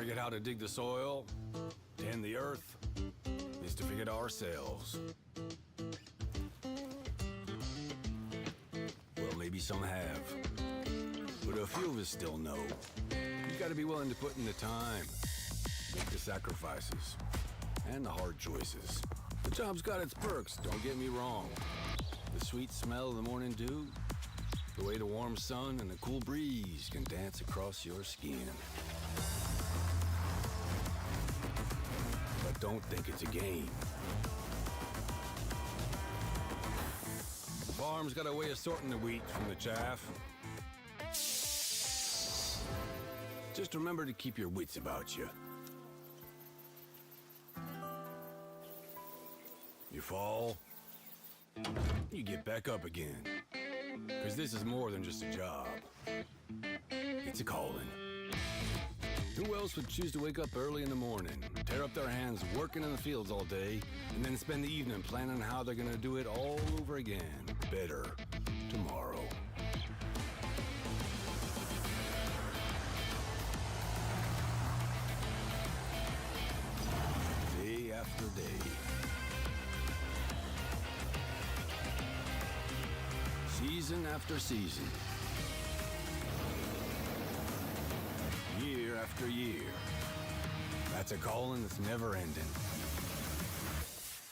forget how to dig the soil, tend the earth, is to forget ourselves. Well, maybe some have, but a few of us still know. You gotta be willing to put in the time, make the sacrifices, and the hard choices. The job's got its perks, don't get me wrong. The sweet smell of the morning dew, the way the warm sun and the cool breeze can dance across your skin. But don't think it's a game. The farm's got a way of sorting the wheat from the chaff. Just remember to keep your wits about you. You fall, you get back up again. Because this is more than just a job. It's a calling. Who else would choose to wake up early in the morning, tear up their hands working in the fields all day, and then spend the evening planning how they're gonna do it all over again, better, tomorrow? Day after day. Season after season. Year after year. That's a calling that's never ending.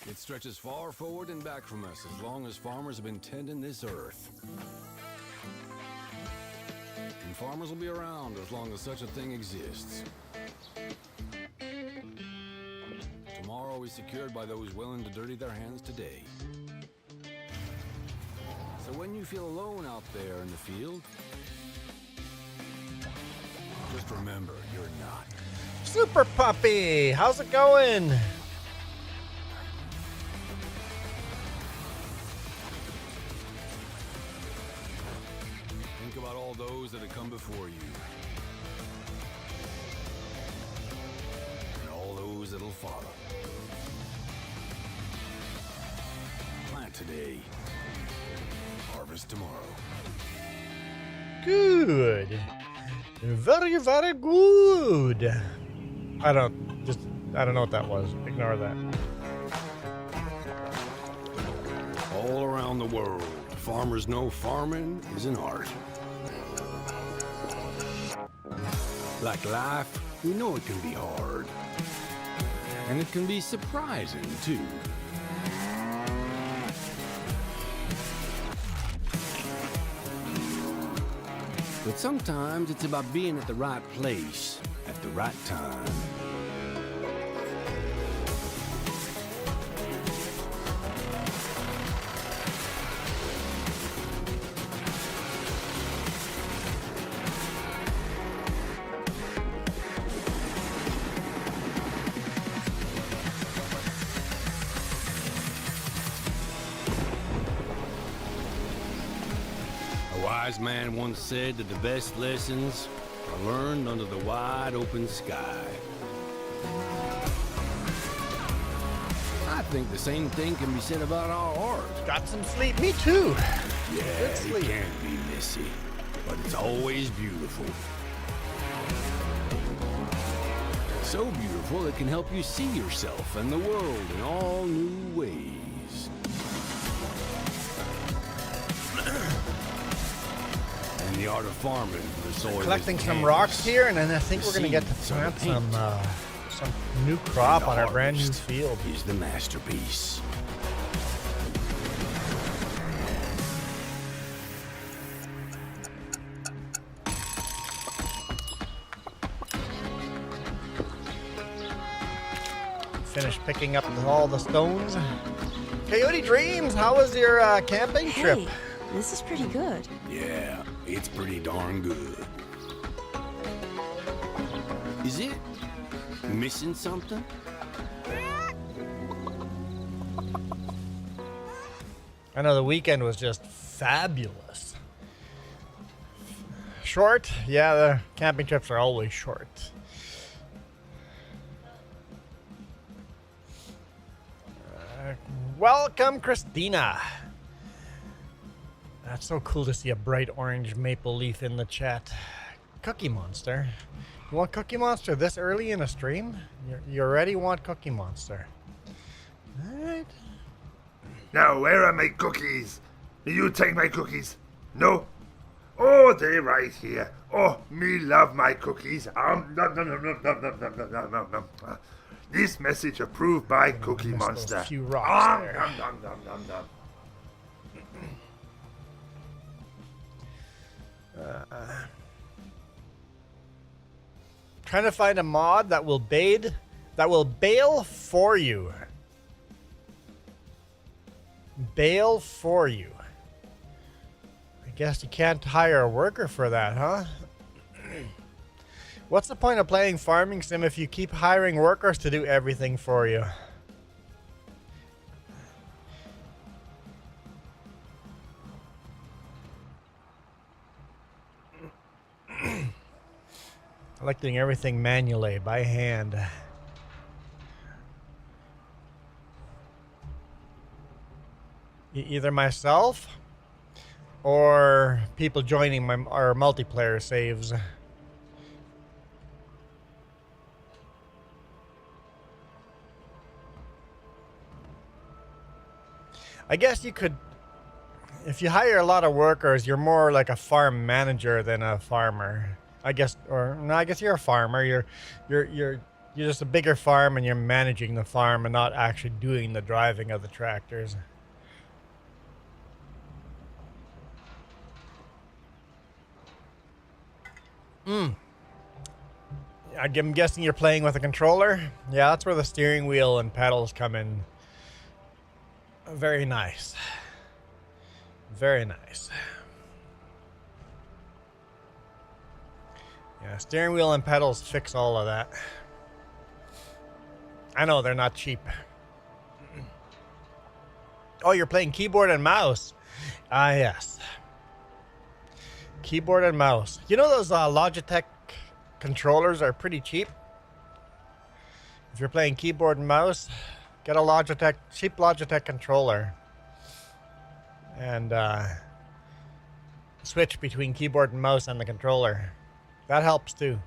It stretches far forward and back from us as long as farmers have been tending this earth. And farmers will be around as long as such a thing exists. Tomorrow is secured by those willing to dirty their hands today. So when you feel alone out there in the field, just remember, you're not. Super Puppy, how's it going? Think about all those that have come before you. And all those that'll follow. Plant today. Harvest tomorrow. Good. Very, very good. I don't know what that was. Ignore that. All around the world, farmers know farming is an art. Like life, we know it can be hard. And it can be surprising, too. But sometimes it's about being at the right place at the right time. A wise man once said that the best lessons are learned under the wide open sky. I think the same thing can be said about our art. Got some sleep. Me too. Yeah, Good it sleep. can be messy, but it's always beautiful. So beautiful it can help you see yourself and the world in all new ways. And the art of farming, the soil. Collecting is some canvas. rocks here, and then I think The we're gonna get to seeds are the plant paint. some new crop The on our brand new harvest field. is the masterpiece. Finished picking up all the stones. Coyote Dreams, how was your camping trip? Hey, this is pretty good. Yeah, it's pretty darn good. Is it missing something? I know the weekend was just fabulous. Short? Yeah, the camping trips are always short. Welcome, Christina. That's so cool to see a bright orange maple leaf in the chat. Cookie Monster. You want Cookie Monster this early in a stream? You already want Cookie Monster. Alright. Now, where are my cookies? You take my cookies? No? Oh, they right here. Oh, me love my cookies. Nom, nom, nom, nom, nom, nom, nom, nom, nom, nom, nom. This message approved by Cookie Monster. Those few rocks there. Nom, nom, nom, nom, nom. Trying to find a mod that will bail for you. Bail for you. I guess you can't hire a worker for that, huh? What's the point of playing Farming Sim if you keep hiring workers to do everything for you? I like doing everything manually, by hand. Either myself or people joining our multiplayer saves. I guess you could, if you hire a lot of workers, you're more like a farm manager than a farmer. I guess, or no, I guess you're a farmer. You're just a bigger farm and you're managing the farm and not actually doing the driving of the tractors. I'm guessing you're playing with a controller? Yeah, that's where the steering wheel and pedals come in. Very nice. Very nice. Yeah, steering wheel and pedals fix all of that. I know, they're not cheap. Oh, you're playing keyboard and mouse. Ah, yes. Keyboard and mouse. You know those Logitech controllers are pretty cheap? If you're playing keyboard and mouse, get a cheap Logitech controller. And switch between keyboard and mouse and the controller. That helps too.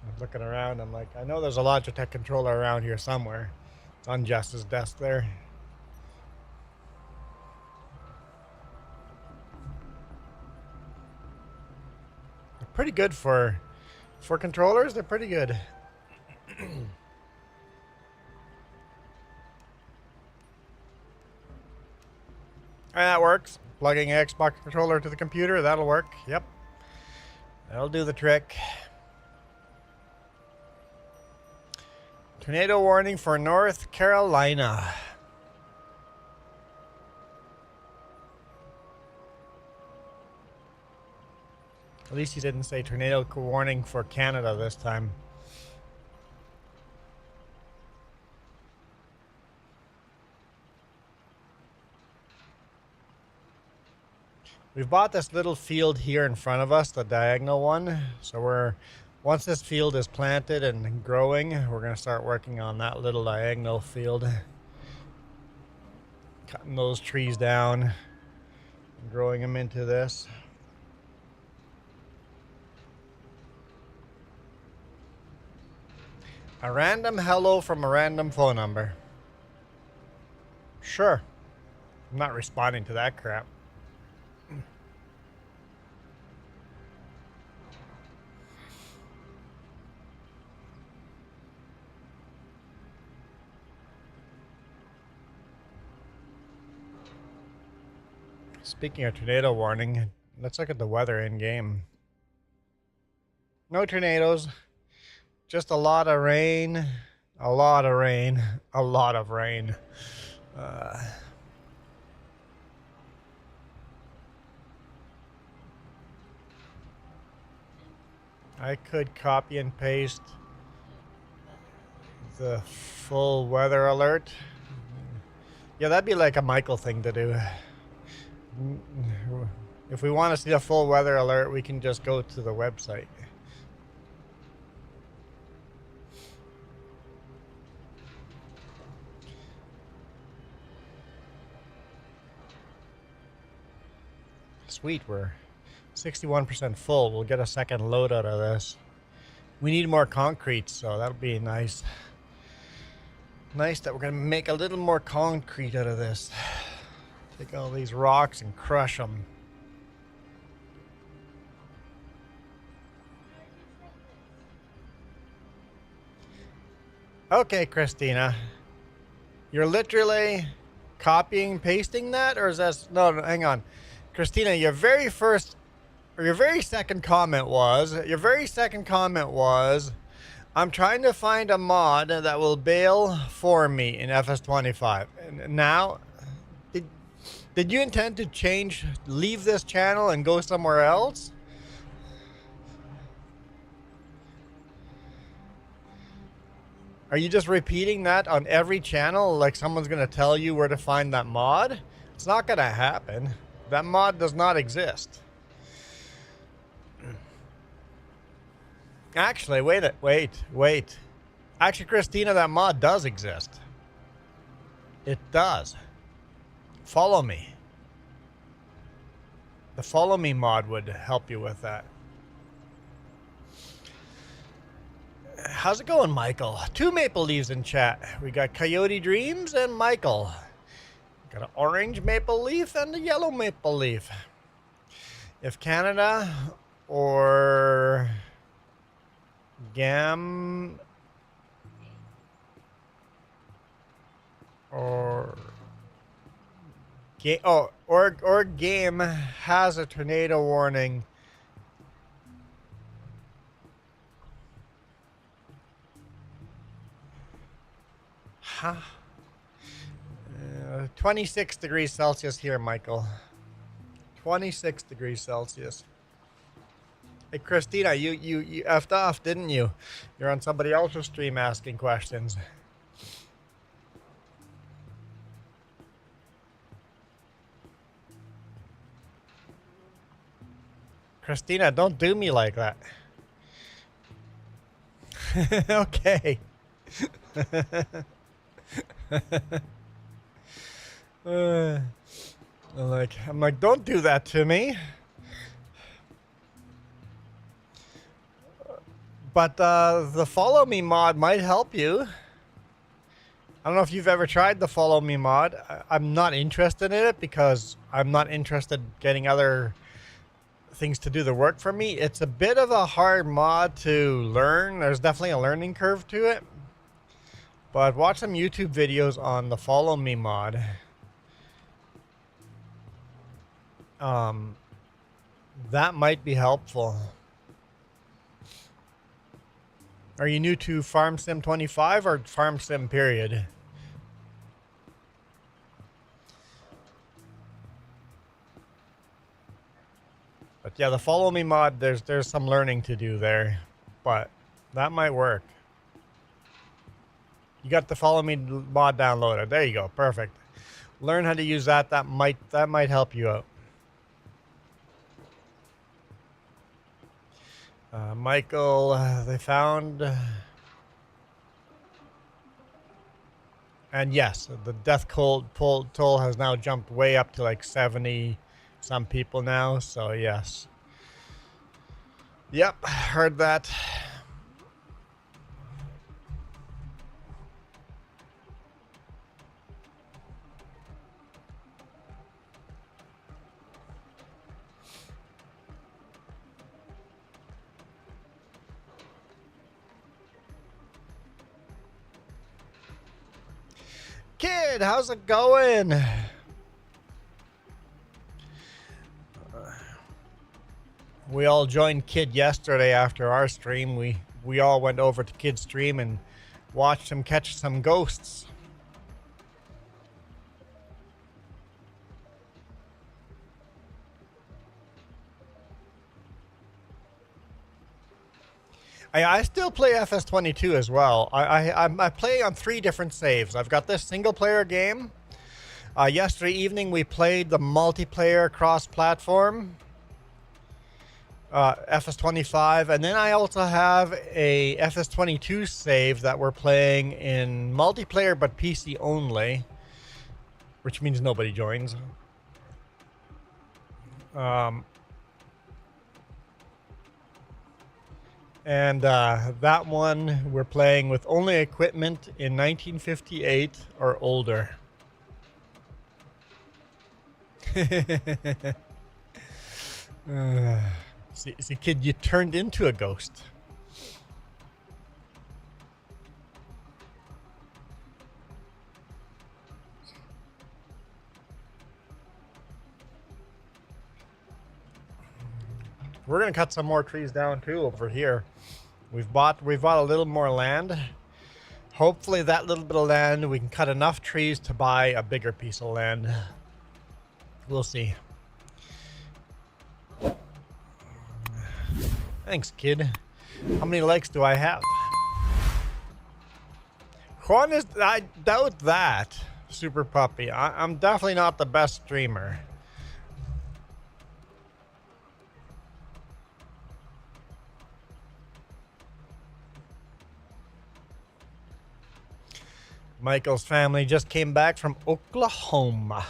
I'm looking around, I'm like, I know there's a Logitech controller around here somewhere. It's on Jess's desk there. They're pretty good for controllers, they're pretty good. And that works. Plugging an Xbox controller to the computer, that'll work. Yep. That'll do the trick. Tornado warning for North Carolina. At least he didn't say tornado warning for Canada this time. We've bought this little field here in front of us, the diagonal one. So once this field is planted and growing, we're going to start working on that little diagonal field. Cutting those trees down and growing them into this. A random hello from a random phone number. Sure. I'm not responding to that crap. Speaking of tornado warning, let's look at the weather in game. No tornadoes, just a lot of rain, a lot of rain, a lot of rain. I could copy and paste the full weather alert. Yeah, that'd be like a Michael thing to do. If we want to see a full weather alert, we can just go to the website. Sweet, we're 61% full. We'll get a second load out of this. We need more concrete, so that'll be nice. Nice that we're going to make a little more concrete out of this. Take all these rocks and crush them. Okay, Christina. You're literally copying and pasting that, or is that... No, hang on. Christina, your very second comment was, I'm trying to find a mod that will bail for me in FS25. And now, did you intend to leave this channel and go somewhere else? Are you just repeating that on every channel, like someone's going to tell you where to find that mod? It's not going to happen. That mod does not exist. Actually, wait. Actually, Christina, that mod does exist. It does. Follow me. The follow me mod would help you with that. How's it going, Michael? 2 maple leaves in chat. We got Coyote Dreams and Michael. Got an orange maple leaf and a yellow maple leaf. If Canada or Gam or Game has a tornado warning. Huh? 26 degrees Celsius here, Michael. 26 degrees Celsius. Hey, Christina, you effed off, didn't you? You're on somebody else's stream asking questions. Christina, don't do me like that. Okay. I'm like, don't do that to me. But the follow me mod might help you. I don't know if you've ever tried the follow me mod. I'm not interested in it because I'm not interested in getting other things to do the work for me. It's a bit of a hard mod to learn. There's definitely a learning curve to it. But watch some YouTube videos on the follow me mod. That might be helpful. Are you new to Farm Sim 25 or Farm Sim period? But yeah, the follow me mod, there's some learning to do there, but that might work. You got the follow me mod downloaded. There you go. Perfect. Learn how to use that. That might help you out. Michael, they found, and yes, the death toll has now jumped way up to like 70 some people now. So yes. Yep, heard that. Kid, how's it going? We all joined Kid yesterday after our stream. We all went over to Kid's stream and watched him catch some ghosts. I still play FS22 as well. I play on 3 different saves. I've got this single player game. Yesterday evening we played the multiplayer cross-platform FS25, and then I also have a FS22 save that we're playing in multiplayer but PC only, which means nobody joins. And that one we're playing with only equipment in 1958 or older. See, kid, you turned into a ghost. We're gonna cut some more trees down too over here. We've bought a little more land. Hopefully that little bit of land we can cut enough trees to buy a bigger piece of land. We'll see. Thanks, kid. How many likes do I have? Juan is... I doubt that, Super Puppy. I'm definitely not the best streamer. Michael's family just came back from Oklahoma.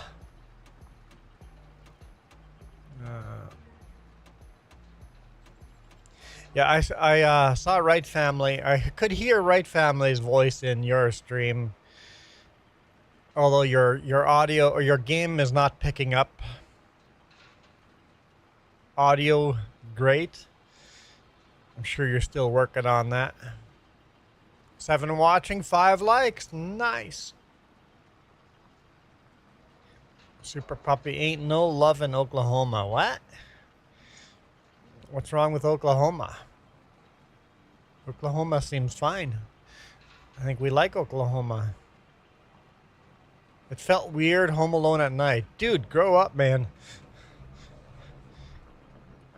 Yeah, I saw Right Family. I could hear Right Family's voice in your stream. Although your audio or your game is not picking up audio great. I'm sure you're still working on that. 7 watching, 5 likes. Nice. Super Puppy ain't no love in Oklahoma. What? What's wrong with Oklahoma? Oklahoma seems fine. I think we like Oklahoma. It felt weird home alone at night. Dude, grow up, man.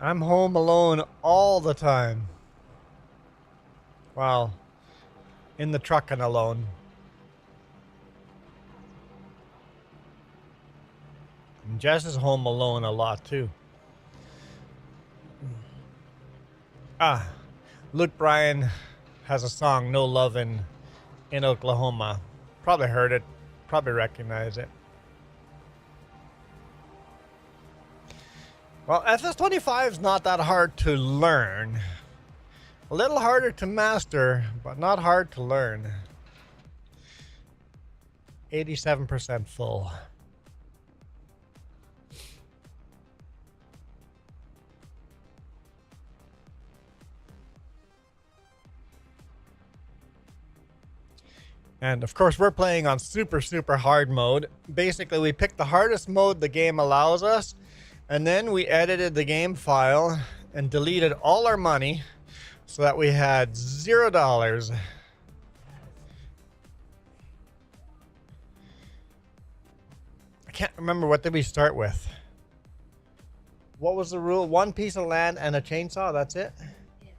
I'm home alone all the time. Wow. In the truck and alone. And Jess is home alone a lot too. Luke Bryan has a song, No Lovin' in Oklahoma. Probably heard it. Probably recognize it. Well, FS25 is not that hard to learn. A little harder to master, but not hard to learn. 87% full. And of course, we're playing on super, super hard mode. Basically, we picked the hardest mode the game allows us, and then we edited the game file and deleted all our money so that we had $0. I can't remember, what did we start with? What was the rule? 1 piece of land and a chainsaw, that's it? Yeah.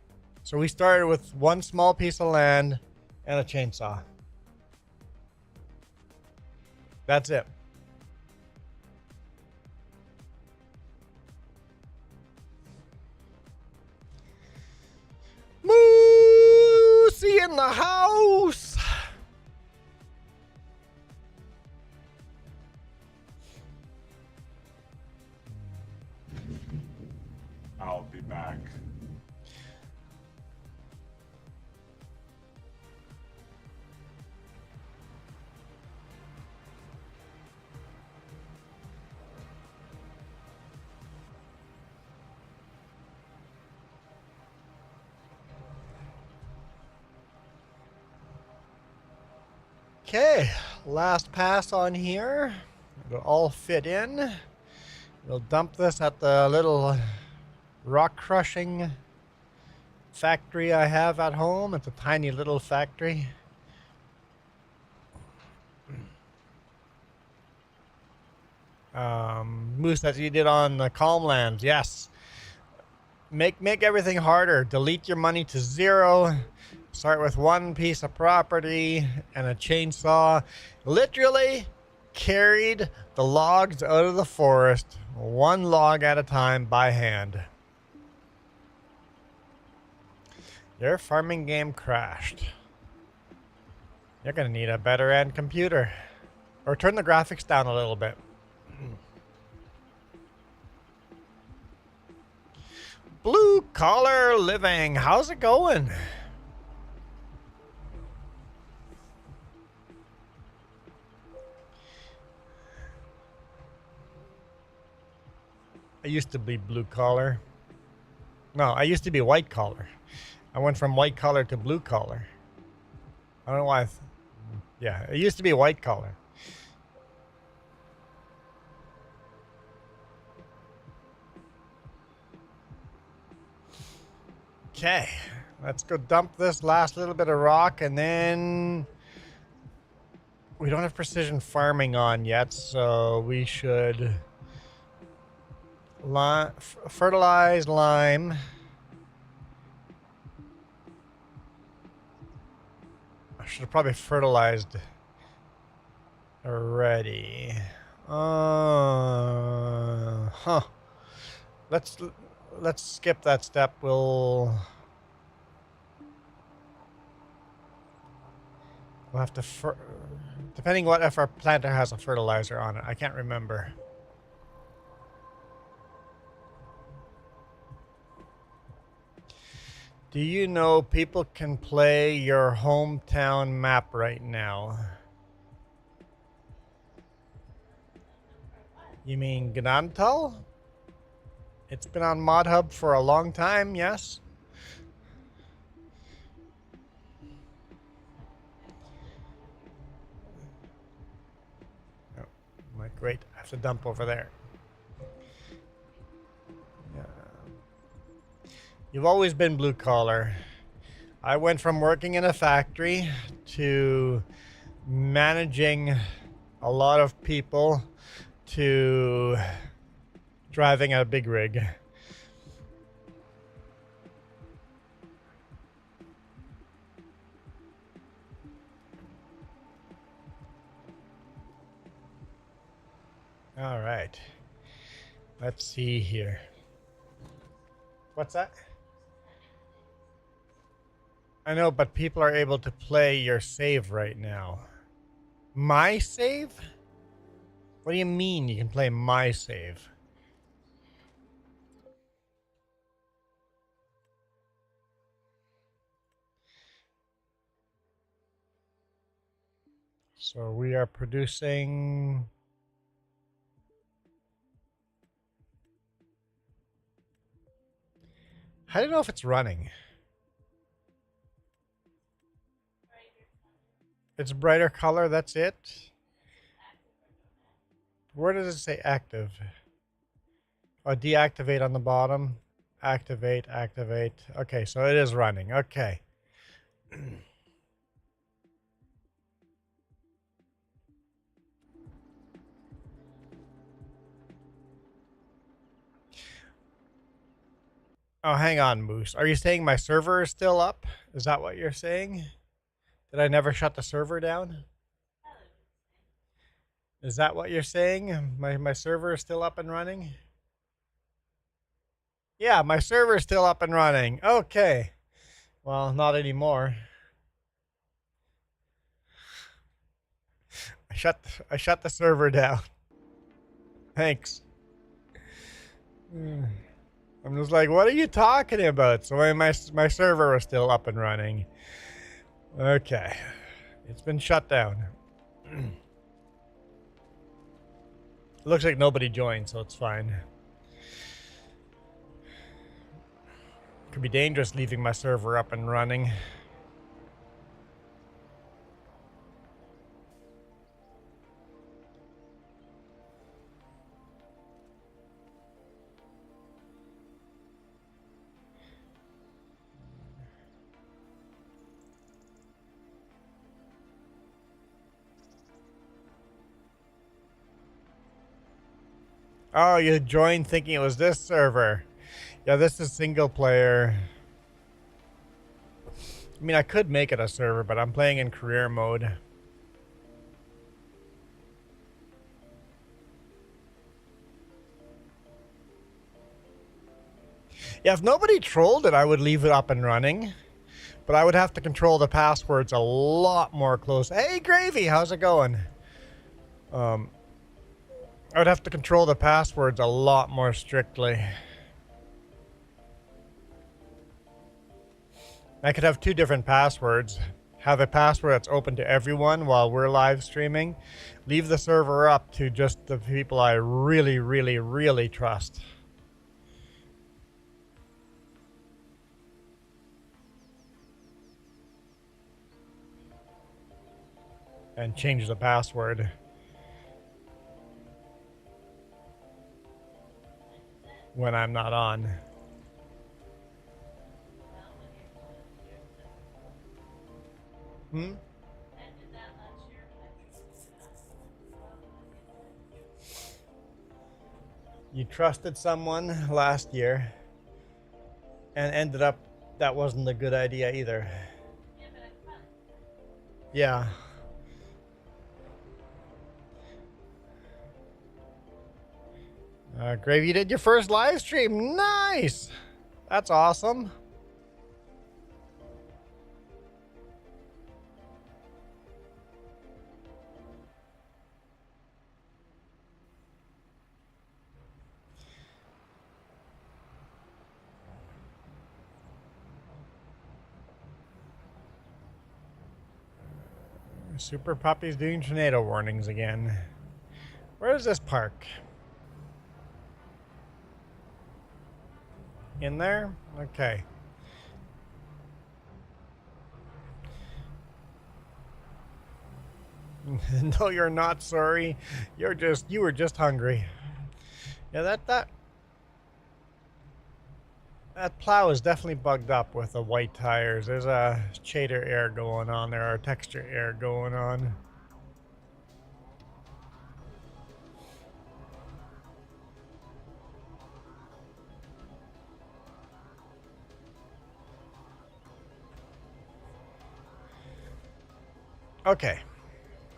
So we started with 1 small piece of land and a chainsaw. That's it. Moosey in the house. I'll be back. Okay, last pass on here. It'll all fit in. We'll dump this at the little rock crushing factory I have at home. It's a tiny little factory. Moose, that you did on the Calm Lands, yes. Make everything harder. Delete your money to 0. Start with 1 piece of property and a chainsaw. Literally carried the logs out of the forest 1 log at a time by hand. Your farming game crashed. You're gonna need a better end computer. Or turn the graphics down a little bit. Blue collar living. How's it going? I used to be blue collar. No, I used to be white collar. I went from white collar to blue collar. I don't know why. Yeah, it used to be white collar. Okay, let's go dump this last little bit of rock, and then we don't have precision farming on yet, so we should fertilize lime. I should have probably fertilized already. Let's skip that step. We'll have to depending what if our planter has a fertilizer on it. I can't remember. Do you know people can play your hometown map right now? You mean Gnantal? It's been on ModHub for a long time, yes? Oh, great. I have to dump over there. Yeah. You've always been blue collar. I went from working in a factory to managing a lot of people to driving a big rig. All right. Let's see here. What's that? I know, but people are able to play your save right now. My save? What do you mean you can play my save? So we are producing... I don't know if it's running. It's brighter color, that's it? Where does it say active? Oh, deactivate on the bottom. Activate, activate. Okay, so it is running. Okay. Oh, hang on, Moose. Are you saying my server is still up? Is that what you're saying? Did I never shut the server down? Is that what you're saying? My server is still up and running? Yeah, my server is still up and running. Okay. Well, not anymore. I shut the server down. Thanks. I'm just like, what are you talking about? So my server was still up and running. Okay. It's been shut down. Looks like nobody joined, so it's fine. Could be dangerous leaving my server up and running. Oh, you joined thinking it was this server. Yeah, this is single player. I mean, I could make it a server, but I'm playing in career mode. Yeah, if nobody trolled it, I would leave it up and running. But I would have to control the passwords a lot more close. Hey, Gravy, how's it going? I would have to control the passwords a lot more strictly. I could have 2 different passwords. Have a password that's open to everyone while we're live streaming. Leave the server up to just the people I really, really, really trust. And change the password when I'm not on. You trusted someone last year and ended up that wasn't a good idea either. Yeah. Gravy, you did your first live stream. Nice. That's awesome. Super Puppy's doing tornado warnings again. Where is this park? In there? Okay. No, you're not sorry. You were just hungry. Yeah, that plow is definitely bugged up with the white tires. There's a shader air going on there, or texture air going on. Okay,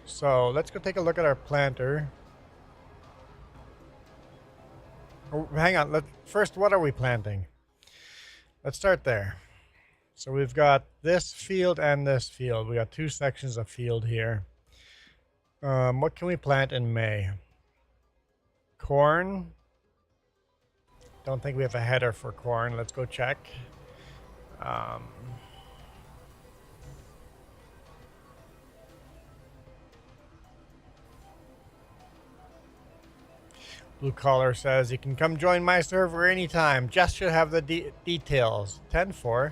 so let's go take a look at our planter. Oh, hang on. First, what are we planting? Let's start there. So we've got this field and this field. We got 2 sections of field here. What can we plant in May? Corn. Don't think we have a header for corn. Let's go check. Blue Collar says, you can come join my server anytime. Just should have the details. 10-4.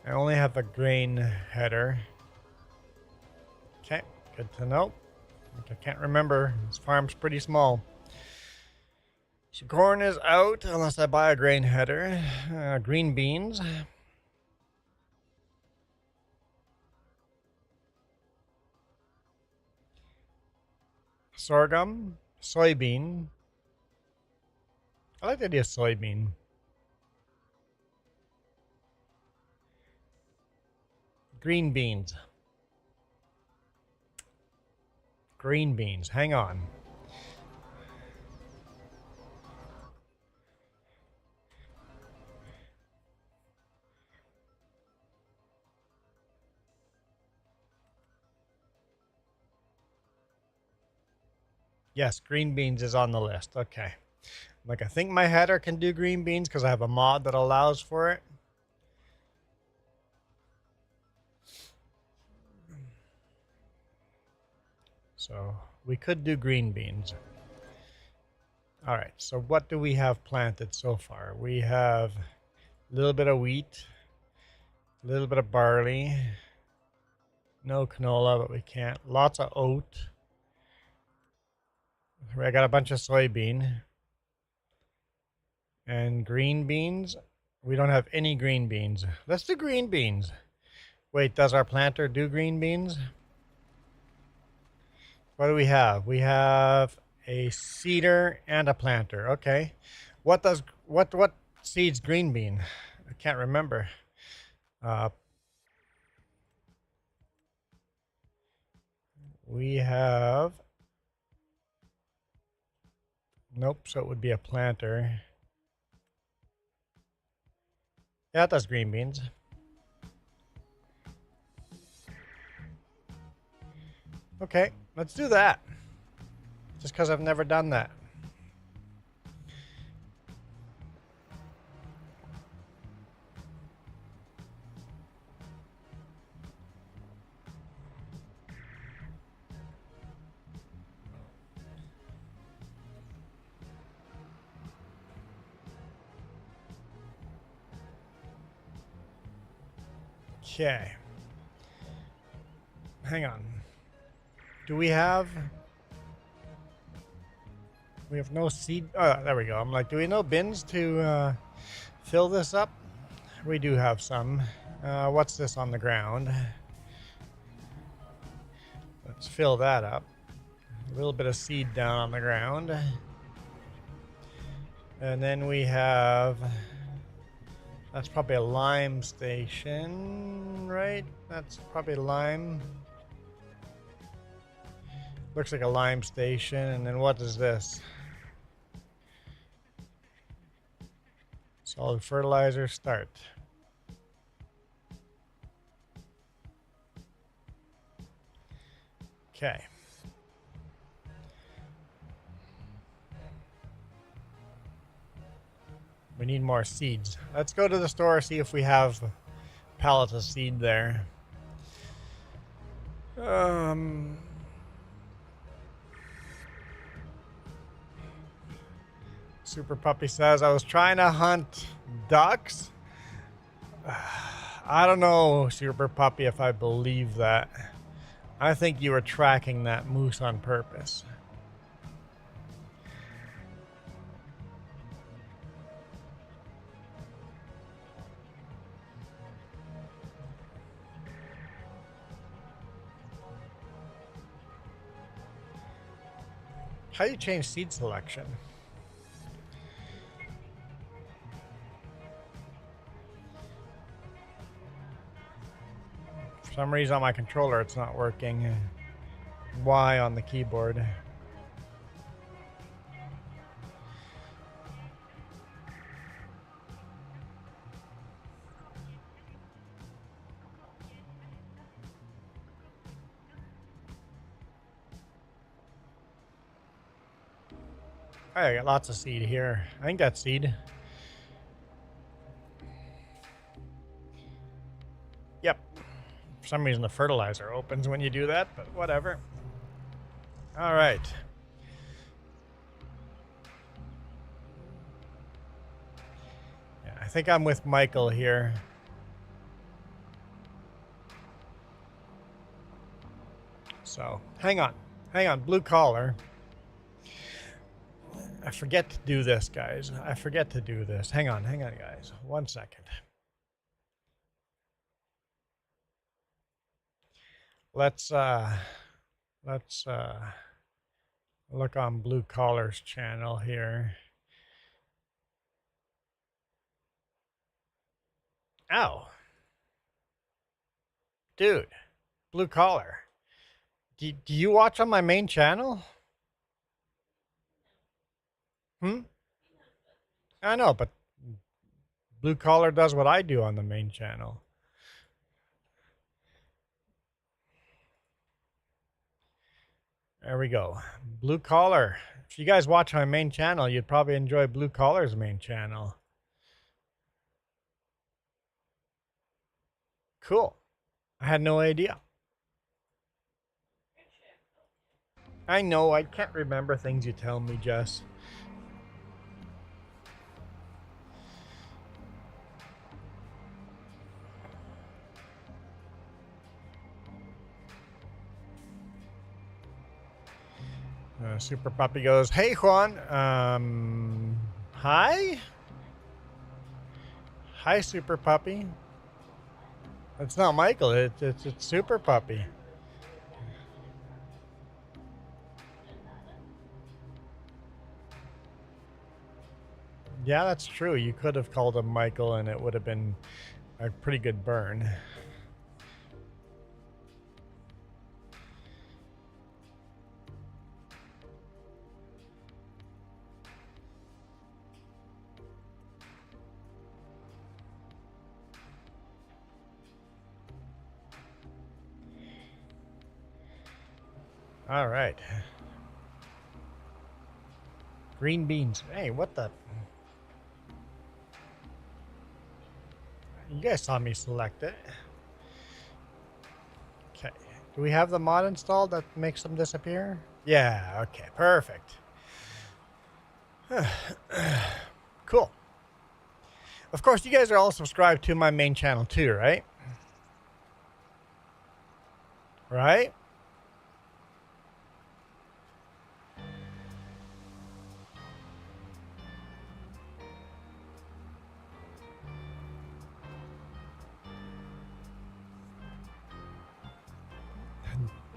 I only have a grain header. Okay, good to know. I can't remember. This farm's pretty small. So corn is out unless I buy a grain header. Green beans. Sorghum. Soybean. I like the idea of soybean. Green beans. Green beans. Hang on. Yes, green beans is on the list. Okay. Like, I think my header can do green beans because I have a mod that allows for it. So we could do green beans. All right, so what do we have planted so far? We have a little bit of wheat, a little bit of barley, no canola, but we can't. Lots of oat. I got a bunch of soybean. And green beans. We don't have any green beans. Let's do green beans. Wait, does our planter do green beans? What do we have? We have a seeder and a planter. Okay. What seeds green bean? I can't remember. We have... Nope, so it would be a planter. Yeah, it does green beans. Okay, let's do that. Just because I've never done that. Okay. Hang on. Do we have... We have no seed... Oh, there we go. I'm like, do we know bins to fill this up? We do have some. What's this on the ground? Let's fill that up. A little bit of seed down on the ground. And then we have... That's probably a lime station, right? That's probably lime. Looks like a lime station. And then what is this? Solid fertilizer, start. Okay. We need more seeds. Let's go to the store, see if we have pallets of seed there. Super Puppy says, I was trying to hunt ducks. I don't know, Super Puppy, if I believe that. I think you were tracking that moose on purpose. How do you change seed selection? For some reason on my controller it's not working. Y on the keyboard. I got lots of seed here. I think that's seed. Yep. For some reason the fertilizer opens when you do that, but whatever. All right. Yeah, I think I'm with Michael here. So, hang on. Hang on, blue collar. I forget to do this, guys. I forget to do this. Hang on, guys. 1 second. Let's look on Blue Collar's channel here. Ow. Dude, Blue Collar. Do you watch on my main channel? I know, but Blue Collar does what I do on the main channel. There we go. Blue Collar. If you guys watch my main channel, you'd probably enjoy Blue Collar's main channel. Cool. I had no idea. I know, I can't remember things you tell me, Jess. Super Puppy goes, hey Juan, hi? Hi Super Puppy. It's not Michael, it's Super Puppy. Yeah, that's true. You could have called him Michael and it would have been a pretty good burn. All right. Green beans. Hey, what the? You guys saw me select it. Okay. Do we have the mod installed that makes them disappear? Yeah, okay, perfect. Cool. Of course, you guys are all subscribed to my main channel too, right? Right?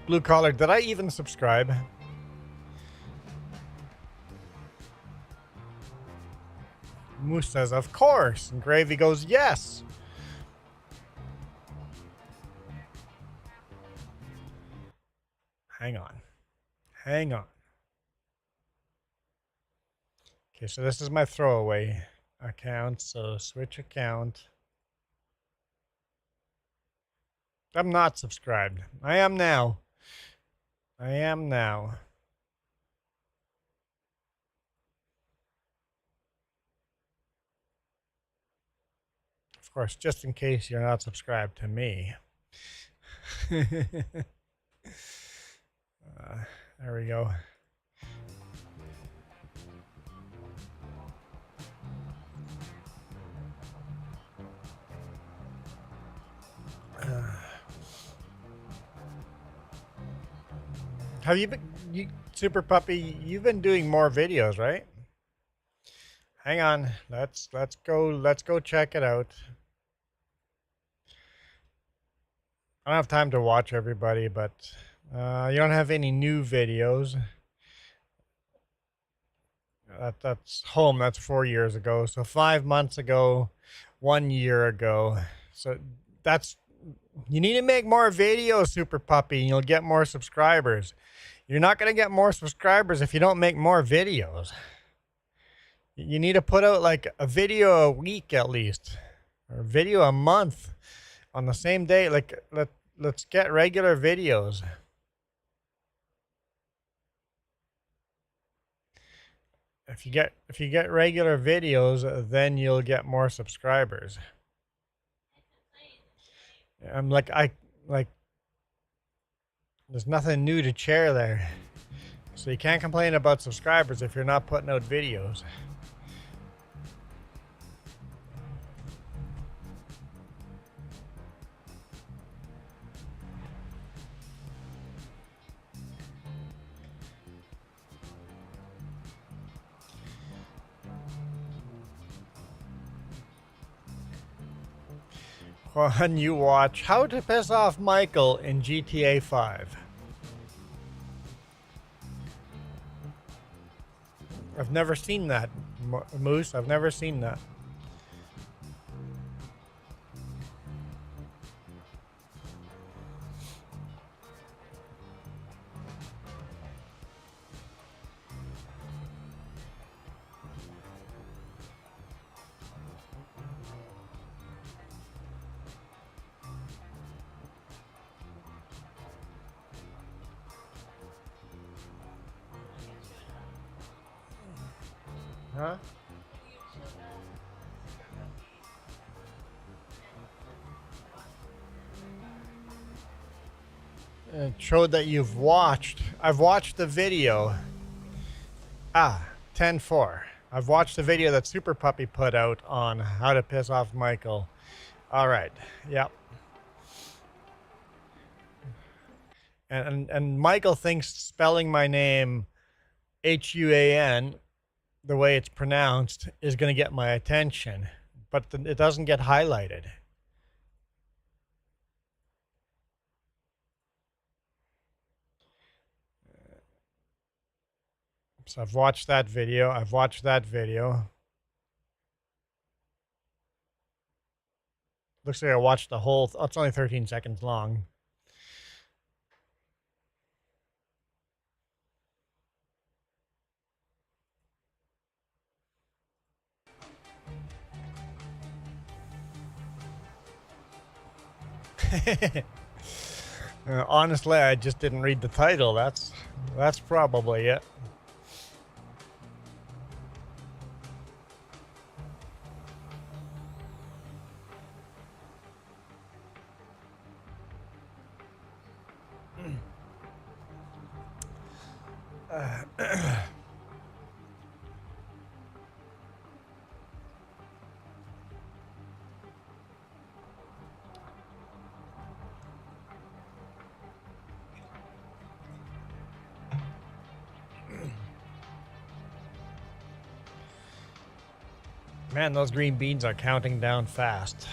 Blue collar, did I even subscribe? Moose says, of course. And Gravy goes, yes. Hang on. Hang on. Okay, so this is my throwaway account. So switch account. I'm not subscribed. I am now. I am now. Of course, just in case you're not subscribed to me. There we go. Have you been, Super Puppy? You've been doing more videos, right? Hang on. Let's go check it out. I don't have time to watch everybody, but you don't have any new videos. That's home. That's 4 years ago. So 5 months ago, 1 year ago. So that's, you need to make more videos, Super Puppy, and you'll get more subscribers. You're not going to get more subscribers if you don't make more videos. You need to put out like a video a week at least, or a video a month on the same day. Like let's get regular videos. If you get regular videos, then you'll get more subscribers. I'm like there's nothing new to share there. So you can't complain about subscribers if you're not putting out videos. When you watch How to Piss Off Michael in GTA 5. I've never seen that, Moose. I've never seen that. Huh? It showed that you've watched. I've watched the video. 10-4. I've watched the video that Super Puppy put out on how to piss off Michael. All right. Yep. And Michael thinks spelling my name Huan, the way it's pronounced, is going to get my attention, but it doesn't get highlighted. So I've watched that video. I've watched that video. Looks like I watched the whole. Oh, it's only 13 seconds long. Honestly, I just didn't read the title. That's probably it. Man, those green beans are counting down fast.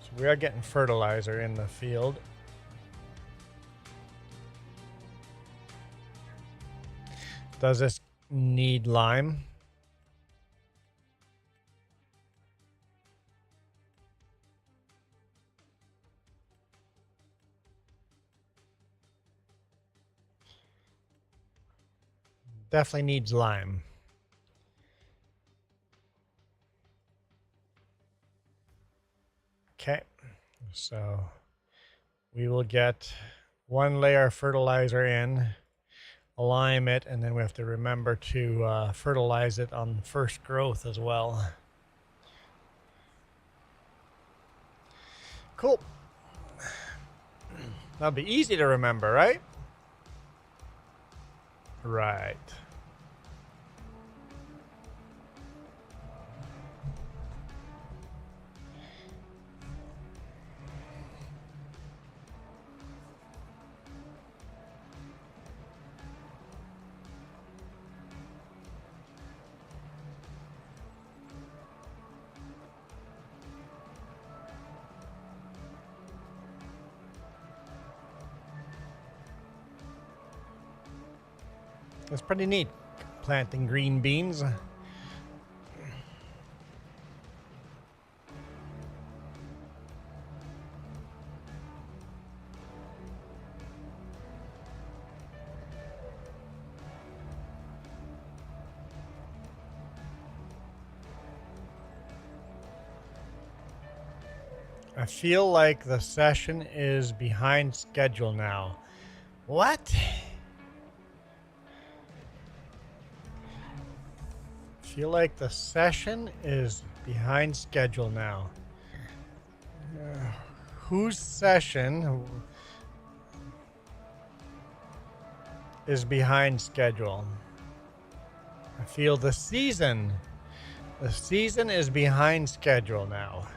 So we are getting fertilizer in the field. Does this need lime? Definitely needs lime. Okay, so we will get one layer of fertilizer in, lime it, and then we have to remember to fertilize it on first growth as well. Cool. That'll be easy to remember, right? Right. It's pretty neat, planting green beans. I feel like the session is behind schedule now. What? Feel like the session is behind schedule now. Whose session is behind schedule? I feel the season is behind schedule now.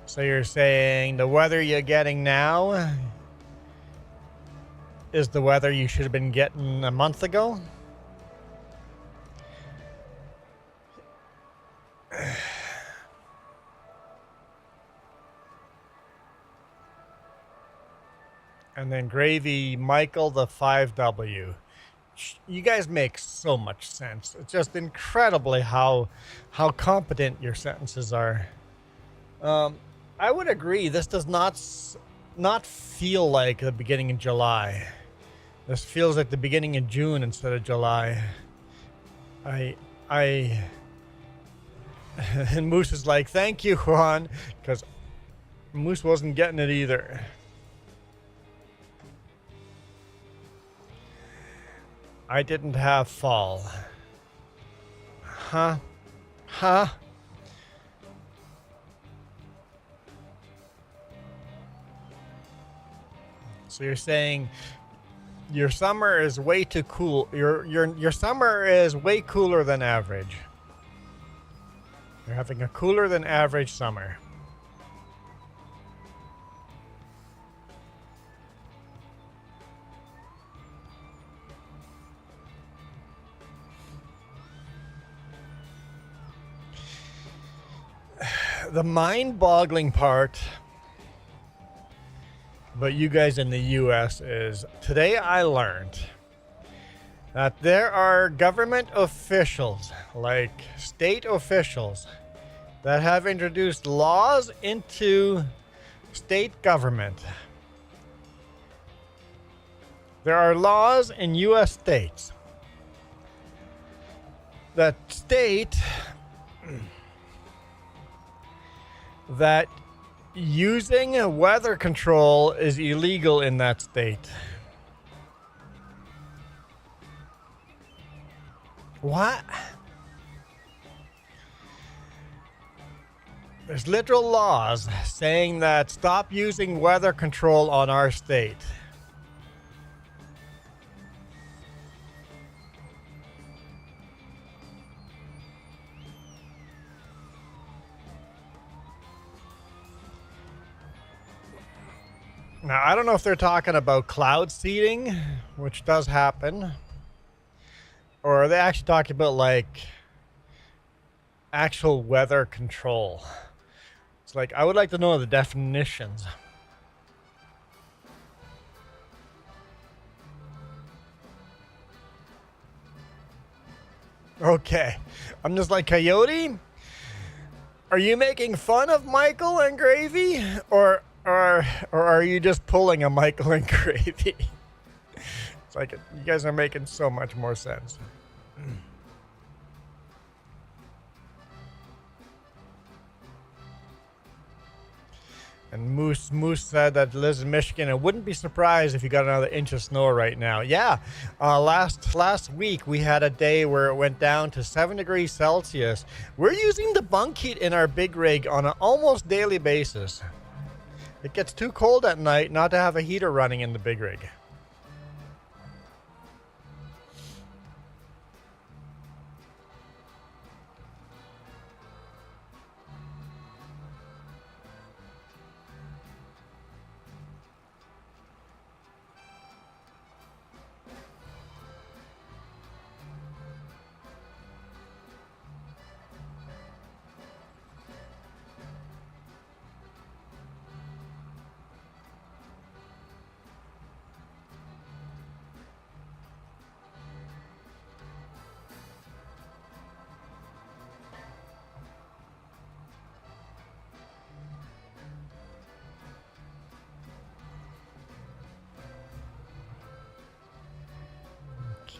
So you're saying the weather you're getting now is the weather you should have been getting a month ago? And then Gravy Michael the 5W. You guys make so much sense. It's just incredibly how competent your sentences are. I would agree. This does not feel like the beginning of July. This feels like the beginning of June instead of July. And Moose is like, thank you, Juan, because Moose wasn't getting it either. I didn't have fall. Huh? So you're saying your summer is way too cool. Your summer is way cooler than average. You're having a cooler than average summer. The mind-boggling part, but you guys in the US, is today I learned that there are government officials, like state officials, that have introduced laws into state government. There are laws in US states that state that using weather control is illegal in that state. What? There's literal laws saying that stop using weather control on our state. Now, I don't know if they're talking about cloud seeding, which does happen. Or are they actually talking about like actual weather control? It's like, I would like to know the definitions. Okay. I'm just like, Coyote, are you making fun of Michael and Gravy? Or are you just pulling a Michael and Gravy? It's like, you guys are making so much more sense. And Moose said that lives in Michigan and wouldn't be surprised if you got another inch of snow right now. Yeah, last week we had a day where it went down to 7 degrees Celsius. We're using the bunk heat in our big rig on an almost daily basis. It gets too cold at night not to have a heater running in the big rig.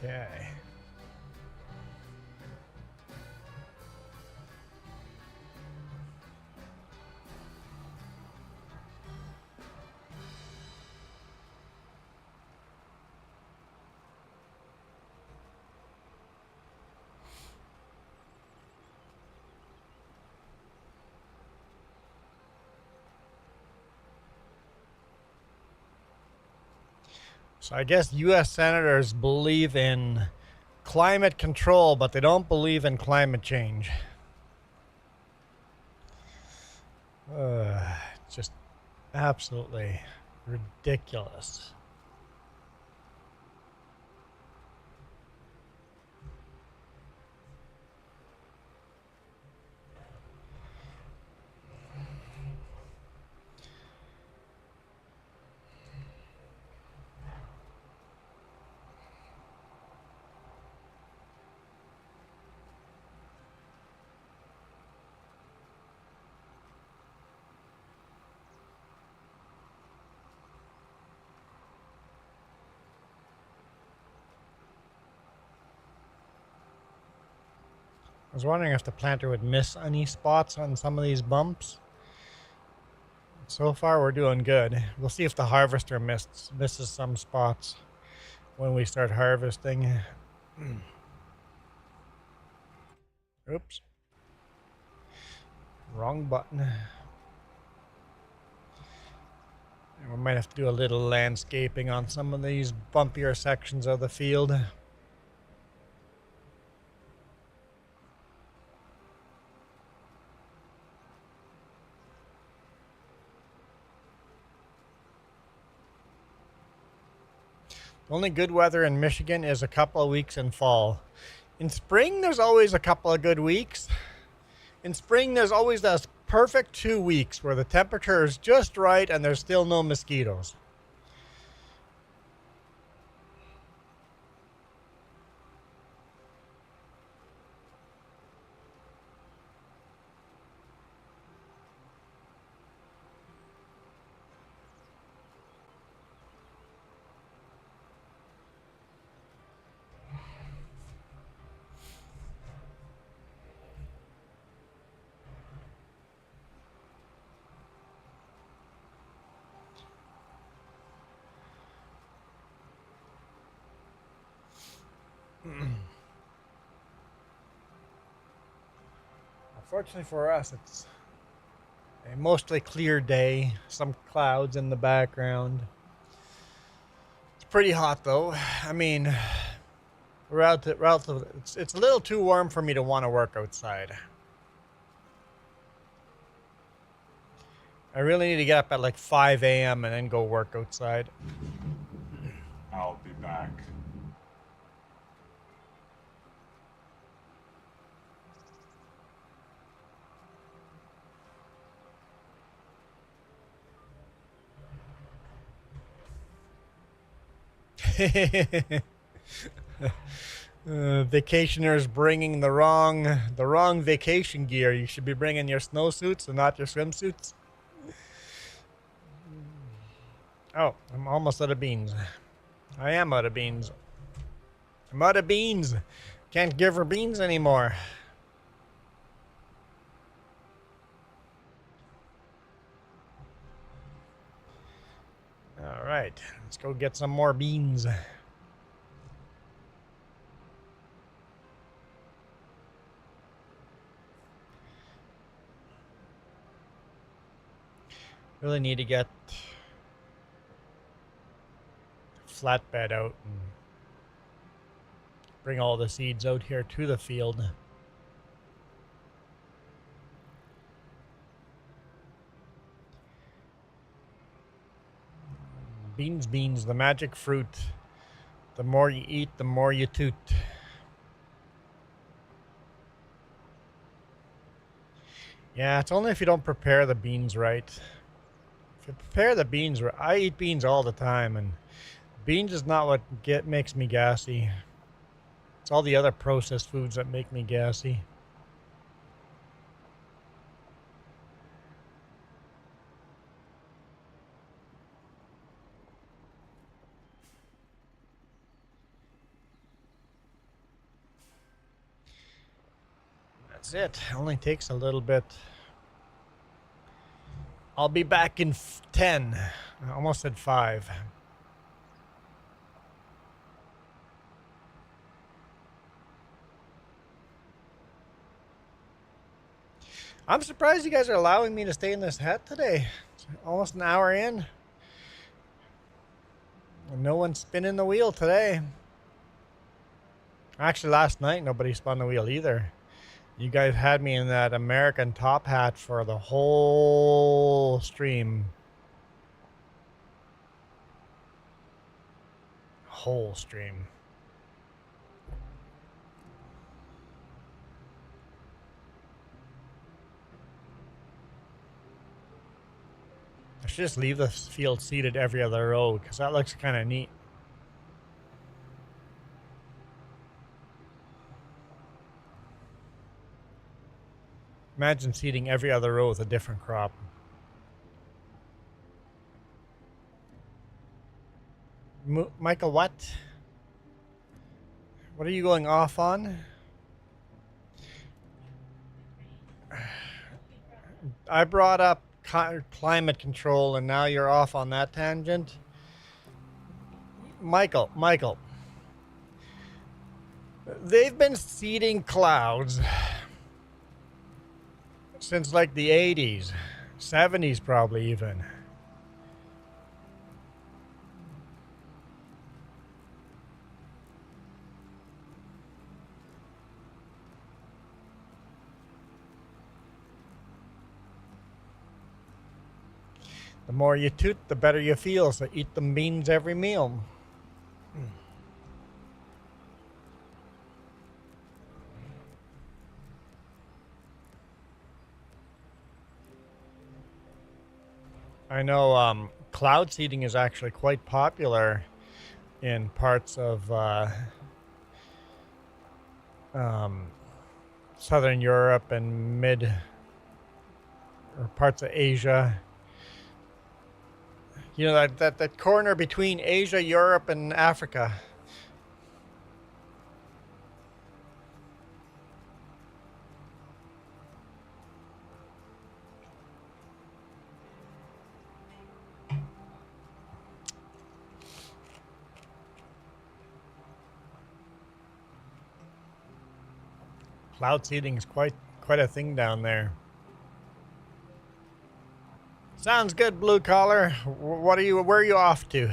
Okay. So I guess U.S. senators believe in climate control, but they don't believe in climate change. Just absolutely ridiculous. I was wondering if the planter would miss any spots on some of these bumps. So far, we're doing good. We'll see if the harvester misses some spots when we start harvesting. Oops. Wrong button. We might have to do a little landscaping on some of these bumpier sections of the field. The only good weather in Michigan is a couple of weeks in fall. In spring, there's always a couple of good weeks. In spring, there's always that perfect 2 weeks where the temperature is just right and there's still no mosquitoes. Fortunately for us, it's a mostly clear day, some clouds in the background. It's pretty hot though. I mean, relatively, it's a little too warm for me to want to work outside. I really need to get up at like 5 a.m. and then go work outside. I'll be back. Vacationers bringing the wrong vacation gear. You should be bringing your snowsuits and not your swimsuits. Oh, I'm almost out of beans. I am out of beans. I'm out of beans. Can't give her beans anymore. All right, let's go get some more beans. Really need to get flatbed out and bring all the seeds out here to the field. Beans, beans, the magic fruit. The more you eat, the more you toot. Yeah, it's only if you don't prepare the beans right. If you prepare the beans right, I eat beans all the time, and beans is not what makes me gassy. It's all the other processed foods that make me gassy. That's it. Only takes a little bit. I'll be back in 10. I almost said 5. I'm surprised you guys are allowing me to stay in this hat today. It's almost an hour in. And no one's spinning the wheel today. Actually, last night nobody spun the wheel either. You guys had me in that American top hat for the whole stream. Whole stream. I should just leave the field seated every other row because that looks kind of neat. Imagine seeding every other row with a different crop. Michael, what? What are you going off on? I brought up climate control and now you're off on that tangent. Michael. They've been seeding clouds since like the 80s, 70s probably even. The more you toot, the better you feel, so eat them beans every meal. I know cloud seeding is actually quite popular in parts of Southern Europe and or parts of Asia. You know, that corner between Asia, Europe, and Africa. Cloud seeding is quite a thing down there. Sounds good, blue collar. Where are you off to?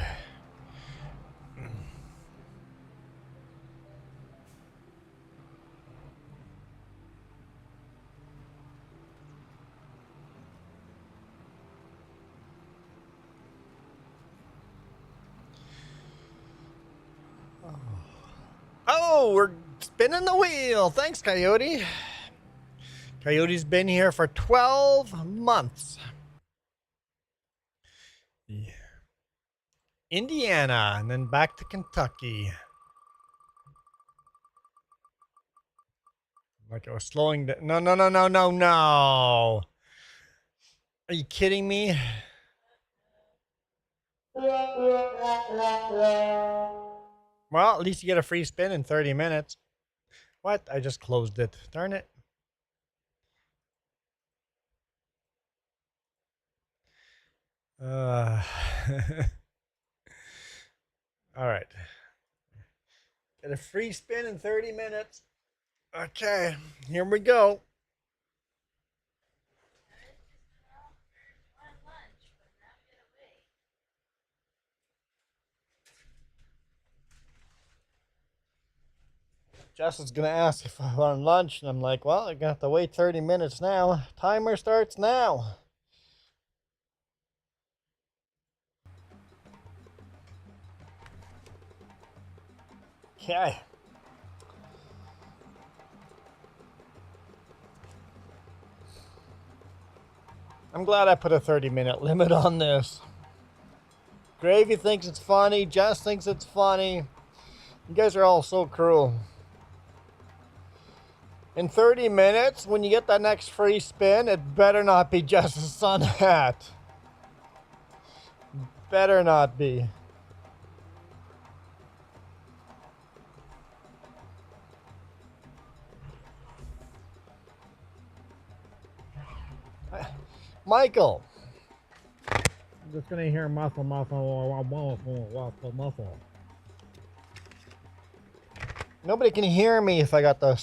Oh, we're spinning the wheel. Thanks, Coyote. Coyote's been here for 12 months. Yeah. Indiana, and then back to Kentucky. Like I was slowing down. No, no, no, no, no, no. Are you kidding me? Well, at least you get a free spin in 30 minutes. What? I just closed it. Darn it. All right. Get a free spin in 30 minutes. Okay, here we go. Justin's gonna ask if I want lunch, and I'm like, well, I'm gonna have to wait 30 minutes now. Timer starts now. Okay. I'm glad I put a 30-minute limit on this. Gravy thinks it's funny. Jess thinks it's funny. You guys are all so cruel. In 30 minutes, when you get that next free spin, it better not be Jess's sun hat. Better not be. Michael. I'm just gonna hear muffle, muffle. Nobody can hear me if I got the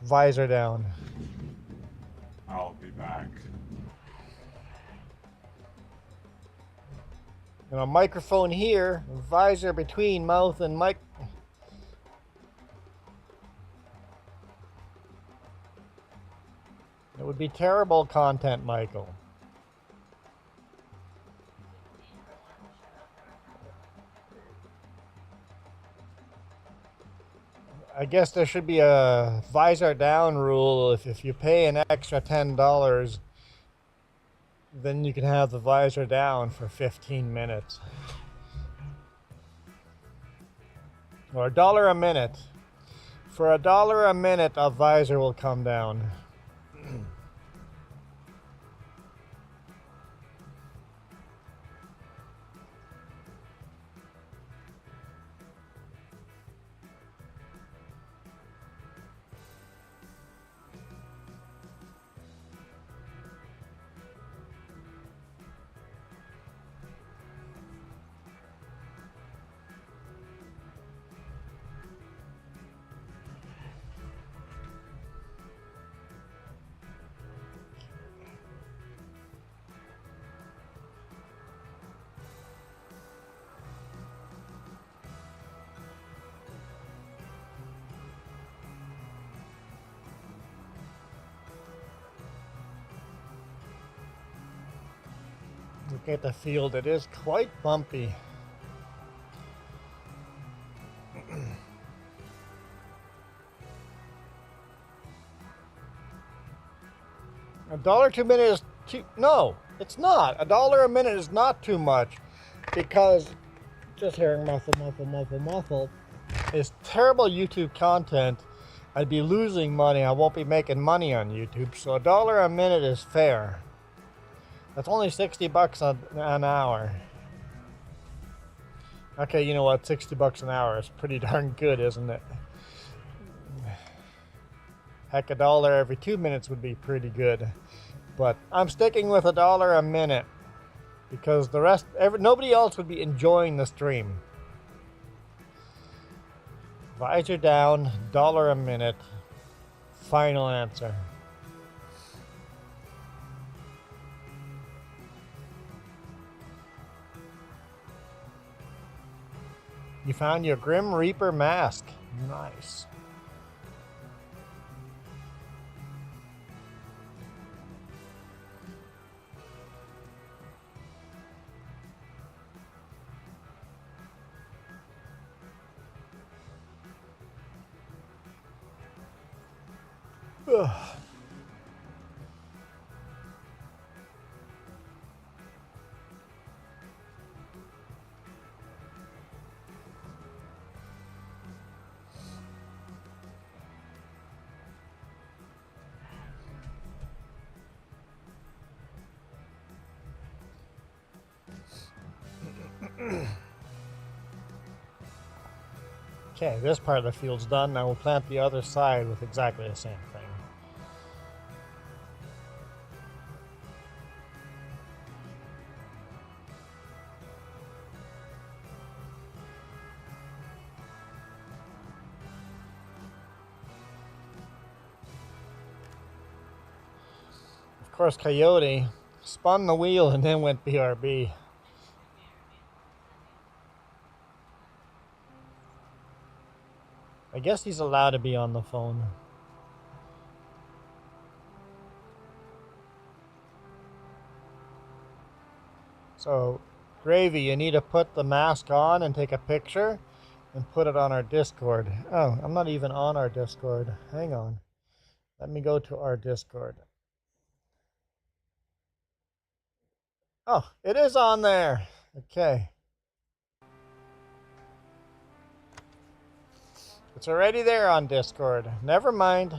visor down. I'll be back. And a microphone here, visor between mouth and mic. It would be terrible content, Michael. I guess there should be a visor down rule. If you pay an extra $10, then you can have the visor down for 15 minutes. Or $1 a minute. For $1 a minute, a visor will come down. Look at the field, it is quite bumpy. $1 2 minute is too, no, it's not. $1 a minute is not too much, because just hearing muffle is terrible YouTube content. I'd be losing money. I won't be making money on YouTube. So $1 a minute is fair. That's only $60 an hour. Okay, you know what? $60 an hour is pretty darn good, isn't it? Heck, $1 every 2 minutes would be pretty good. But I'm sticking with $1 a minute, because the rest, nobody else would be enjoying the stream. Visor down, $1 a minute. Final answer. You found your Grim Reaper mask. Nice. Ugh. Okay, this part of the field's done. Now we'll plant the other side with exactly the same thing. Of course, Coyote spun the wheel and then went BRB. I guess he's allowed to be on the phone. So, Gravy, you need to put the mask on and take a picture and put it on our Discord. Oh, I'm not even on our Discord. Hang on. Let me go to our Discord. Oh, it is on there. Okay. It's already there on Discord. Never mind.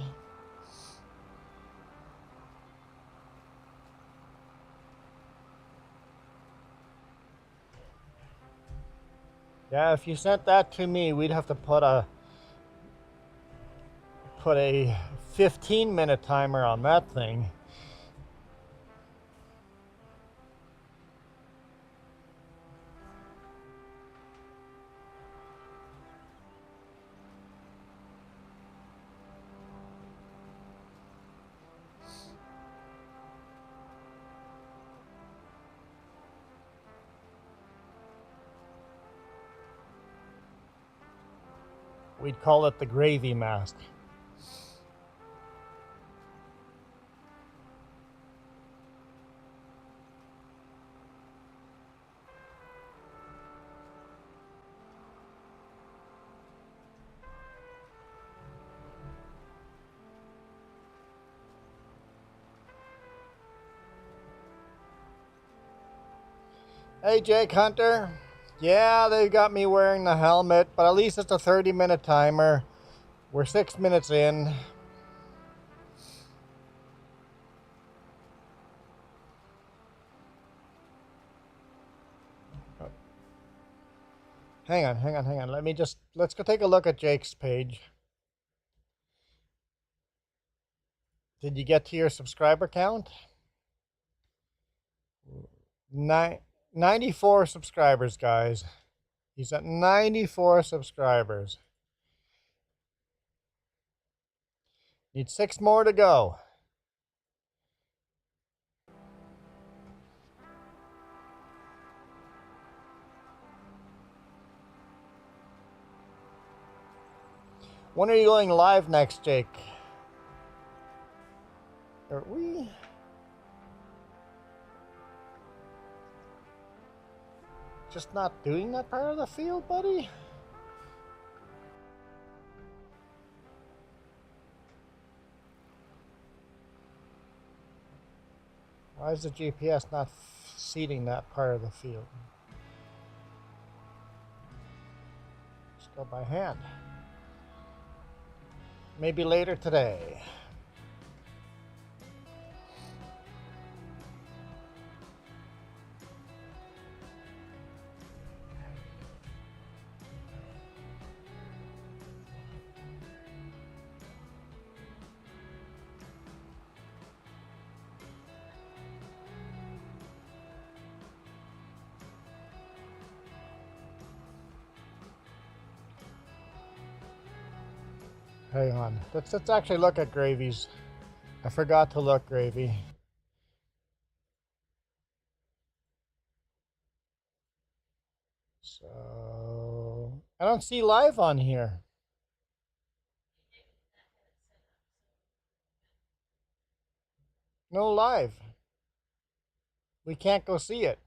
Yeah, if you sent that to me, we'd have to put a 15-minute timer on that thing. We'd call it the gravy mask. Hey, Jake Hunter. Yeah, they got me wearing the helmet, but at least it's a 30-minute timer. We're 6 minutes in. Hang on. Let's go take a look at Jake's page. Did you get to your subscriber count? 94 subscribers, guys. He's at 94 subscribers. Need 6 more to go. When are you going live next, Jake? Are we? Just not doing that part of the field, buddy? Why is the GPS not seeding that part of the field? Just go by hand. Maybe later today. Hang on. Let's actually look at Gravy's. I forgot to look, Gravy. So I don't see live on here. No live. We can't go see it.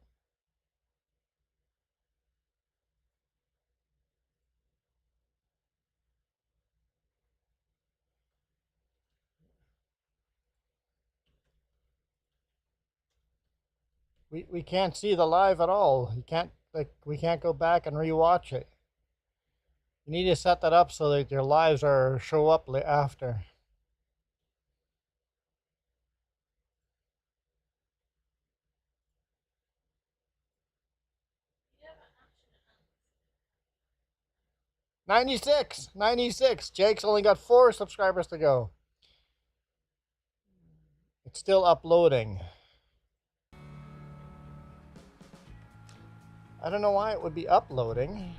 We can't see the live at all. We can't go back and rewatch it. You need to set that up so that your lives show up after. 96. 96. Jake's only got 4 subscribers to go. It's still uploading. I don't know why it would be uploading.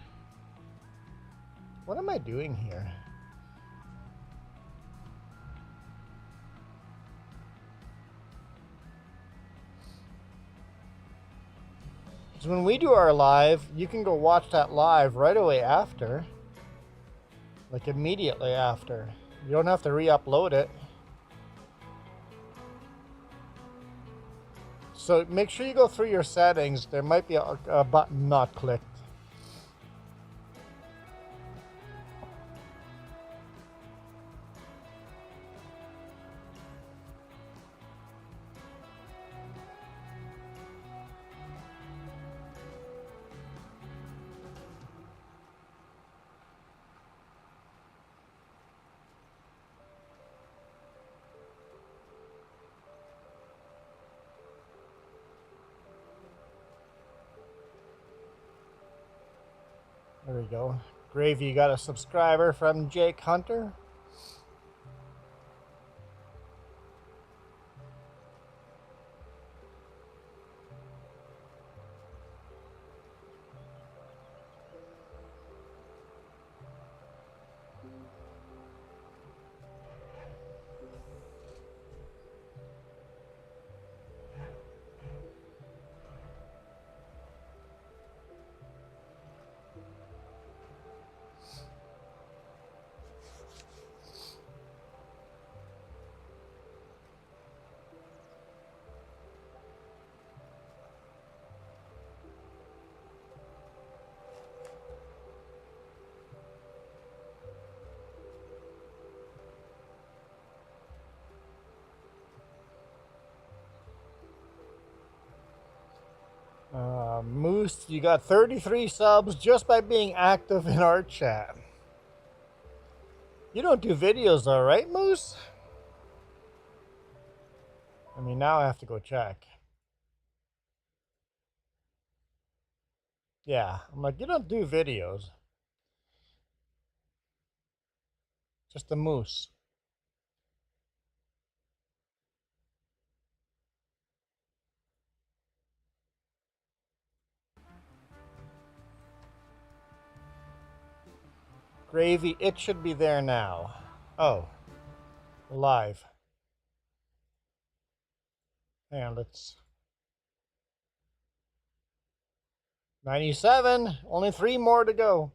What am I doing here? So when we do our live, you can go watch that live right away after. Like immediately after. You don't have to re-upload it. So make sure you go through your settings. There might be a button not clicked. There we go. Gravy got a subscriber from Jake Hunter. Moose, you got 33 subs just by being active in our chat. You don't do videos though, right, Moose? I mean, now I have to go check. Yeah, I'm like, you don't do videos. Just a moose. Gravy, it should be there now. Oh, live. Hang on, let's... 97, only 3 more to go.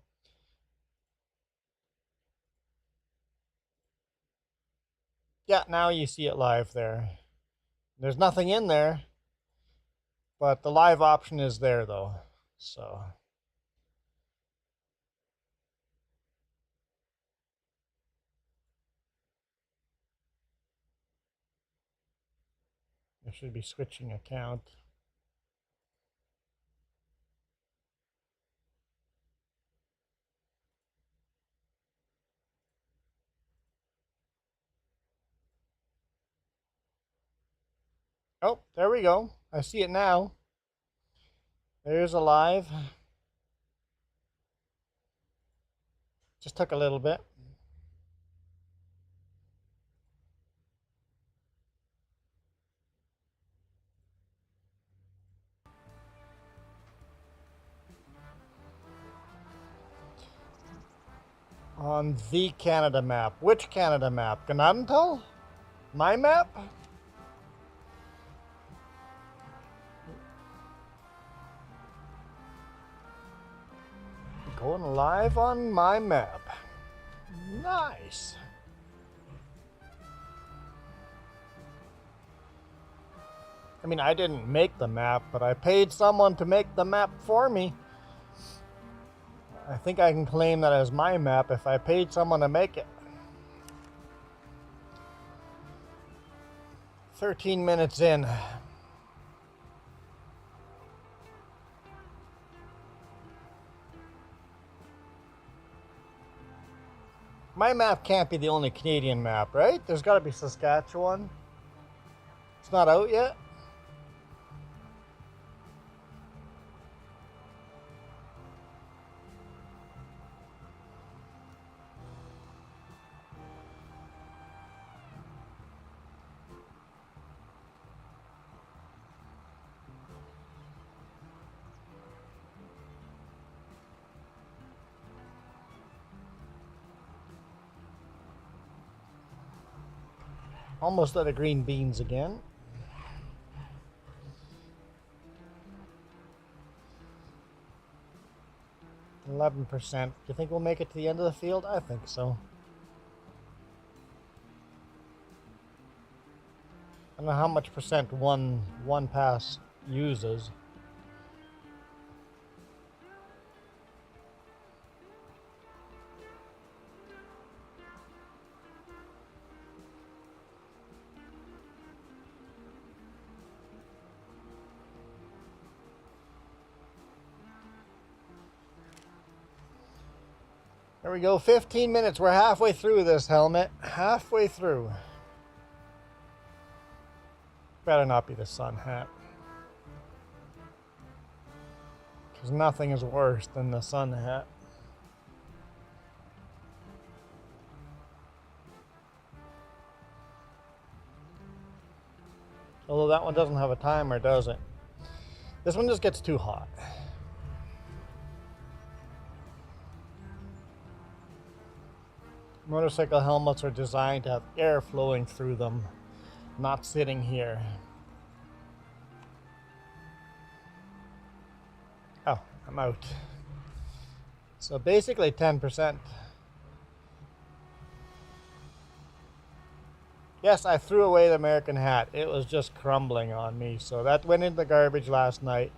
Yeah, now you see it live there. There's nothing in there, but the live option is there though, so... I should be switching account. Oh, there we go. I see it now. There's a live. Just took a little bit. On the Canada map. Which Canada map? Ganantal? My map? Going live on my map. Nice. I mean, I didn't make the map, but I paid someone to make the map for me. I think I can claim that as my map if I paid someone to make it. 13 minutes in. My map can't be the only Canadian map, right? There's got to be Saskatchewan. It's not out yet. Almost out of green beans again. %. Do you think we'll make it to the end of the field? I think so. I don't know how much % one pass uses. There we go, 15 minutes. We're halfway through this helmet. Halfway through. Better not be the sun hat. Because nothing is worse than the sun hat. Although that one doesn't have a timer, does it? This one just gets too hot. Motorcycle helmets are designed to have air flowing through them, not sitting here. Oh, I'm out. So basically 10%. Yes, I threw away the American hat. It was just crumbling on me. So that went in the garbage last night,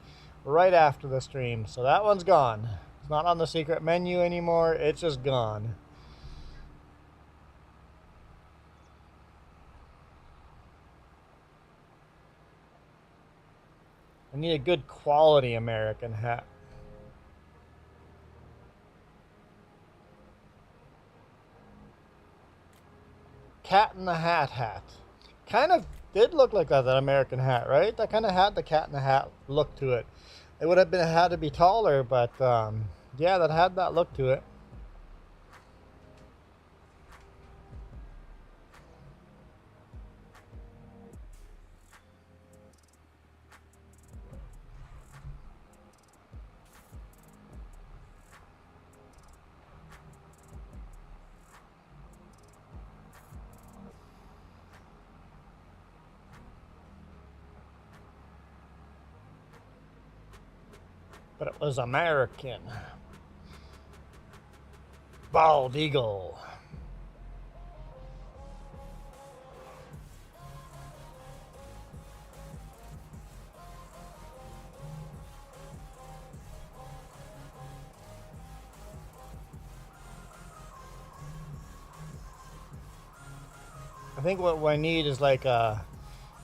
right after the stream. So that one's gone. It's not on the secret menu anymore. It's just gone. I need a good quality American hat. Cat in the hat. Kind of did look like that American hat, right? That kind of had the cat in the hat look to it. It would have been had to be taller, but yeah, that had that look to it. But it was American. Bald eagle. I think what I need is like a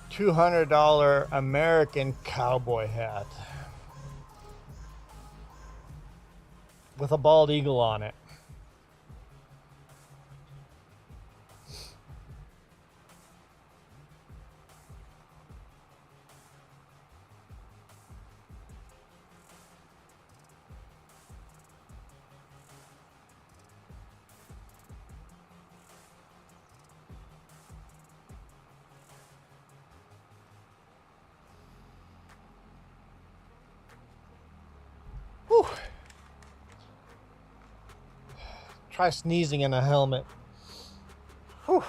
$200 American cowboy hat with a bald eagle on it. Whew. Try sneezing in a helmet. Whew.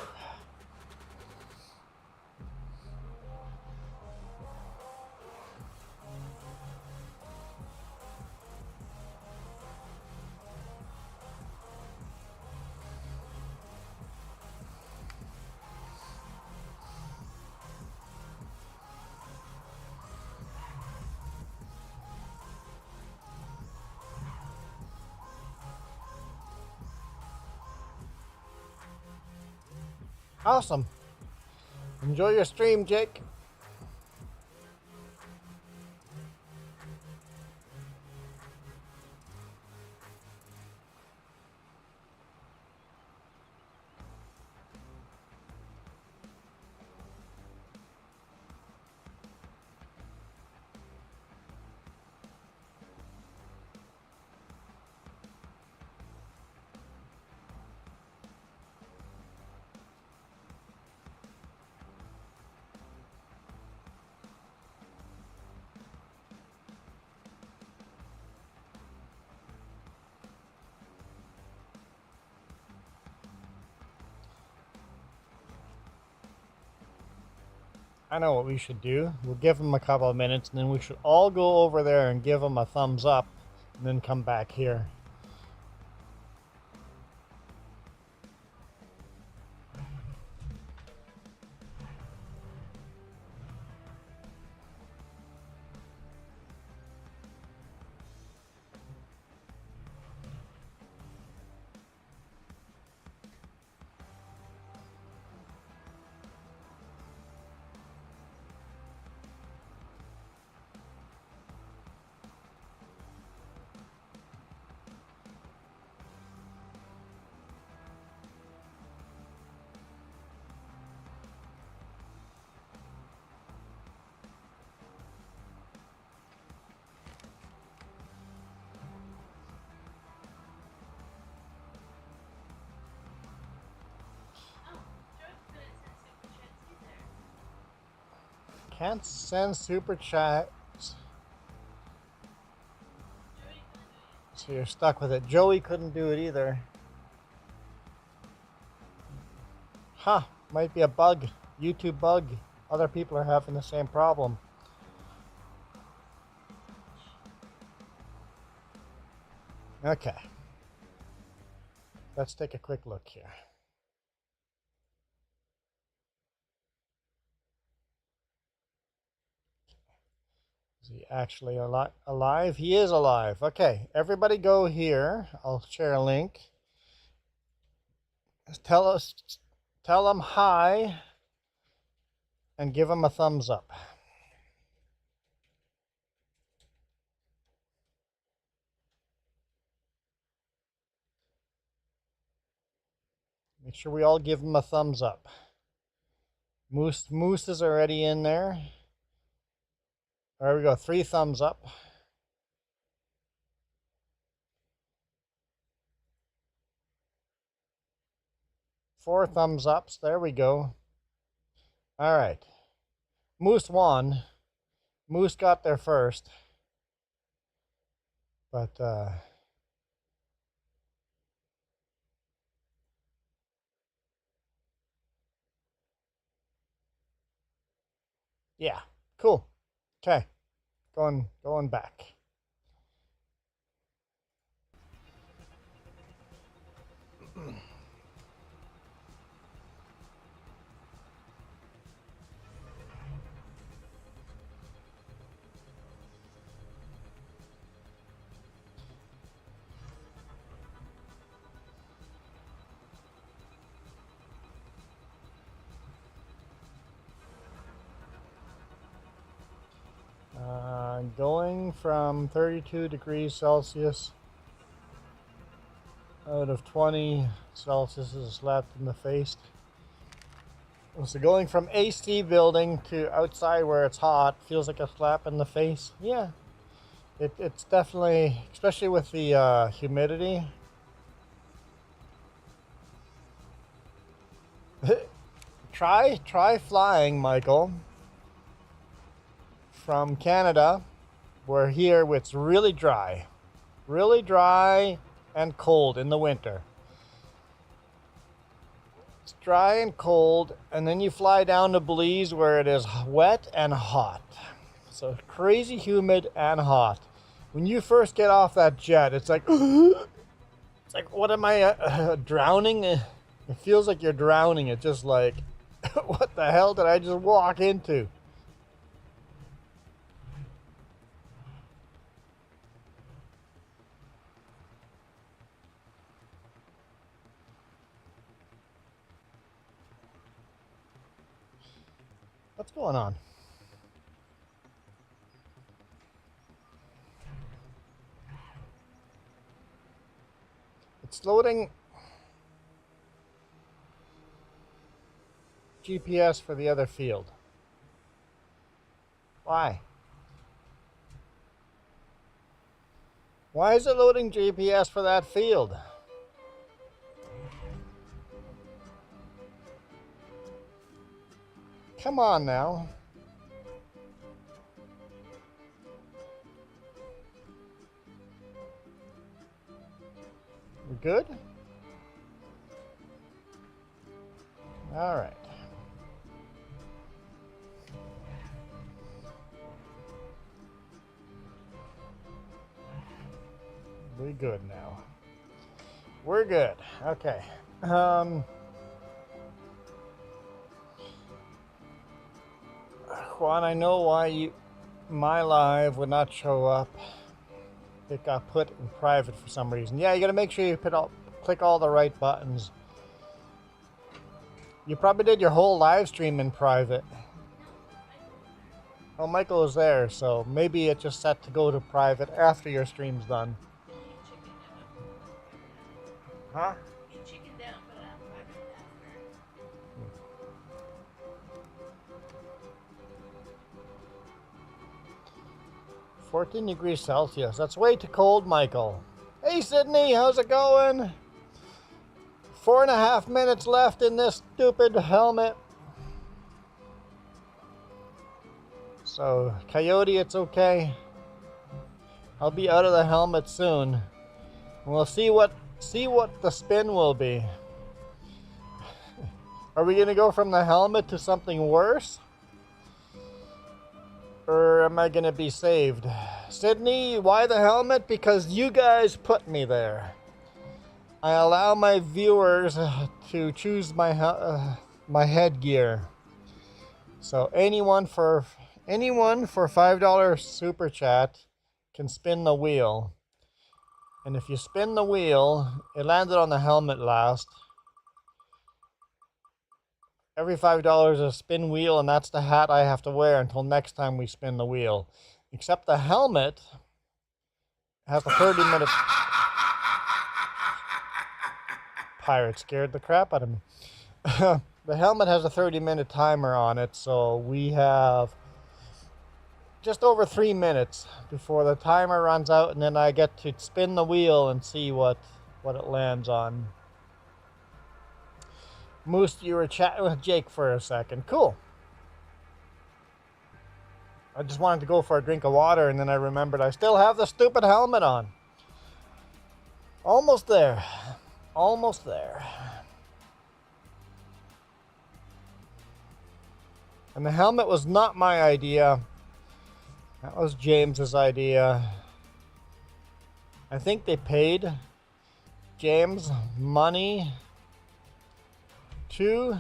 Awesome. Enjoy your stream, Jake. I know what we should do. We'll give them a couple of minutes, and then we should all go over there and give them a thumbs up, and then come back here. Can't send super chats. So you're stuck with it. Joey couldn't do it either. Huh, might be a bug. YouTube bug. Other people are having the same problem. Okay. Let's take a quick look here. Is he actually alive? He is alive. Okay, everybody go here. I'll share a link. Tell them hi and give them a thumbs up. Make sure we all give them a thumbs up. Moose is already in there. There we go. 3 thumbs up. 4 thumbs ups. There we go. All right. Moose won. Moose got there first. But yeah, cool. Okay. Going back. Going from 32 degrees Celsius out of 20 Celsius is a slap in the face. So going from AC building to outside where it's hot feels like a slap in the face. Yeah, it's definitely, especially with the humidity. Try flying, Michael, from Canada, where here it's really dry and cold in the winter. It's dry and cold, and then you fly down to Belize where it is wet and hot. So crazy humid and hot. When you first get off that jet, it's like, it's like, what am I drowning? It feels like you're drowning. It's just like, what the hell did I just walk into? What's going on? It's loading GPS for the other field. Why? Why is it loading GPS for that field? Come on now. We good? All right. We good now. We're good. Okay. Juan, I know why my live would not show up. It got put in private for some reason. Yeah, you gotta make sure you click all the right buttons. You probably did your whole live stream in private. Oh, Michael is there, so maybe it's just set to go to private after your stream's done. Huh? 14 degrees Celsius. That's way too cold, Michael. Hey, Sydney, how's it going? 4.5 minutes left in this stupid helmet. So, Coyote, it's okay. I'll be out of the helmet soon. We'll see what the spin will be. Are we gonna go from the helmet to something worse? Or am I gonna be saved? Sydney, why the helmet? Because you guys put me there. I allow my viewers to choose my headgear. So anyone for $5 super chat can spin the wheel. And if you spin the wheel, it landed on the helmet last. Every $5 is a spin wheel, and that's the hat I have to wear until next time we spin the wheel. Except the helmet has a 30-minute... Pirate scared the crap out of me. The helmet has a 30-minute timer on it, so we have just over 3 minutes before the timer runs out, and then I get to spin the wheel and see what it lands on. Moose, you were chatting with Jake for a second. Cool. I just wanted to go for a drink of water, and then I remembered I still have the stupid helmet on. Almost there. Almost there. And the helmet was not my idea. That was James's idea. I think they paid James money to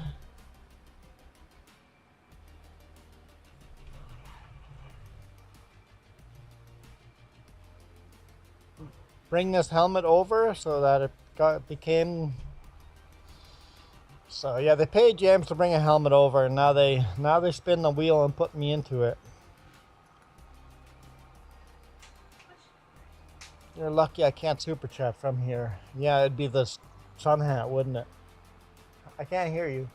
bring this helmet over so that it became. So yeah, they paid James to bring a helmet over, and now they spin the wheel and put me into it. You're lucky I can't super chat from here. Yeah, it'd be the sun hat, wouldn't it? I can't hear you.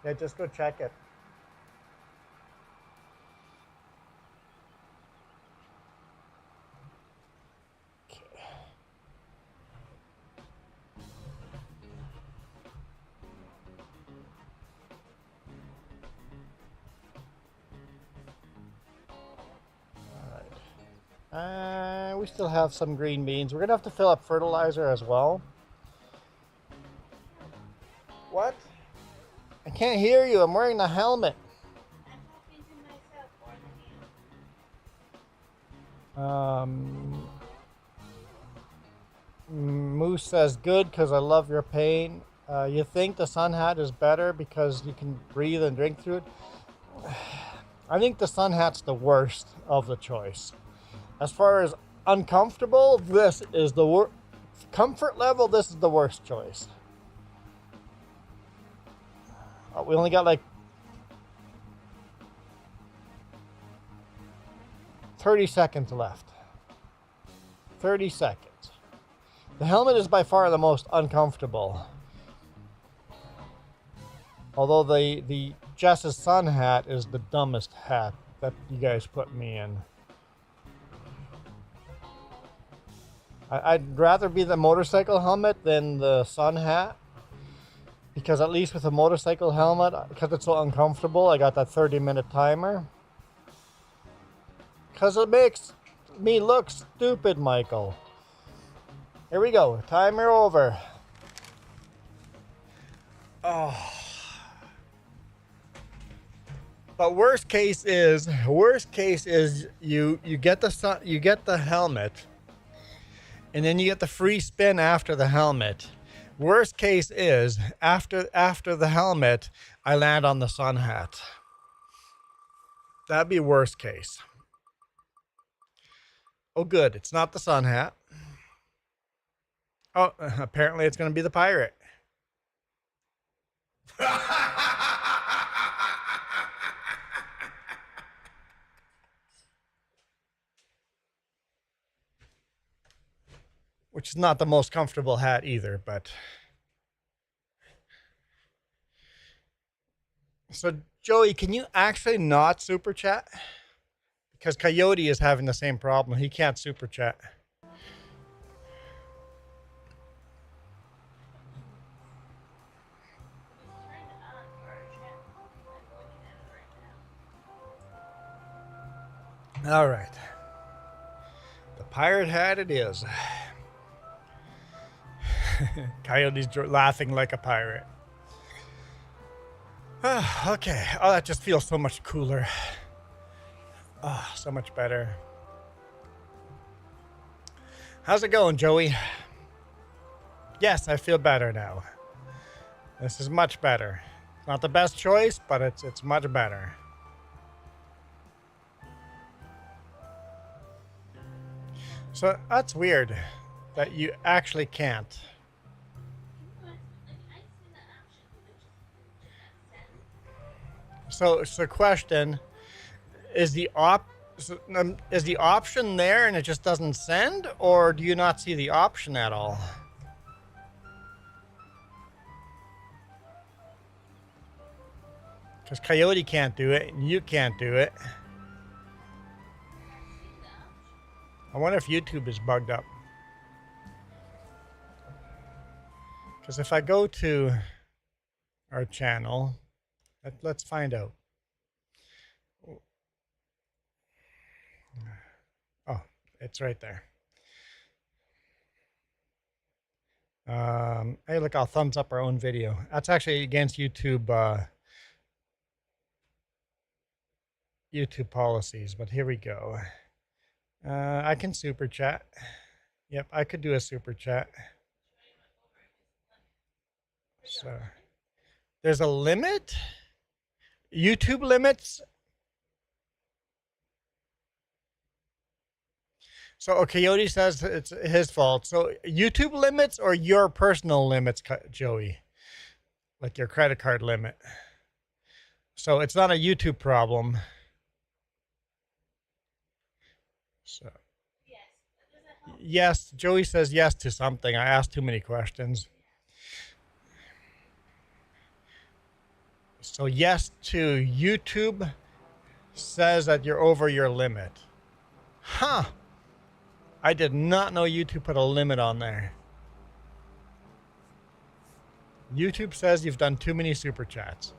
Yeah, just go check it. We still have some green beans. We're gonna have to fill up fertilizer as well. What? I can't hear you. I'm wearing the helmet. Moose says good because I love your pain. You think the sun hat is better because you can breathe and drink through it? I think the sun hat's the worst of the choice. As far as uncomfortable, this is the worst. Comfort level, this is the worst choice. Oh, we only got like 30 seconds left. 30 seconds. The helmet is by far the most uncomfortable. Although the Jess's sun hat is the dumbest hat that you guys put me in. I'd rather be the motorcycle helmet than the sun hat. Because at least with a motorcycle helmet, because it's so uncomfortable, I got that 30-minute timer. Because it makes me look stupid, Michael. Here we go. Timer over. Oh. But worst case is you get the helmet, and then you get the free spin after the helmet. Worst case is after the helmet, I land on the sun hat. That'd be worst case. Oh, good. It's not the sun hat. Oh, apparently it's going to be the pirate. Which is not the most comfortable hat either, but... So, Joey, can you actually not super chat? Because Coyote is having the same problem. He can't super chat. All right. The pirate hat it is. Coyote's laughing like a pirate. Okay. Oh, that just feels so much cooler. Oh, so much better. How's it going, Joey? Yes, I feel better now. This is much better. Not the best choice, but it's much better. So that's weird that you actually can't. So question, is the option there and it just doesn't send, or do you not see the option at all? Because Coyote can't do it and you can't do it. I wonder if YouTube is bugged up. Because if I go to our channel, let's find out. Oh, it's right there. Hey, look, I'll thumbs up our own video. That's actually against YouTube YouTube policies, but here we go. I can super chat. Yep, I could do a super chat. So there's a limit? YouTube limits? So Coyote says it's his fault. So YouTube limits or your personal limits, Joey? Like your credit card limit. So it's not a YouTube problem. So yes, Joey says yes to something. I asked too many questions. So yes to YouTube says that you're over your limit. Huh. I did not know YouTube put a limit on there. YouTube says you've done too many super chats.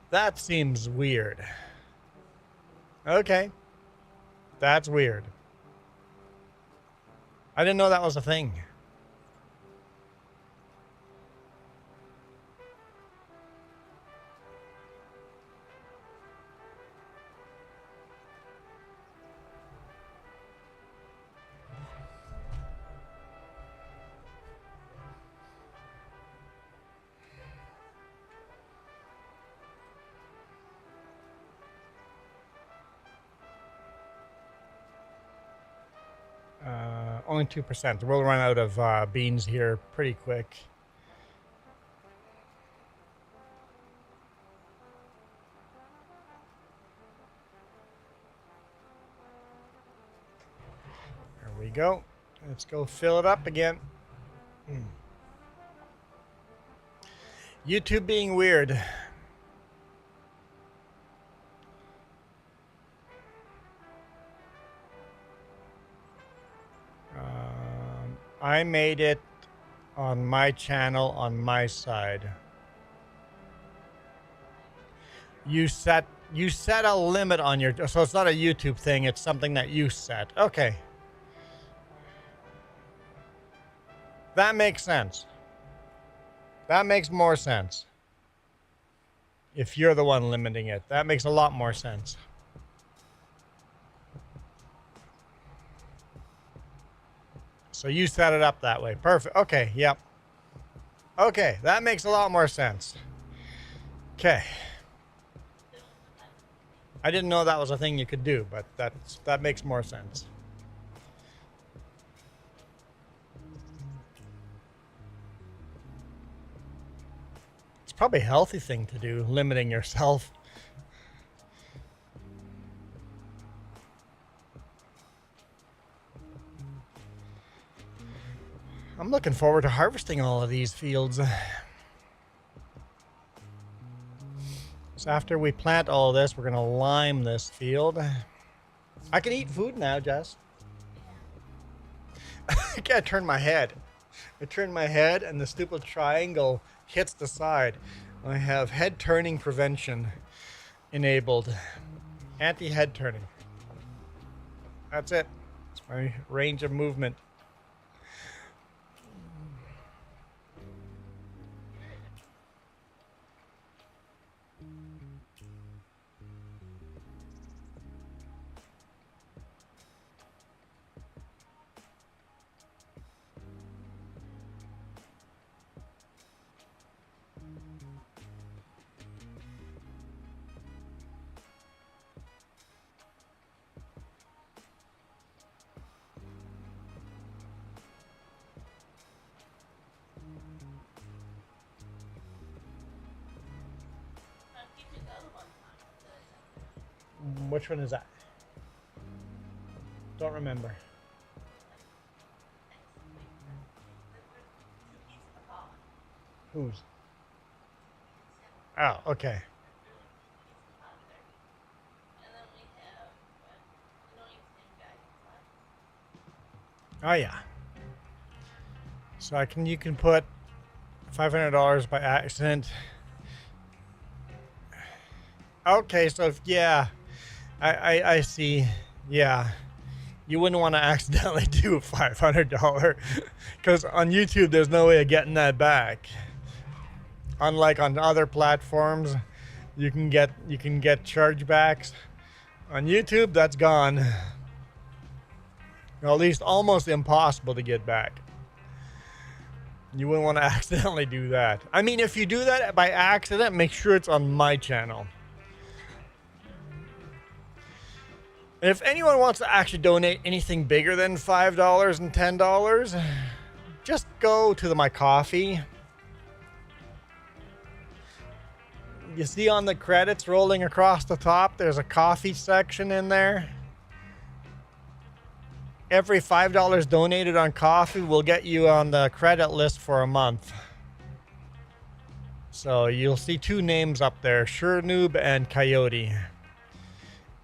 That seems weird. Okay. That's weird. I didn't know that was a thing. Only 2%. We'll run out of beans here pretty quick. There we go. Let's go fill it up again. YouTube being weird. I made it on my channel on my side. You set a limit on your, so it's not a YouTube thing, it's something that you set. Okay. That makes sense. That makes more sense. If you're the one limiting it, that makes a lot more sense. So you set it up that way. Perfect. Okay, yep. Okay, that makes a lot more sense. Okay. I didn't know that was a thing you could do, but that makes more sense. It's probably a healthy thing to do, limiting yourself. I'm looking forward to harvesting all of these fields. So after we plant all this, we're going to lime this field. I can eat food now, Jess. I can't turn my head. I turn my head and the stupid triangle hits the side. I have head turning prevention enabled. Anti-head turning. That's it. It's my range of movement. Which one is that? Don't remember. Whose? Oh, okay. Oh yeah. So you can put $500 by accident. Okay, so yeah. I see. Yeah. You wouldn't want to accidentally do a $500 because on YouTube there's no way of getting that back. Unlike on other platforms, you can get chargebacks. On YouTube, that's gone. Or at least almost impossible to get back. You wouldn't want to accidentally do that. I mean, if you do that by accident, make sure it's on my channel. And if anyone wants to actually donate anything bigger than $5 and $10, just go to my coffee. You see on the credits rolling across the top, there's a coffee section in there. Every $5 donated on coffee will get you on the credit list for a month. So you'll see two names up there, SureNoob and Coyote.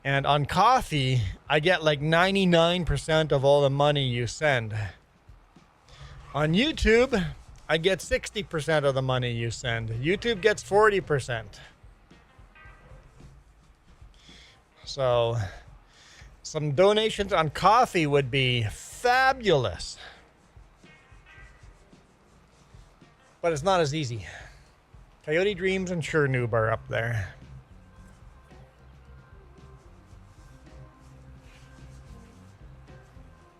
And on coffee, I get like 99% of all the money you send. On YouTube, I get 60% of the money you send. YouTube gets 40%. So some donations on coffee would be fabulous. But it's not as easy. Coyote Dreams and SureNoob are up there.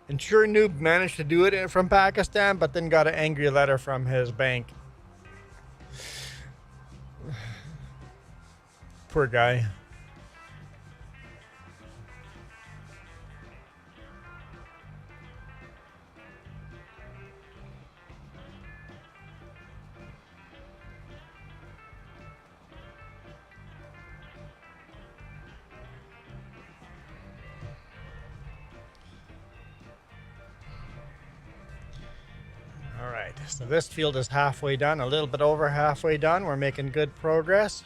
And SureNoob managed to do it from Pakistan, but then got an angry letter from his bank. Poor guy. All right, so this field is halfway done, a little bit over halfway done. We're making good progress.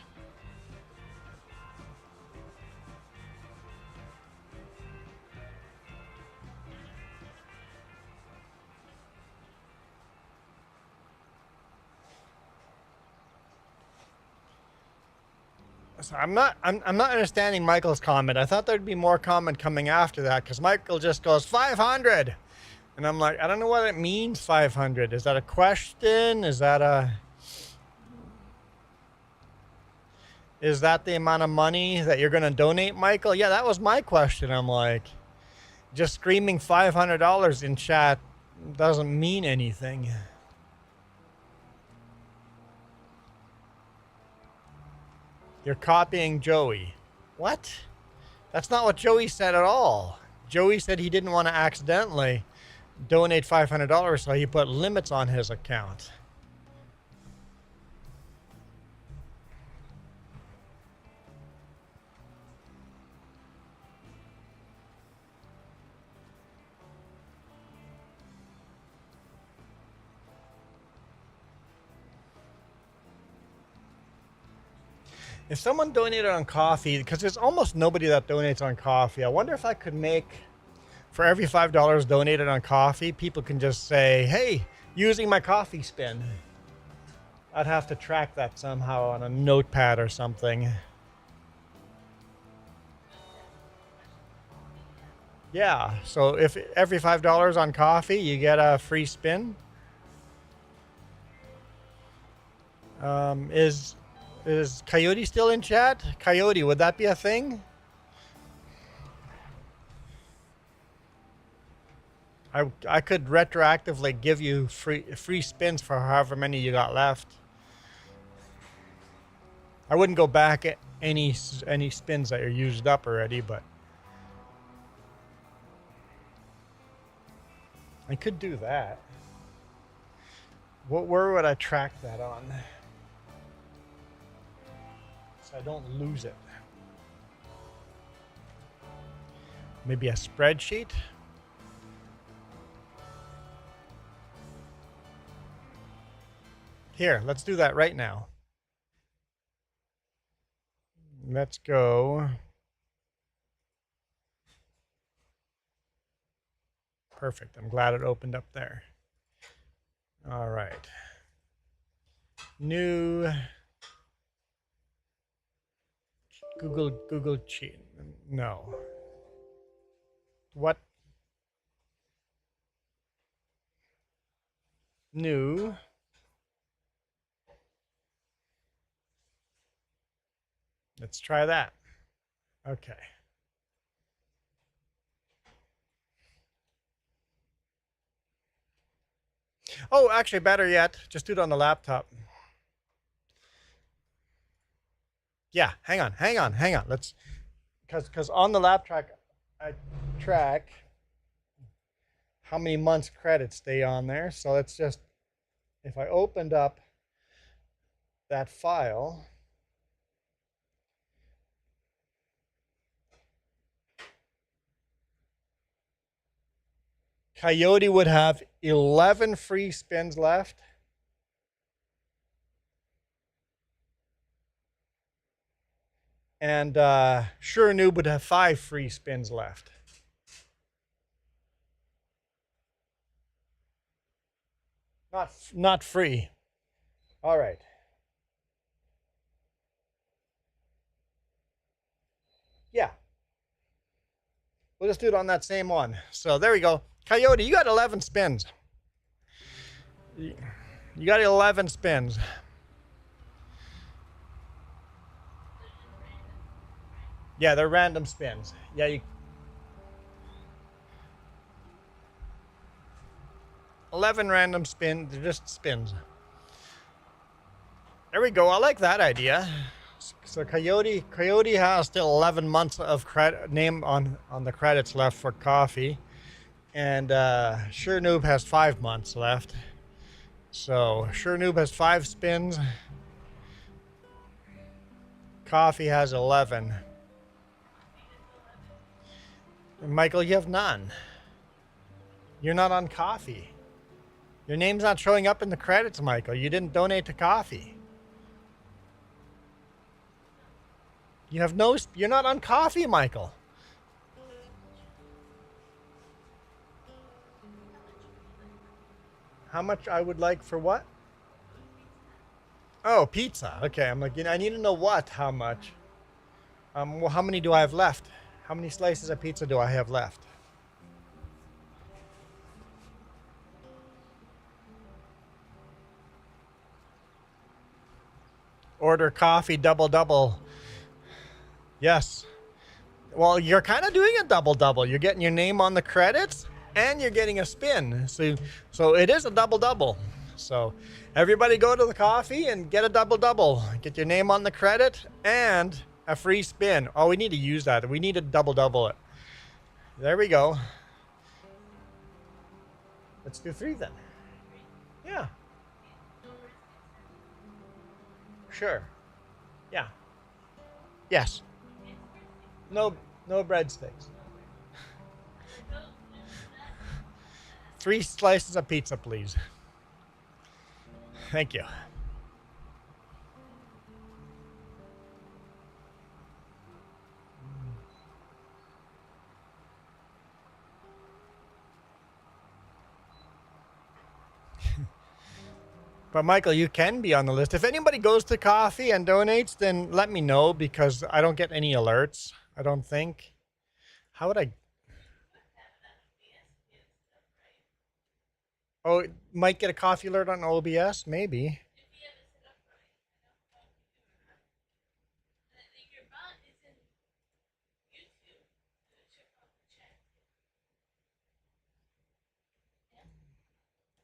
So I'm not understanding Michael's comment. I thought there'd be more comment coming after that because Michael just goes 500, and I'm like, I don't know what it means. 500. Is that a question? Is that the amount of money that you're gonna donate, Michael? Yeah, that was my question. I'm like, just screaming $500 in chat doesn't mean anything. You're copying Joey. What? That's not what Joey said at all. Joey said he didn't want to accidentally donate $500, so he put limits on his account. If someone donated on coffee, because there's almost nobody that donates on coffee, I wonder if I could make, for every $5 donated on coffee, people can just say, hey, using my coffee spin. I'd have to track that somehow on a notepad or something. Yeah, so if every $5 on coffee, you get a free spin. Is Coyote still in chat? Coyote, would that be a thing? I could retroactively give you free spins for however many you got left. I wouldn't go back at any spins that are used up already, but I could do that. Where would I track that on? So I don't lose it. Maybe a spreadsheet? Here, let's do that right now. Let's go. Perfect. I'm glad it opened up there. All right. New Google Sheet. No. What? New. Let's try that. Okay. Oh, actually, better yet, just do it on the laptop. Yeah, hang on. Let's, because on the laptop, I track how many months credits stay on there. So let's just, if I opened up that file, Coyote would have 11 free spins left. And Sure Noob would have 5 free spins left. Not free. All right. Yeah. We'll just do it on that same one. So there we go. Coyote, you got 11 spins. You got 11 spins. Yeah, they're random spins. Yeah, 11 random spins. They're just spins. There we go. I like that idea. So Coyote has still 11 months of name on the credits left for coffee, and Sure Noob has 5 months left. So Sure Noob has 5 spins. Coffee has 11. And Michael, you have none. You're not on coffee. Your name's not showing up in the credits, Michael. You didn't donate to coffee. You have no, you're not on coffee, Michael. How much I would like for what? Oh, pizza. Okay, I'm like, I need to know what, how much. Well, how many do I have left? How many slices of pizza do I have left? Order coffee double. Yes. Well, you're kind of doing a double. You're getting your name on the credits and you're getting a spin. So it is a double. So everybody go to the coffee and get a double. Get your name on the credit and a free spin. Oh, we need to use that. We need to double it. There we go. Let's do 3 then. Yeah. Sure. Yeah. Yes. No breadsticks. 3 slices of pizza, please. Thank you. But Michael, you can be on the list. If anybody goes to coffee and donates, then let me know because I don't get any alerts, I don't think. How would I? Oh, might get a coffee alert on OBS? Maybe.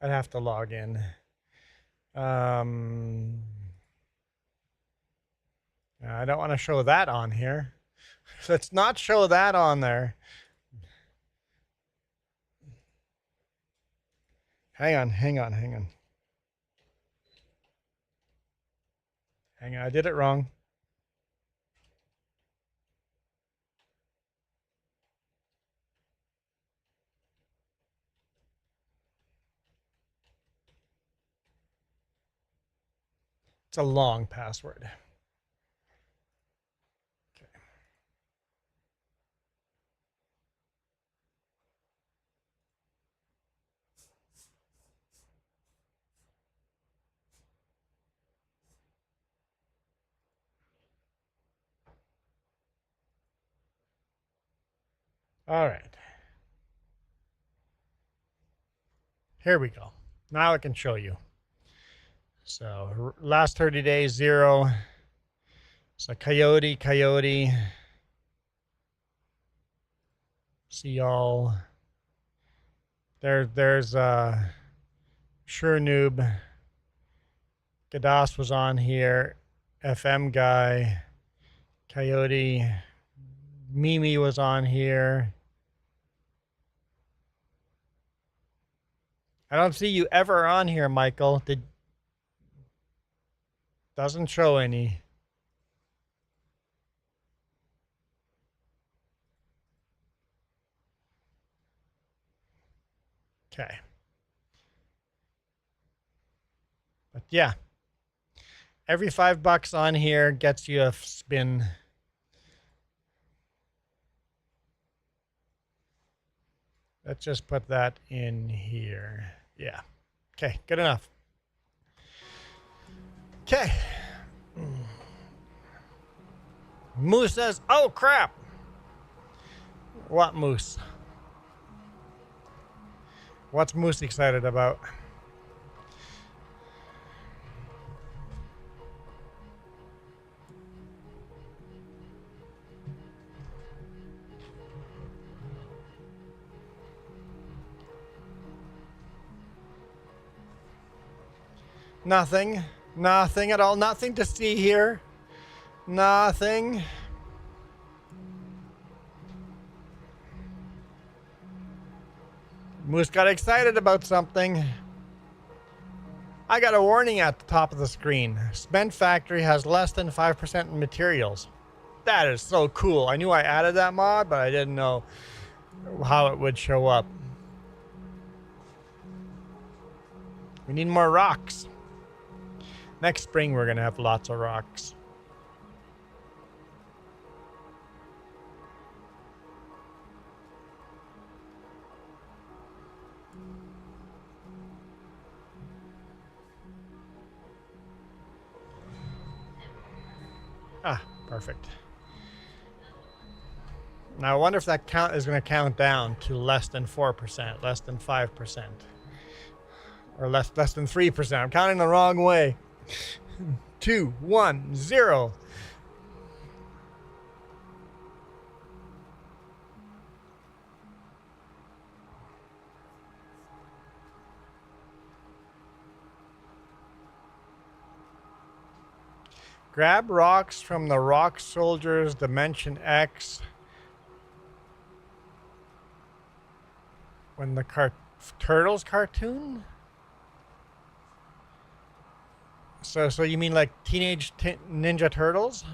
I'd have to log in. I don't want to show that on here. Let's not show that on there. Hang on. Hang on, I did it wrong. It's a long password. Okay. All right. Here we go. Now I can show you. So last 30 days, 0. So coyote. See all. There's Sure Noob. Gadas was on here. FM guy. Coyote. Mimi was on here. I don't see you ever on here, Michael. Doesn't show any. Okay. But yeah. Every $5 on here gets you a spin. Let's just put that in here. Yeah. Okay, good enough. Okay. Moose says, oh crap. What Moose? What's Moose excited about? Nothing. Nothing at all. Nothing to see here. Nothing. Moose got excited about something. I got a warning at the top of the screen. Spent Factory has less than 5% in materials. That is so cool. I knew I added that mod, but I didn't know how it would show up. We need more rocks. Next spring, we're going to have lots of rocks. Ah, perfect. Now I wonder if that count is going to count down to less than 4%, less than 5%, or less than 3%. I'm counting the wrong way. 2, 1, 0. Grab rocks from the Rock Soldiers Dimension X when the Turtles cartoon? So you mean like Teenage Ninja Turtles?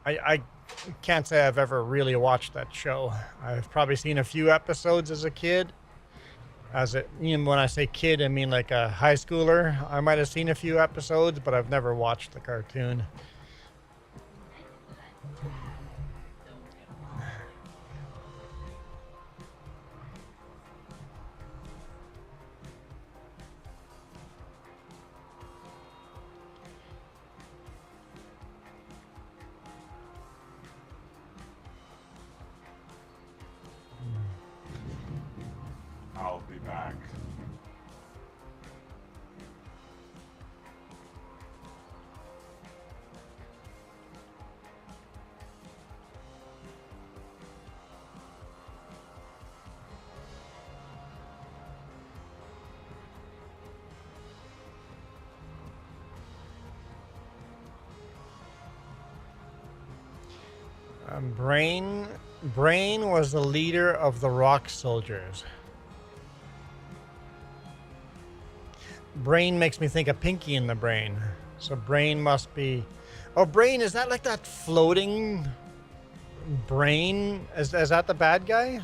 I can't say I've ever really watched that show. I've probably seen a few episodes as a kid. When I say kid, I mean like a high schooler. I might have seen a few episodes, but I've never watched the cartoon. I'll be back. Brain was the leader of the Rock Soldiers. Brain makes me think of Pinky in the Brain. So Brain must be... Oh, Brain, is that like that floating brain? Is that the bad guy?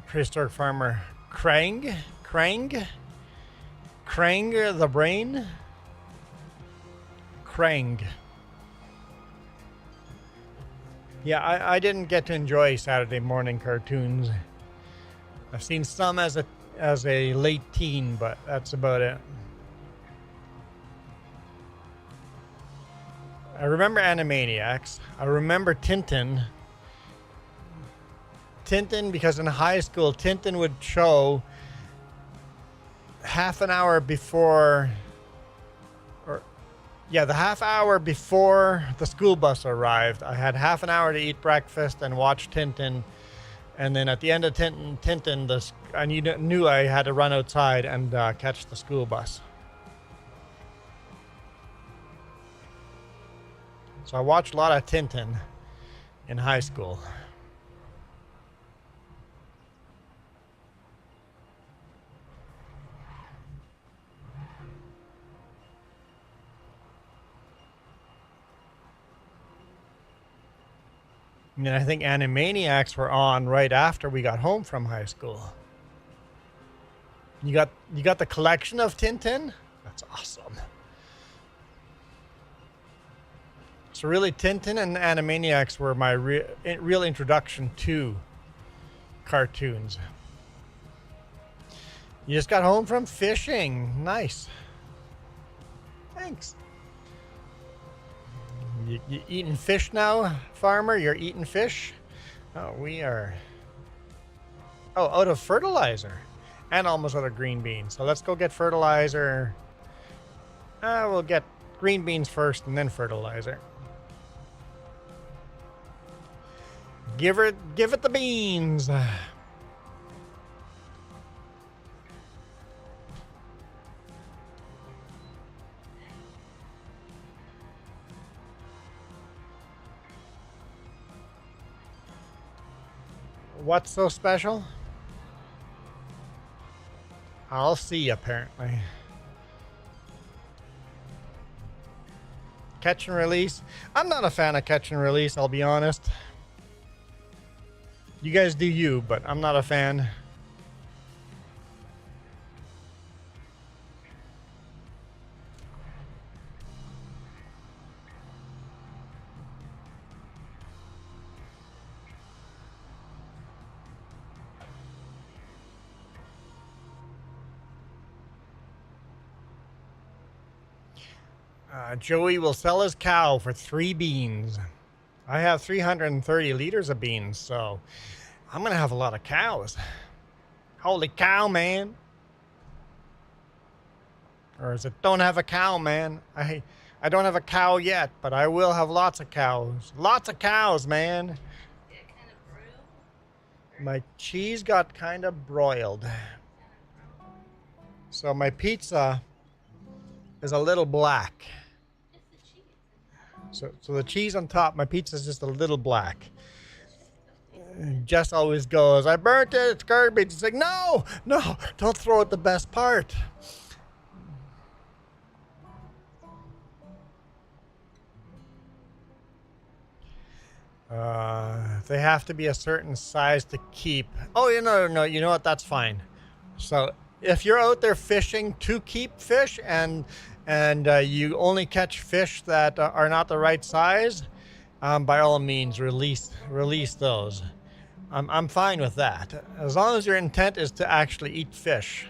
Prehistoric farmer Krang the Brain. Krang. Yeah, I didn't get to enjoy Saturday morning cartoons. I've seen some as a late teen, but that's about it. I remember Animaniacs. I remember Tintin. Because in high school, Tintin would show half an hour before, the half hour before the school bus arrived. I had half an hour to eat breakfast and watch Tintin. And then at the end of Tintin, and you knew I had to run outside and catch the school bus. So I watched a lot of Tintin in high school. And I think Animaniacs were on right after we got home from high school. You got the collection of Tintin? That's awesome. So really, Tintin and Animaniacs were my real introduction to cartoons. You just got home from fishing. Nice. Thanks. You eating fish now, farmer? You're eating fish? Oh, we are. Oh, out of fertilizer. And almost out of green beans. So let's go get fertilizer. We'll get green beans first and then fertilizer. Give it the beans. What's so special? I'll see, apparently. Catch and release. I'm not a fan of catch and release, I'll be honest. You guys do you, but I'm not a fan. Joey will sell his cow for 3 beans. I have 330 liters of beans, so I'm gonna have a lot of cows. Holy cow, man. Or is it don't have a cow, man? I don't have a cow yet, but I will have lots of cows. Lots of cows, man. My cheese got kind of broiled. So my pizza is a little black. So the cheese on top, my pizza is just a little black. Jess always goes, I burnt it, it's garbage. It's like, no, don't throw out the best part. They have to be a certain size to keep. Oh, no, you know what? That's fine. So if you're out there fishing to keep fish and you only catch fish that are not the right size, by all means, release those. I'm fine with that. As long as your intent is to actually eat fish.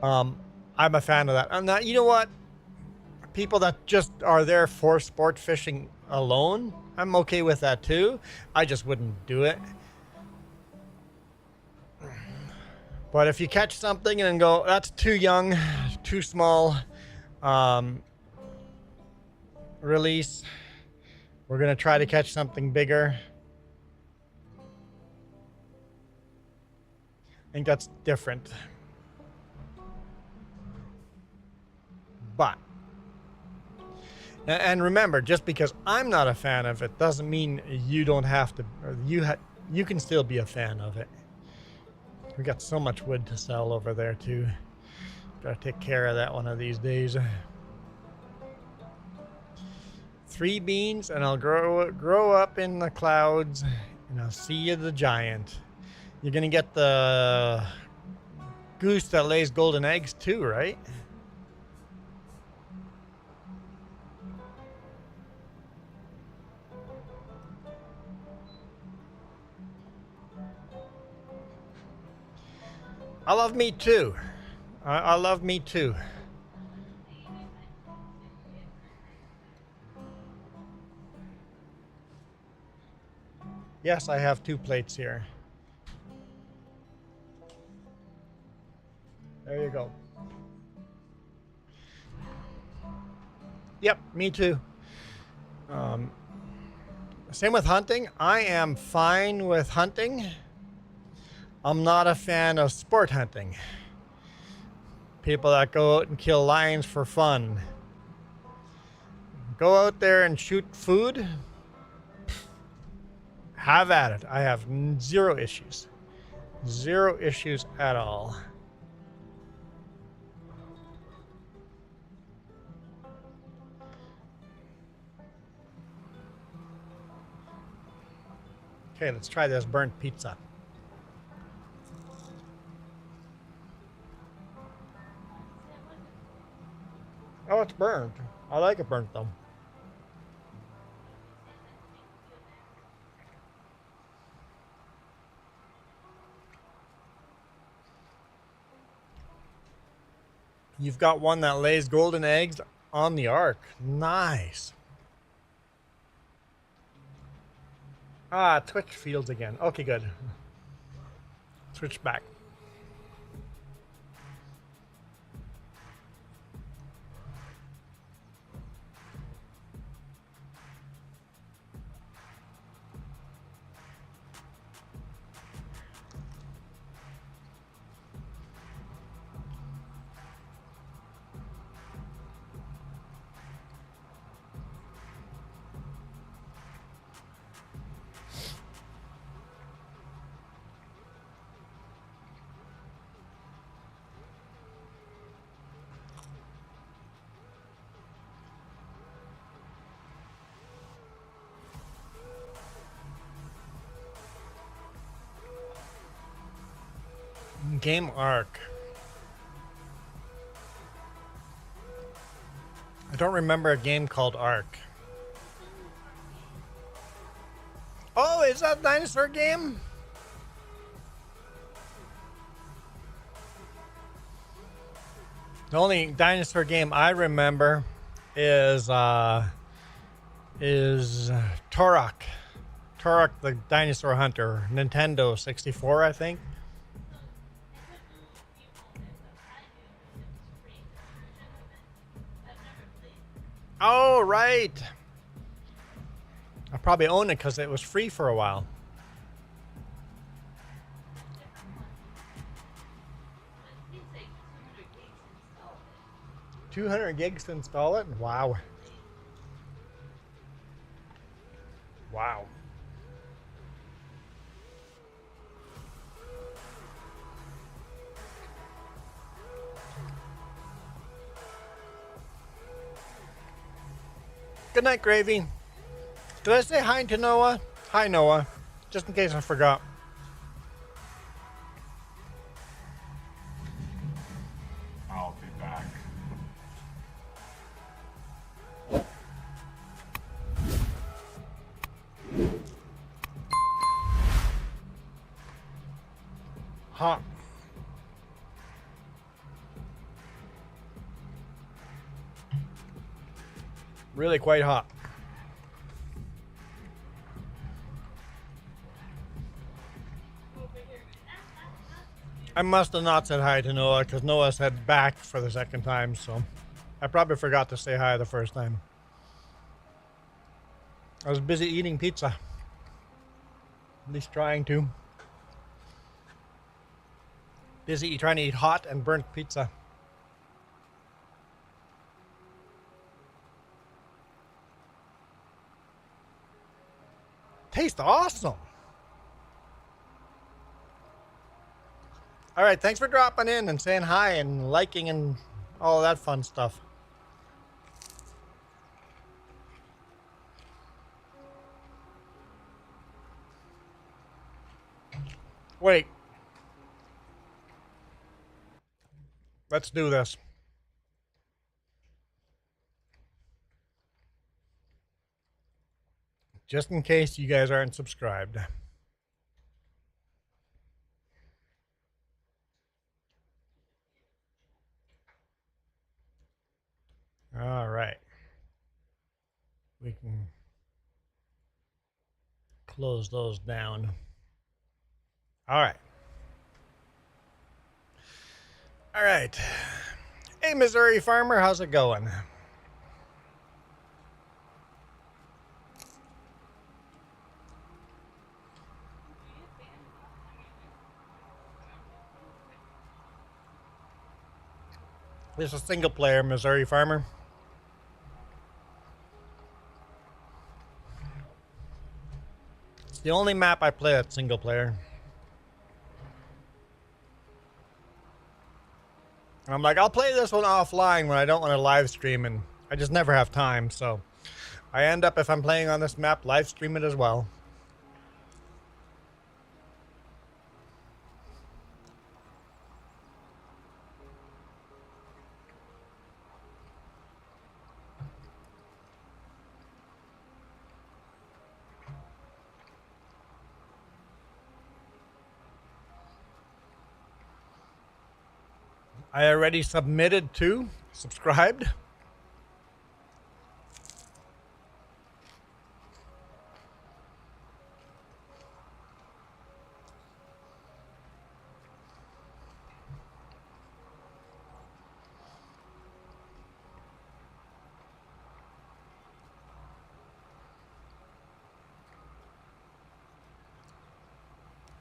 I'm a fan of that. And that, you know what? People that just are there for sport fishing alone, I'm okay with that too. I just wouldn't do it. But if you catch something and then go, that's too young, too small, release. We're going to try to catch something bigger. I think that's different. But, and remember, just because I'm not a fan of it doesn't mean you don't have to, or you can still be a fan of it. We got so much wood to sell over there too. Gotta take care of that one of these days. 3 beans and I'll grow up in the clouds and I'll see you the giant. You're gonna get the goose that lays golden eggs too, right? I love meat too. I love meat too. Yes, I have 2 plates here. There you go. Yep, me too. Same with hunting. I am fine with hunting. I'm not a fan of sport hunting. People that go out and kill lions for fun. Go out there and shoot food. Have at it. I have 0 issues. 0 issues at all. Okay, let's try this burnt pizza. Oh, it's burnt. I like it burnt though. You've got one that lays golden eggs on the ark. Nice. Ah, Twitch fields again. Okay, good. Switch back. Game Arc. I don't remember a game called Arc. Oh, is that a dinosaur game? The only dinosaur game I remember is Turok. Turok the Dinosaur Hunter. Nintendo 64, I think. Oh, right. I probably own it because it was free for a while. $200 gigs to install it? Wow. Wow. Good night, Gravy. Did I say hi to Noah? Hi, Noah. Just in case I forgot. I'll be back. Hot. Really quite hot. I must have not said hi to Noah because Noah said back for the second time, so I probably forgot to say hi the first time. I was busy eating pizza. At least trying to. Busy trying to eat hot and burnt pizza. Tastes awesome. All right, thanks for dropping in and saying hi and liking and all that fun stuff. Wait. Let's do this. Just in case you guys aren't subscribed. All right. We can close those down. All right. All right. Hey, Missouri farmer, how's it going? This is a single player Missouri farmer. It's the only map I play that's single player. And I'm like, I'll play this one offline when I don't want to live stream, and I just never have time, so I end up, if I'm playing on this map, live stream it as well. I already submitted to, subscribed.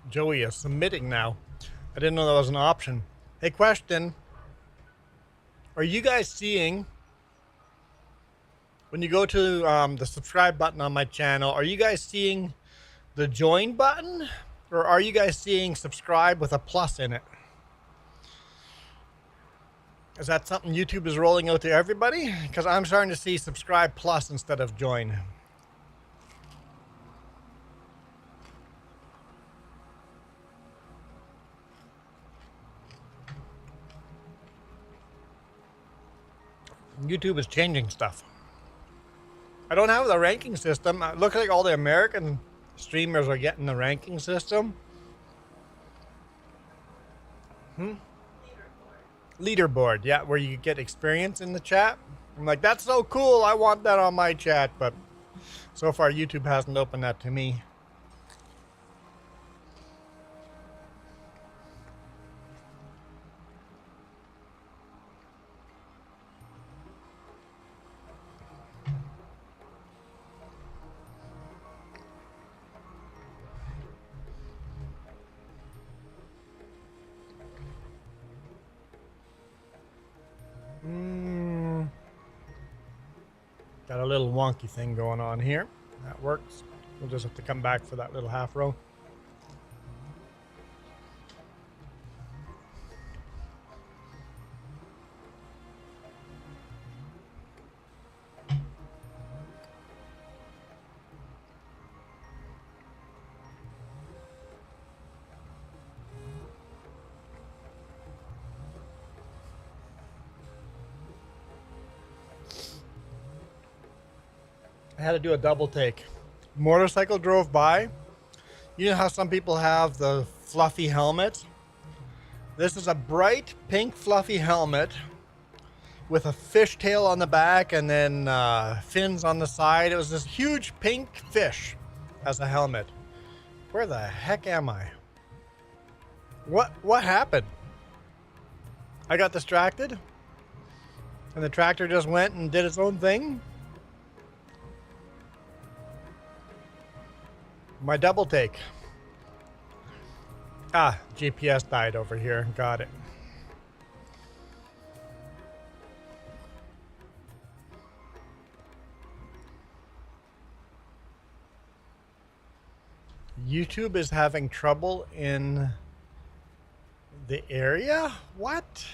Joey is submitting now. I didn't know that was an option. Hey, question. Are you guys seeing, when you go to the subscribe button on my channel, are you guys seeing the join button? Or are you guys seeing subscribe with a plus in it? Is that something YouTube is rolling out to everybody? Because I'm starting to see subscribe plus instead of join. YouTube is changing stuff. I don't have the ranking system. It looks like all the American streamers are getting the ranking system. Leaderboard, yeah, where you get experience in the chat. I'm like, that's so cool. I want that on my chat, but so far YouTube hasn't opened that to me. Got a little wonky thing going on here. That works. We'll just have to come back for that little half row. I had to do a double take. Motorcycle drove by. You know how some people have the fluffy helmet? This is a bright pink fluffy helmet with a fishtail on the back and then fins on the side. It was this huge pink fish as a helmet. Where the heck am I? What happened? I got distracted and the tractor just went and did its own thing. My double take. GPS died over here. Got it. YouTube is having trouble in the area? What?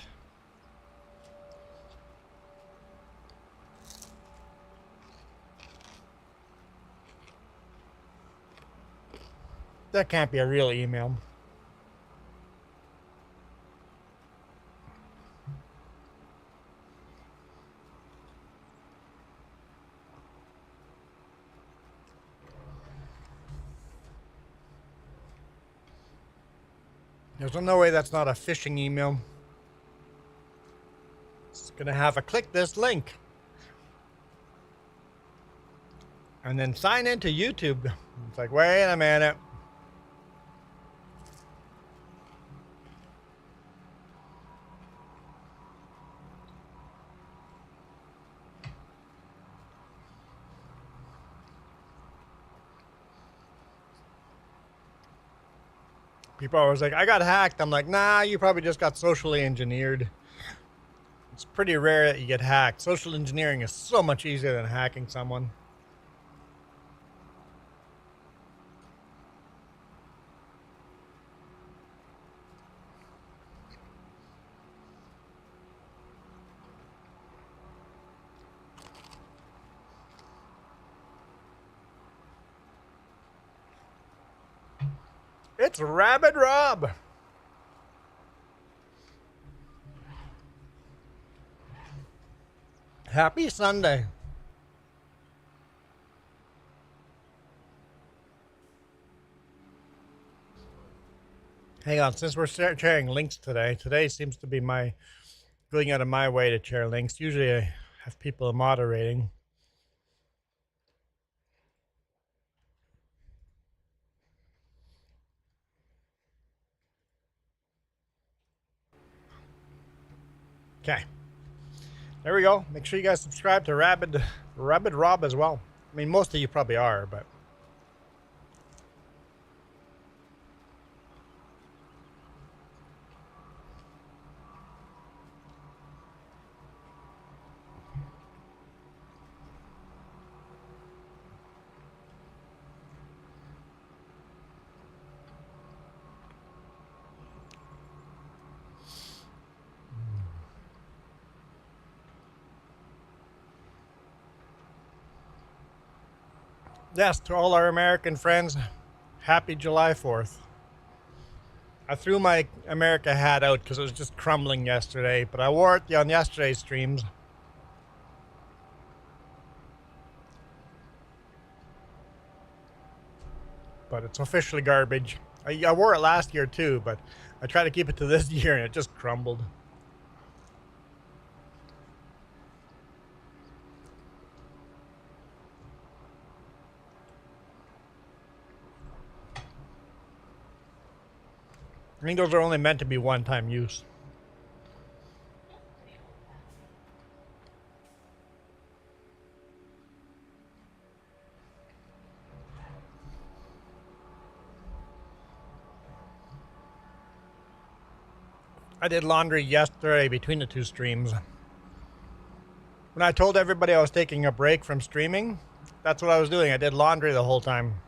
That can't be a real email. There's no way that's not a phishing email. It's gonna have a click this link. And then sign into YouTube. It's like, wait a minute. People are always like, I got hacked. I'm like, nah, you probably just got socially engineered. It's pretty rare that you get hacked. Social engineering is so much easier than hacking someone. It's Rabbit Rob. Happy Sunday. Hang on, since we're sharing links today, today seems to be my going out of my way to share links. Usually I have people moderating. Okay, there we go. Make sure you guys subscribe to Rabbit Rob as well. I mean, most of you probably are, but yes, to all our American friends, happy July 4th. I threw my America hat out because it was just crumbling yesterday, but I wore it on yesterday's streams. but it's officially garbage. I wore it last year too, but I tried to keep it to this year and it just crumbled. I think those are only meant to be one-time use. I did laundry yesterday between the two streams. When I told everybody I was taking a break from streaming, that's what I was doing. I did laundry the whole time.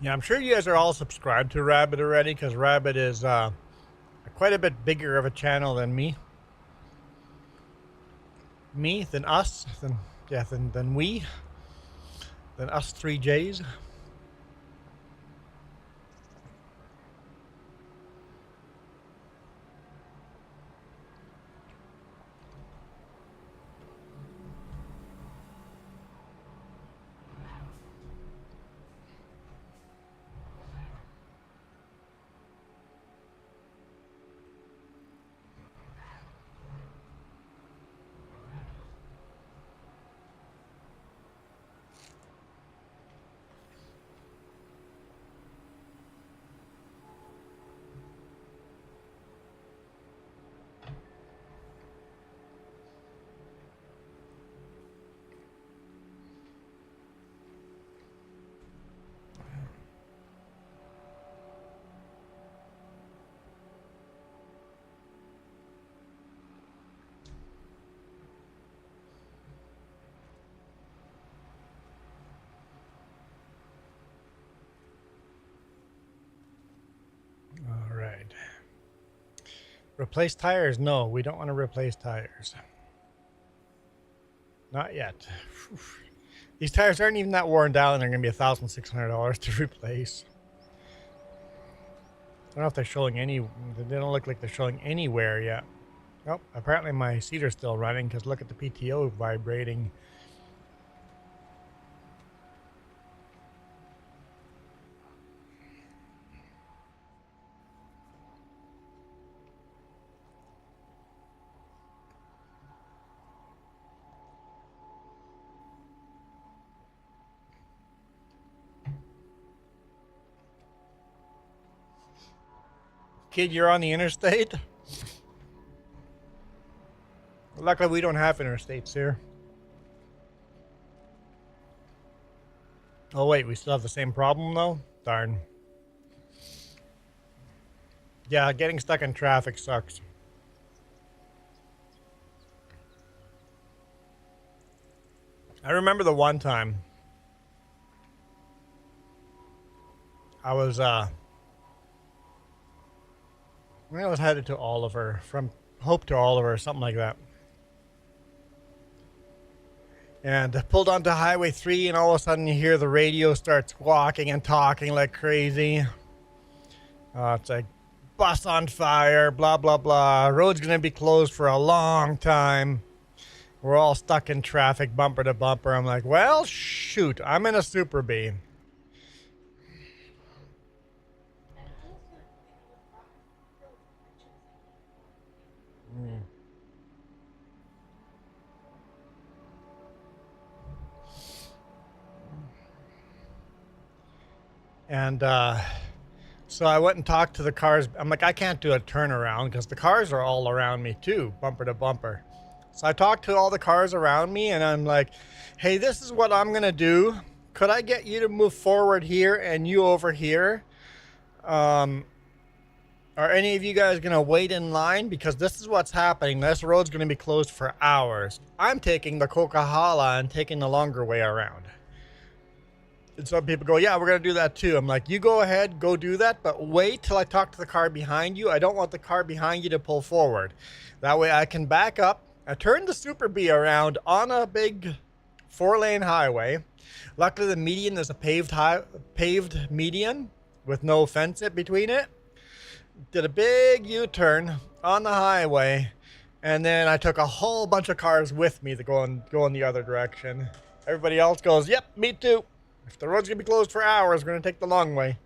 Yeah, I'm sure you guys are all subscribed to Rabbit already, because Rabbit is quite a bit bigger of a channel than me. Than us, than we, than us three J's. All right. Replace tires? No, we don't want to replace tires. Not yet. Whew. These tires aren't even that worn down, and they're going to be $1,600 to replace. I don't know if they're showing any. They don't look like they're showing anywhere yet. Oh, apparently my seater's still running, because look at the PTO vibrating. Kid, you're on the interstate? Luckily, we don't have interstates here. Oh, wait, we still have the same problem, though? Darn. Yeah, getting stuck in traffic sucks. I remember the one time I was headed to Oliver, from Hope to Oliver, something like that. And I pulled onto Highway 3, and all of a sudden you hear the radio start squawking and talking like crazy. It's like, bus on fire, blah, blah, blah. Road's going to be closed for a long time. We're all stuck in traffic, bumper to bumper. I'm like, well, shoot, I'm in a Super Bee. And so I went and talked to the cars. I'm like, I can't do a turnaround because the cars are all around me too, bumper to bumper. So I talked to all the cars around me, and I'm like, hey, this is what I'm going to do. Could I get you to move forward here and you over here? Are any of you guys going to wait in line? Because this is what's happening. This road's going to be closed for hours. I'm taking the Coquihalla and taking the longer way around. And some people go, yeah, we're going to do that too. I'm like, you go ahead, go do that, but wait till I talk to the car behind you. I don't want the car behind you to pull forward. That way I can back up. I turn the Super B around on a big 4-lane highway. Luckily, the median is a paved median with no fence in between it. Did a big U-turn on the highway, and then I took a whole bunch of cars with me to go in the other direction. Everybody else goes, yep, me too. If the road's going to be closed for hours, we're going to take the long way.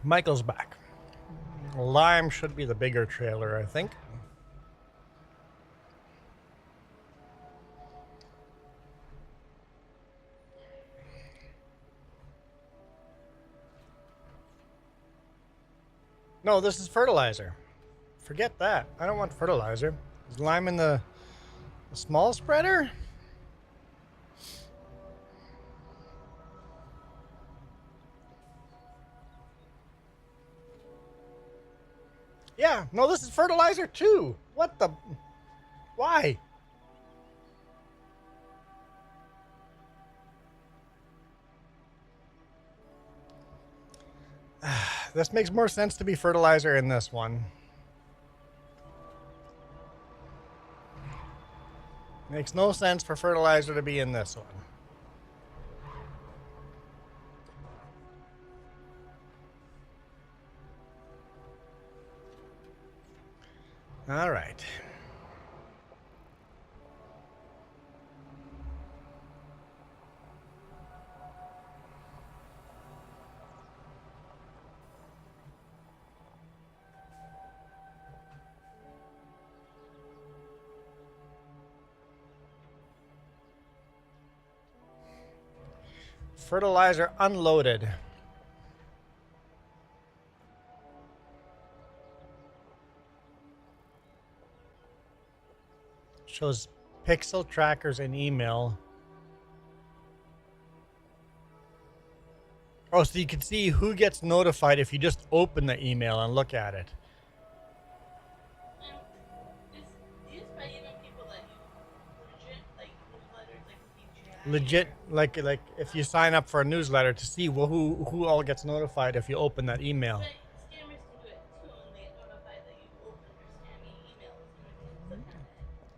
Michael's back. Lime should be the bigger trailer, I think. No, this is fertilizer. Forget that. I don't want fertilizer. Is lime in the small spreader? Yeah, no, this is fertilizer too. What the? Why? This makes more sense to be fertilizer in this one. Makes no sense for fertilizer to be in this one. All right. Fertilizer unloaded. Shows pixel trackers and email. Oh, so you can see who gets notified if you just open the email and look at it. It's used by even people that use legit, like newsletters, like Legit, like if you sign up for a newsletter to see who all gets notified if you open that email. But scammers can do it too, and they notify that you opened their scammy emails and you click on it.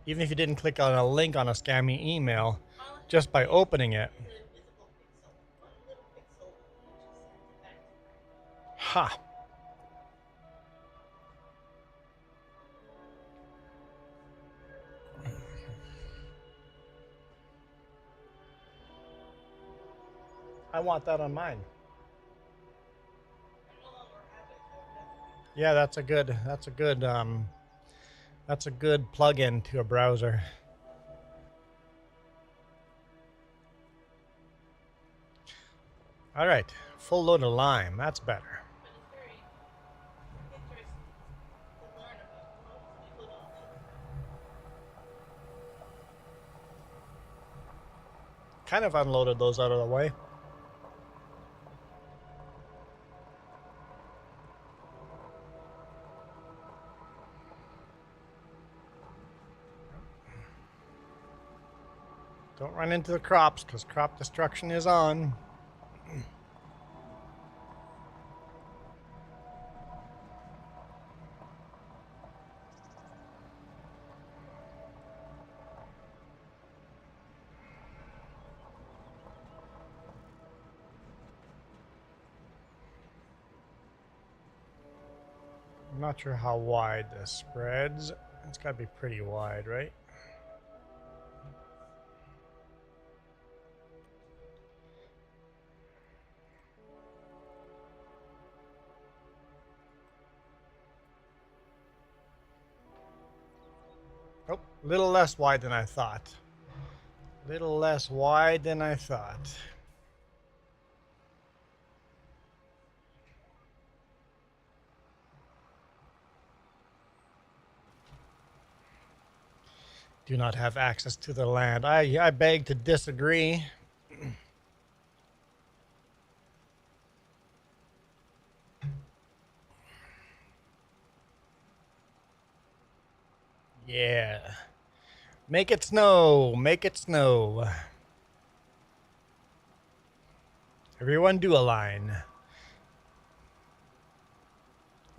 Even if you didn't click on a link on a scammy email, just by opening it. It's a visible pixel. One little pixel, and it just sends it back to you. Ha! I want that on mine. I no longer have it, so definitely. Yeah, that's a good plug-in to a browser. All right, full load of lime. That's better. But it's very interesting to learn about. Most people don't know. Kind of unloaded those out of the way. Don't run into the crops, because crop destruction is on. I'm not sure how wide this spreads. It's got to be pretty wide, right? Oh, a little less wide than I thought. Little less wide than I thought. Do not have access to the land. I beg to disagree. Yeah. Make it snow. Make it snow. Everyone do a line.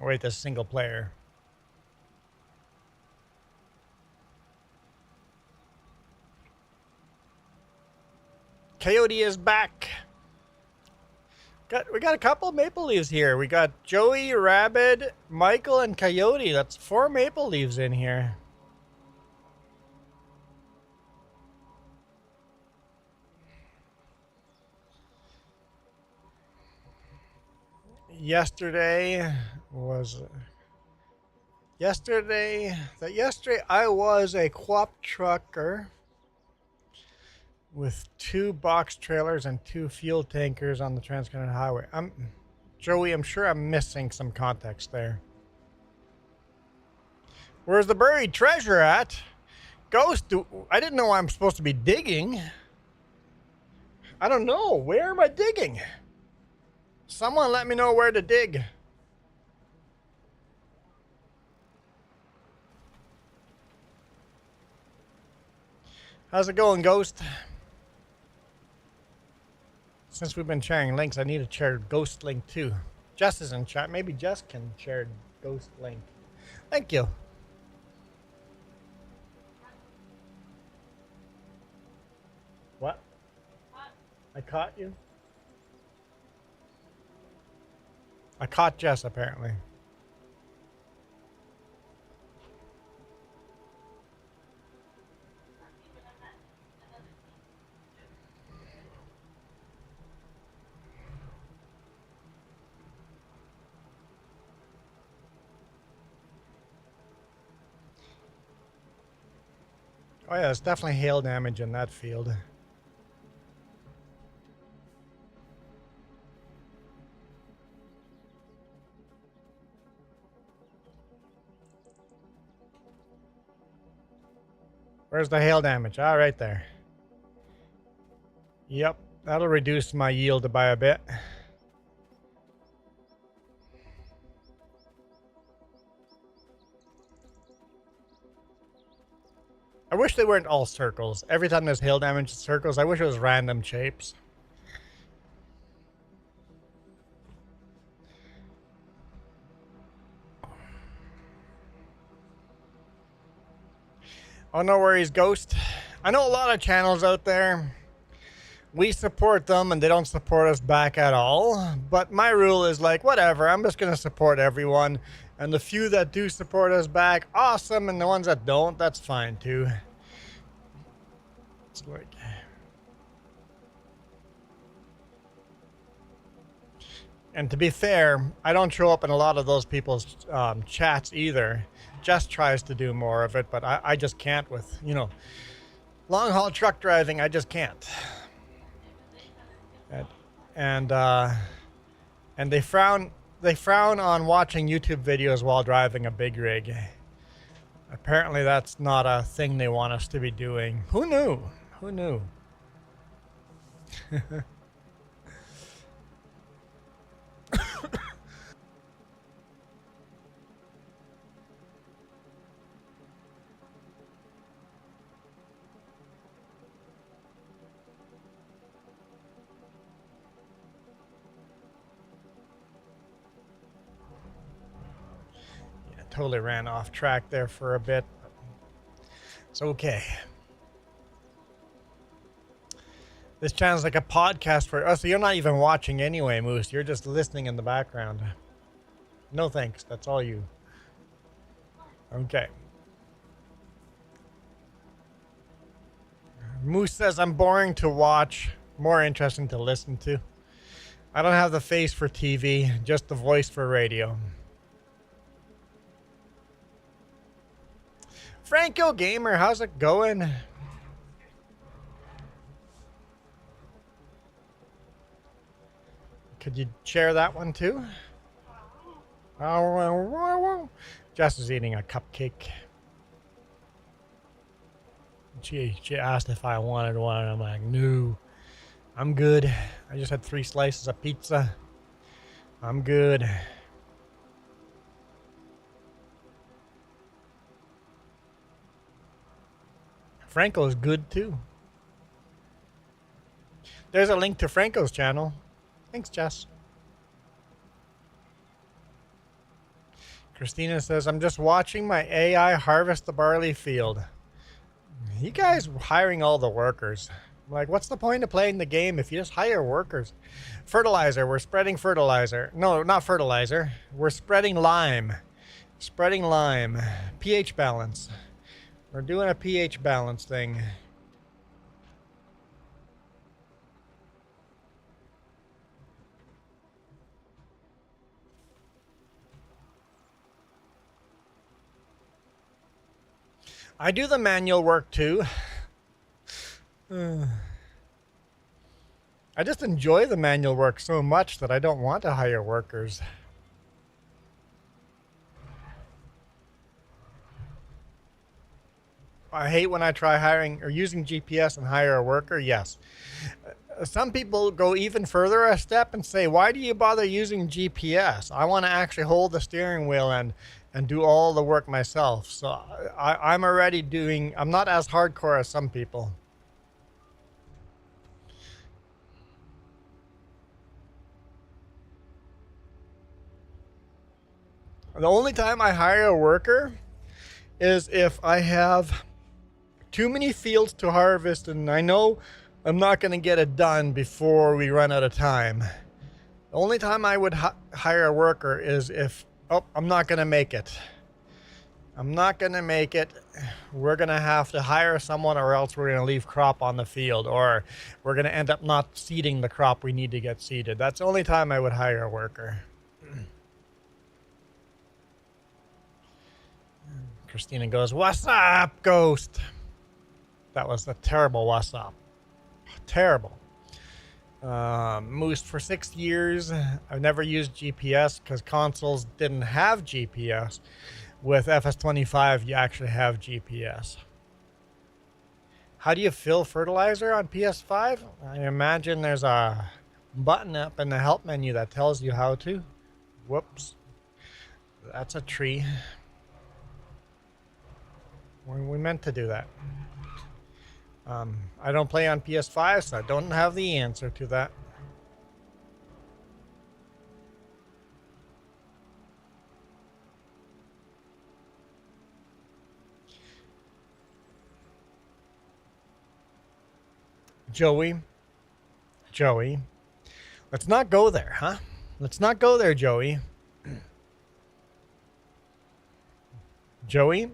Oh, wait, this single player. Coyote is back. We got a couple Maple Leaves here. We got Joey, Rabbit, Michael, and Coyote. That's 4 Maple Leaves in here. Yesterday I was a co-op trucker with 2 box trailers and 2 fuel tankers on the Trans-Canada Highway. Joey, I'm sure I'm missing some context there. Where's the buried treasure at? Ghost, I didn't know I'm supposed to be digging. I don't know. Where am I digging? Someone let me know where to dig. How's it going, Ghost? Since we've been sharing links, I need to share Ghost link too. Jess is in chat. Maybe Jess can share Ghost link. Thank you. What? I caught you? I caught Jess, apparently. Oh yeah, there's definitely hail damage in that field. Where's the hail damage? Ah, right there. Yep, that'll reduce my yield by a bit. I wish they weren't all circles. Every time there's hail damage circles, I wish it was random shapes. Oh, no worries, Ghost. I know a lot of channels out there. We support them and they don't support us back at all. But my rule is like, whatever, I'm just going to support everyone. And the few that do support us back, awesome. And the ones that don't, that's fine too. It's like... And to be fair, I don't show up in a lot of those people's chats either. Jess tries to do more of it, but I just can't with, you know, long haul truck driving. I just can't. And they frown on watching YouTube videos while driving a big rig. Apparently, that's not a thing they want us to be doing. Who knew? Who knew? Totally ran off track there for a bit. It's okay. This channel's like a podcast for us. So you're not even watching anyway, Moose. You're just listening in the background. No thanks. That's all you. Okay. Moose says I'm boring to watch, more interesting to listen to. I don't have the face for TV, just the voice for radio. Franco Gamer, how's it going? Could you share that one too? Oh, Jess is eating a cupcake. She asked if I wanted one, and I'm like, no, I'm good. I just had 3 slices of pizza. I'm good. Franco's good too. There's a link to Franco's channel. Thanks, Jess. Christina says, I'm just watching my AI harvest the barley field. You guys hiring all the workers. Like, what's the point of playing the game if you just hire workers? Fertilizer. We're spreading fertilizer. No, not fertilizer. We're spreading lime. Spreading lime. pH balance. We're doing a pH balance thing. I do the manual work too. I just enjoy the manual work so much that I don't want to hire workers. I hate when I try hiring or using GPS and hire a worker. Yes. Some people go even further a step and say, why do you bother using GPS? I want to actually hold the steering wheel and do all the work myself. So I'm already doing, I'm not as hardcore as some people. The only time I hire a worker is if I have too many fields to harvest and I know I'm not going to get it done before we run out of time. The only time I would hire a worker is if, oh, I'm not going to make it. I'm not going to make it. We're going to have to hire someone or else we're going to leave crop on the field or we're going to end up not seeding the crop we need to get seeded. That's the only time I would hire a worker. Christina goes, what's up, Ghost? That was a terrible what's up. Terrible. Moose for 6 years. I've never used GPS because consoles didn't have GPS. With FS25, you actually have GPS. How do you fill fertilizer on PS5? I imagine there's a button up in the help menu that tells you how to. Whoops. That's a tree. We meant to do that. I don't play on PS5, so I don't have the answer to that. Joey. Let's not go there, huh? Let's not go there, Joey. Joey,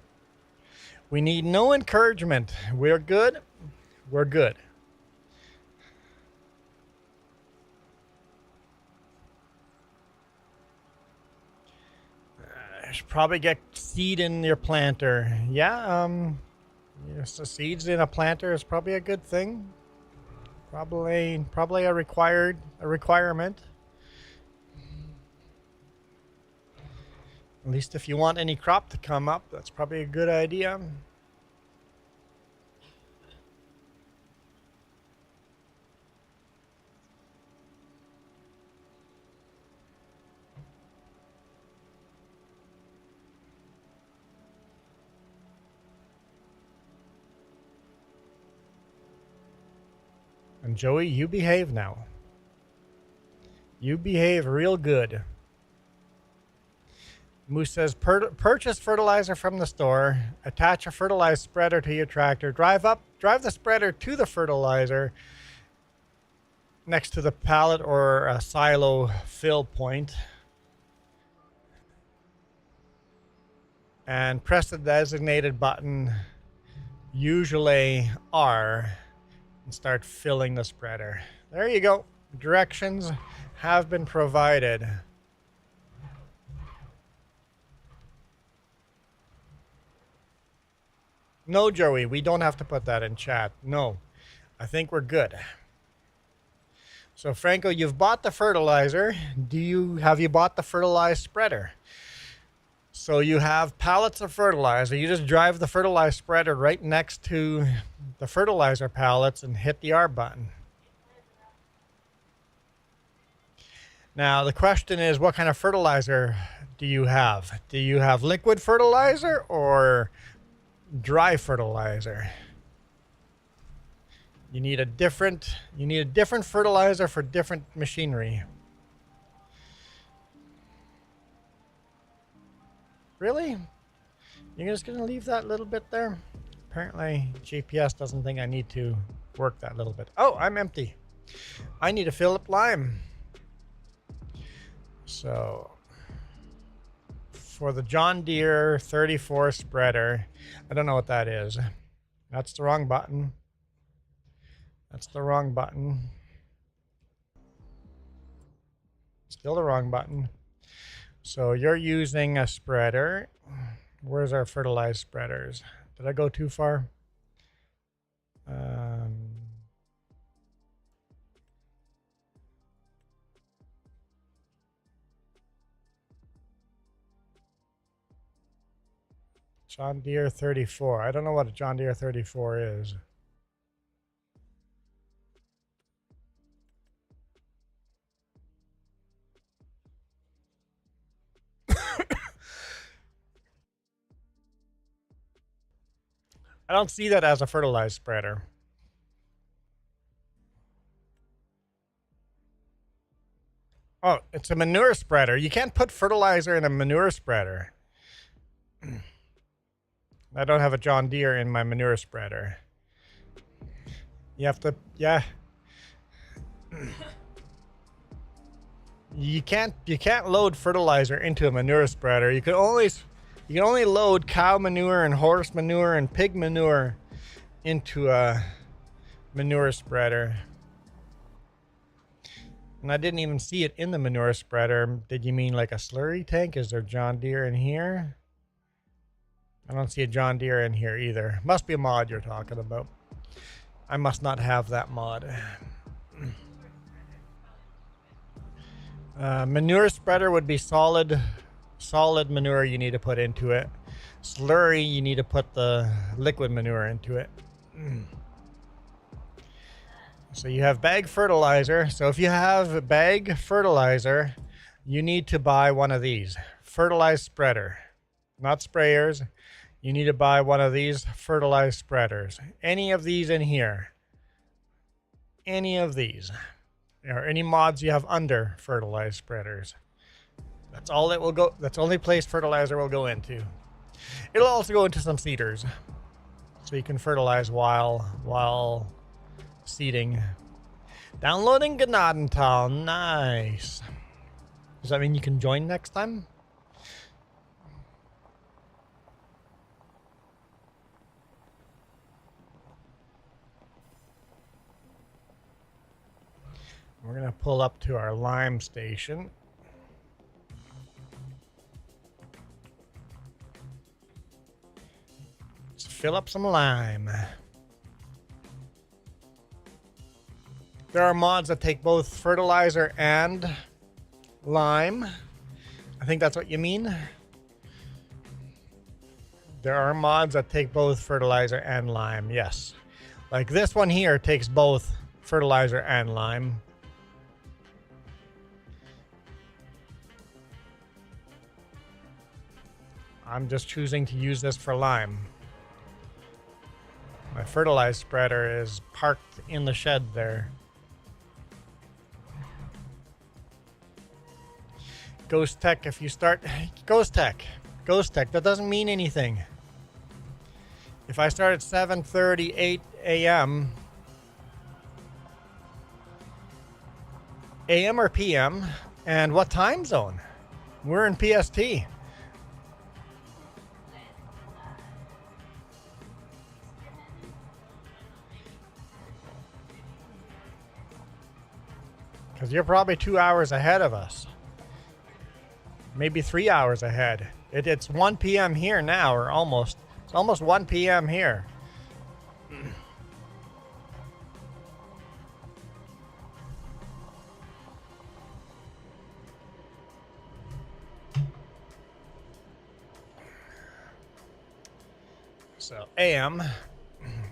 we need no encouragement. We're good. We're good. Should probably get seed in your planter. Yeah, yes, the seeds in a planter is probably a good thing. Probably a requirement. At least if you want any crop to come up, that's probably a good idea. And Joey, you behave now. You behave real good. Moose says, purchase fertilizer from the store, attach a fertilizer spreader to your tractor, drive the spreader to the fertilizer next to the pallet or a silo fill point, and press the designated button, usually R, and start filling the spreader. There you go. Directions have been provided. No, Joey, we don't have to put that in chat. No, I think we're good. So, Franco, you've bought the fertilizer. Have you bought the fertilizer spreader? So you have pallets of fertilizer. You just drive the fertilizer spreader right next to the fertilizer pallets and hit the R button. Now, the question is, what kind of fertilizer do you have? Do you have liquid fertilizer or dry fertilizer? You need a different fertilizer for different machinery. Really? You're just gonna leave that little bit there? Apparently GPS doesn't think I need to work that little bit. Oh, I'm empty. I need to fill up lime. So for the John Deere 34 spreader, I don't know what that is. That's the wrong button. That's the wrong button. Still the wrong button. So you're using a spreader. Where's our fertilized spreaders? Did I go too far? John Deere 34. I don't know what a John Deere 34 is. I don't see that as a fertilized spreader. Oh, it's a manure spreader. You can't put fertilizer in a manure spreader. I don't have a John Deere in my manure spreader. You have to, yeah. You can't load fertilizer into a manure spreader. You can only load cow manure and horse manure and pig manure into a manure spreader. And I didn't even see it in the manure spreader. Did you mean like a slurry tank? Is there John Deere in here? I don't see a John Deere in here either. Must be a mod you're talking about. I must not have that mod. Manure spreader would be solid manure you need to put into it. Slurry, you need to put the liquid manure into it. So you have bag fertilizer. So if you have bag fertilizer, you need to buy one of these. Fertilized spreader. Not sprayers. You need to buy one of these fertilized spreaders. Any of these in here. Any of these. Or any mods you have under fertilized spreaders. That's all it will go. That's the only place fertilizer will go into. It'll also go into some seeders. So you can fertilize while seeding. Downloading Gnadental. Nice. Does that mean you can join next time? We're going to pull up to our lime station. Let's fill up some lime. There are mods that take both fertilizer and lime. I think that's what you mean. There are mods that take both fertilizer and lime, yes. Like this one here takes both fertilizer and lime. I'm just choosing to use this for lime. My fertilized spreader is parked in the shed there. Ghost Tech, if you start... Ghost Tech, that doesn't mean anything. If I start at 7:30, 8 a.m. AM or PM, and what time zone? We're in PST. Because you're probably 2 hours ahead of us. Maybe 3 hours ahead. It's 1 p.m. here now, or almost. It's almost 1 p.m. here. So AM,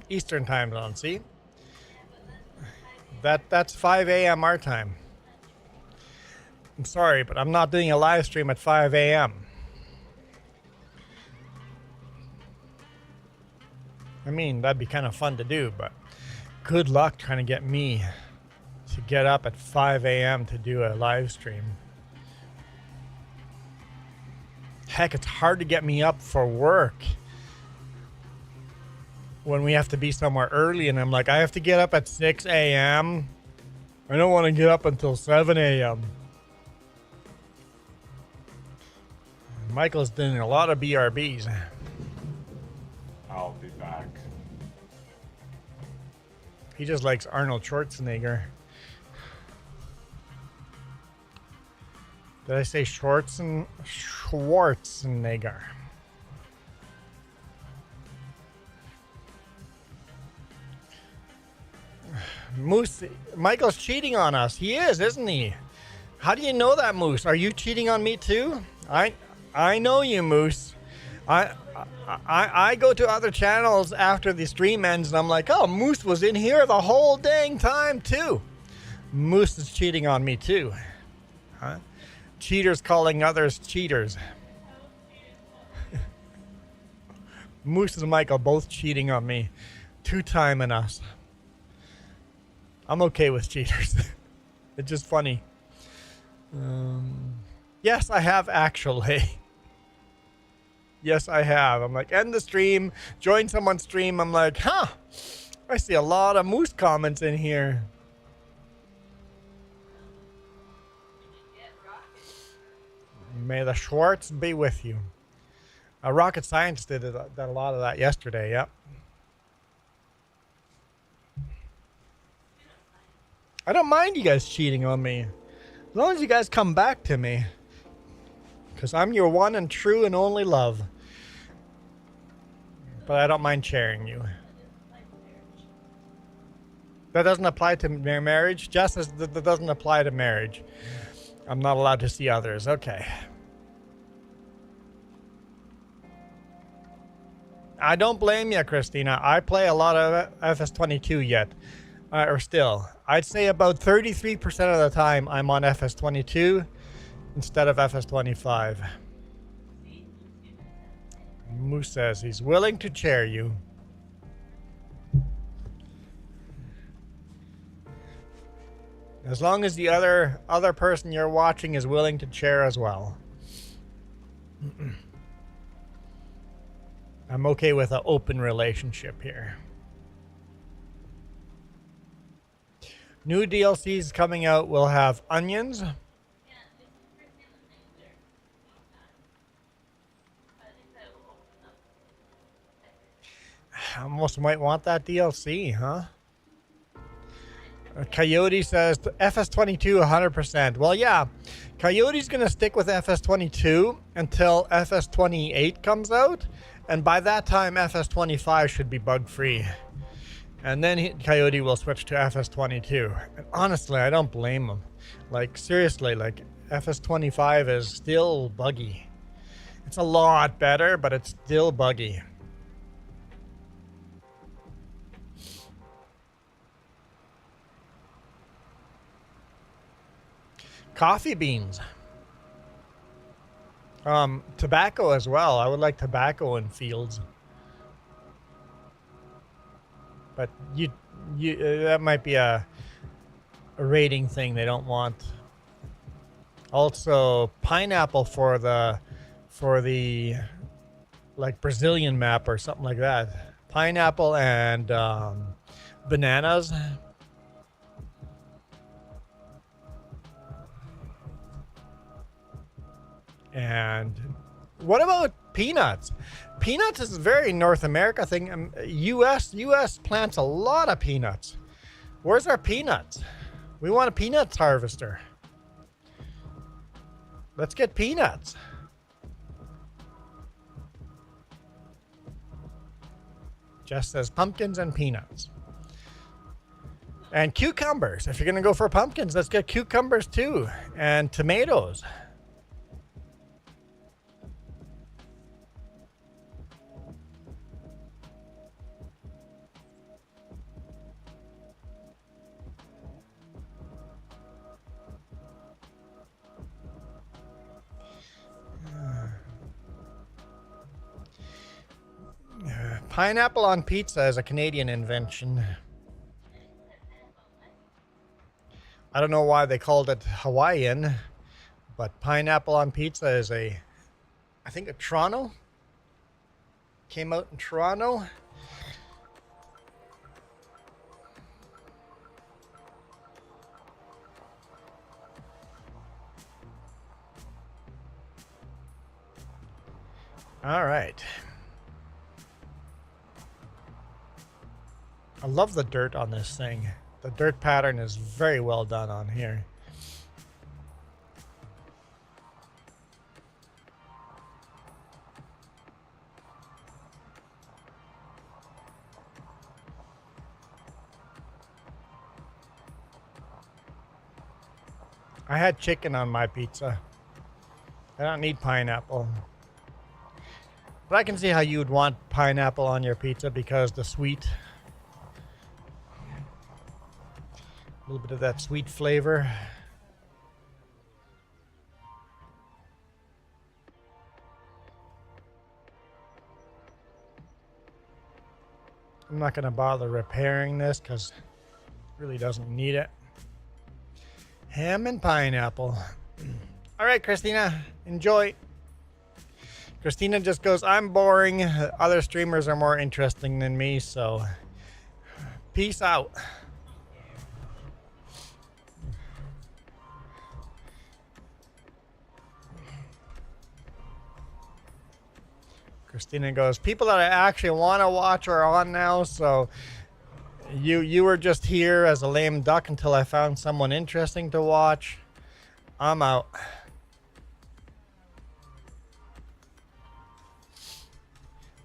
Eastern time zone, see? That's 5 a.m. our time. I'm sorry, but I'm not doing a live stream at 5 a.m. I mean, that'd be kind of fun to do, but Good luck trying to get me to get up at 5 a.m. to do a live stream. Heck, it's hard to get me up for work when we have to be somewhere early, and I'm like, I have to get up at 6 a.m. I don't want to get up until 7 a.m. Michael's doing a lot of BRBs. I'll be back. He just likes Arnold Schwarzenegger. Did I say Schwarzenegger? Moose, Michael's cheating on us. He is, isn't he? How do you know that, Moose? Are you cheating on me too? I know you, Moose. I go to other channels after the stream ends, and I'm like, oh, Moose was in here the whole dang time too. Moose is cheating on me too. Huh? Cheaters calling others cheaters. Moose and Michael both cheating on me. Two-timing us. I'm okay with cheaters. It's just funny. Yes, I have actually. Yes, I have. I'm like, end the stream, join someone's stream. I'm like, huh, I see a lot of Moose comments in here. May the Schwartz be with you. Rocket Science did a lot of that yesterday, yep. I don't mind you guys cheating on me. As long as you guys come back to me. Because I'm your one and true and only love. But I don't mind sharing you. That doesn't apply to marriage? Just as that doesn't apply to marriage. I'm not allowed to see others. Okay. I don't blame you, Christina. I play a lot of FS22 yet. Or still. I'd say about 33% of the time I'm on FS22 instead of FS25. Moose says he's willing to chair you. As long as the other person you're watching is willing to chair as well. I'm okay with an open relationship here. New DLCs coming out will have onions. I almost might want that DLC, huh? Coyote says FS22 100%. Well, yeah. Coyote's going to stick with FS22 until FS28 comes out. And by that time, FS25 should be bug-free. And then Coyote will switch to FS22. And honestly, I don't blame him. Like, seriously, like, FS25 is still buggy. It's a lot better, but it's still buggy. Coffee beans. Tobacco as well. I would like tobacco in fields. But you that might be a rating thing they don't want. Also, pineapple for the like Brazilian map or something like that. Pineapple and bananas. And what about peanuts? Peanuts is a very North America thing. US plants a lot of peanuts. Where's our peanuts? We want a peanuts harvester. Let's get peanuts. Just says pumpkins and peanuts. And cucumbers. If you're going to go for pumpkins, let's get cucumbers too. And tomatoes. Pineapple on pizza is a Canadian invention. I don't know why they called it Hawaiian, but pineapple on pizza is I think a Toronto. Came out in Toronto. All right. I love the dirt on this thing. The dirt pattern is very well done on here. I had chicken on my pizza. I don't need pineapple. But I can see how you would want pineapple on your pizza because the sweet, a little bit of that sweet flavor. I'm not going to bother repairing this because it really doesn't need it. Ham and pineapple. All right, Christina, enjoy. Christina just goes, I'm boring. Other streamers are more interesting than me, so peace out. Christina goes, people that I actually want to watch are on now, so you were just here as a lame duck until I found someone interesting to watch. I'm out.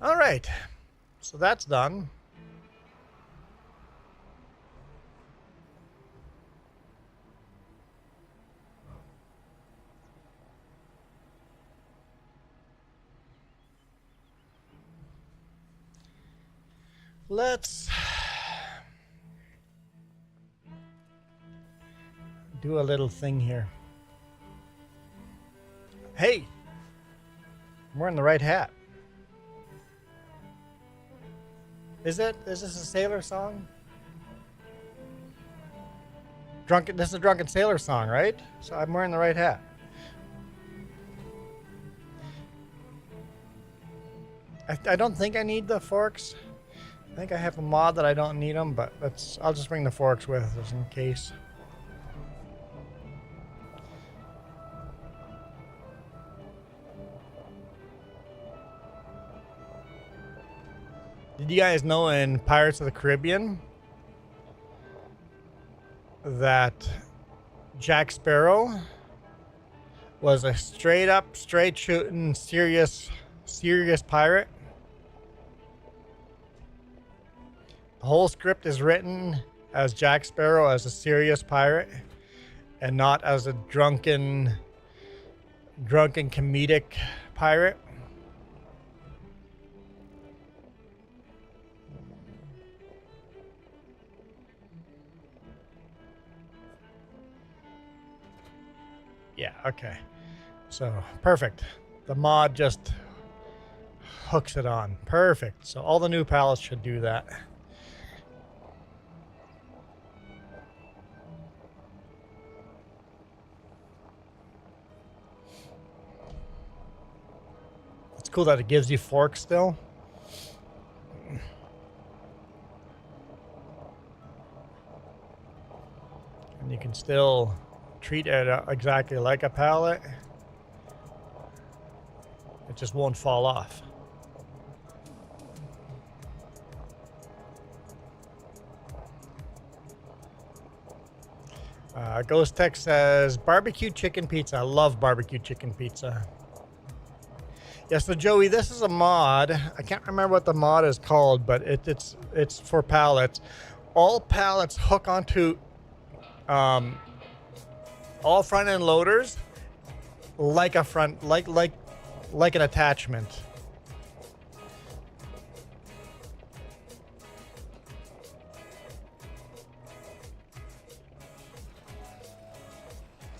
All right, so that's done. Let's do a little thing here. Hey, I'm wearing the right hat. Is this a sailor song? This is a Drunken Sailor song, right? So I'm wearing the right hat. I don't think I need the forks. I think I have a mod that I don't need them, but I'll just bring the forks with us in case. Did you guys know in Pirates of the Caribbean that Jack Sparrow was a straight shooting, serious pirate? The whole script is written as Jack Sparrow as a serious pirate and not as a drunken comedic pirate. Yeah, okay. So, perfect. The mod just hooks it on. Perfect. So all the new palettes should do that. It's cool that it gives you forks still. And you can still treat it exactly like a pallet. It just won't fall off. Ghost Tech says barbecue chicken pizza. I love barbecue chicken pizza. Yeah, so Joey, this is a mod. I can't remember what the mod is called, but it's for pallets. All pallets hook onto all front end loaders like an attachment.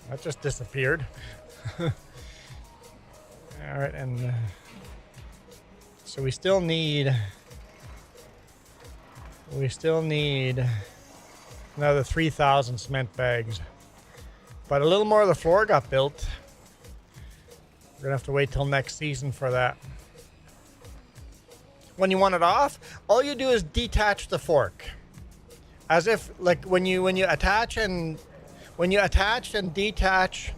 That just disappeared. All right, and so we still need another 3,000 cement bags. But a little more of the floor got built. We're gonna have to wait till next season for that. When you want it off, all you do is detach the fork. As if like when you attach and detach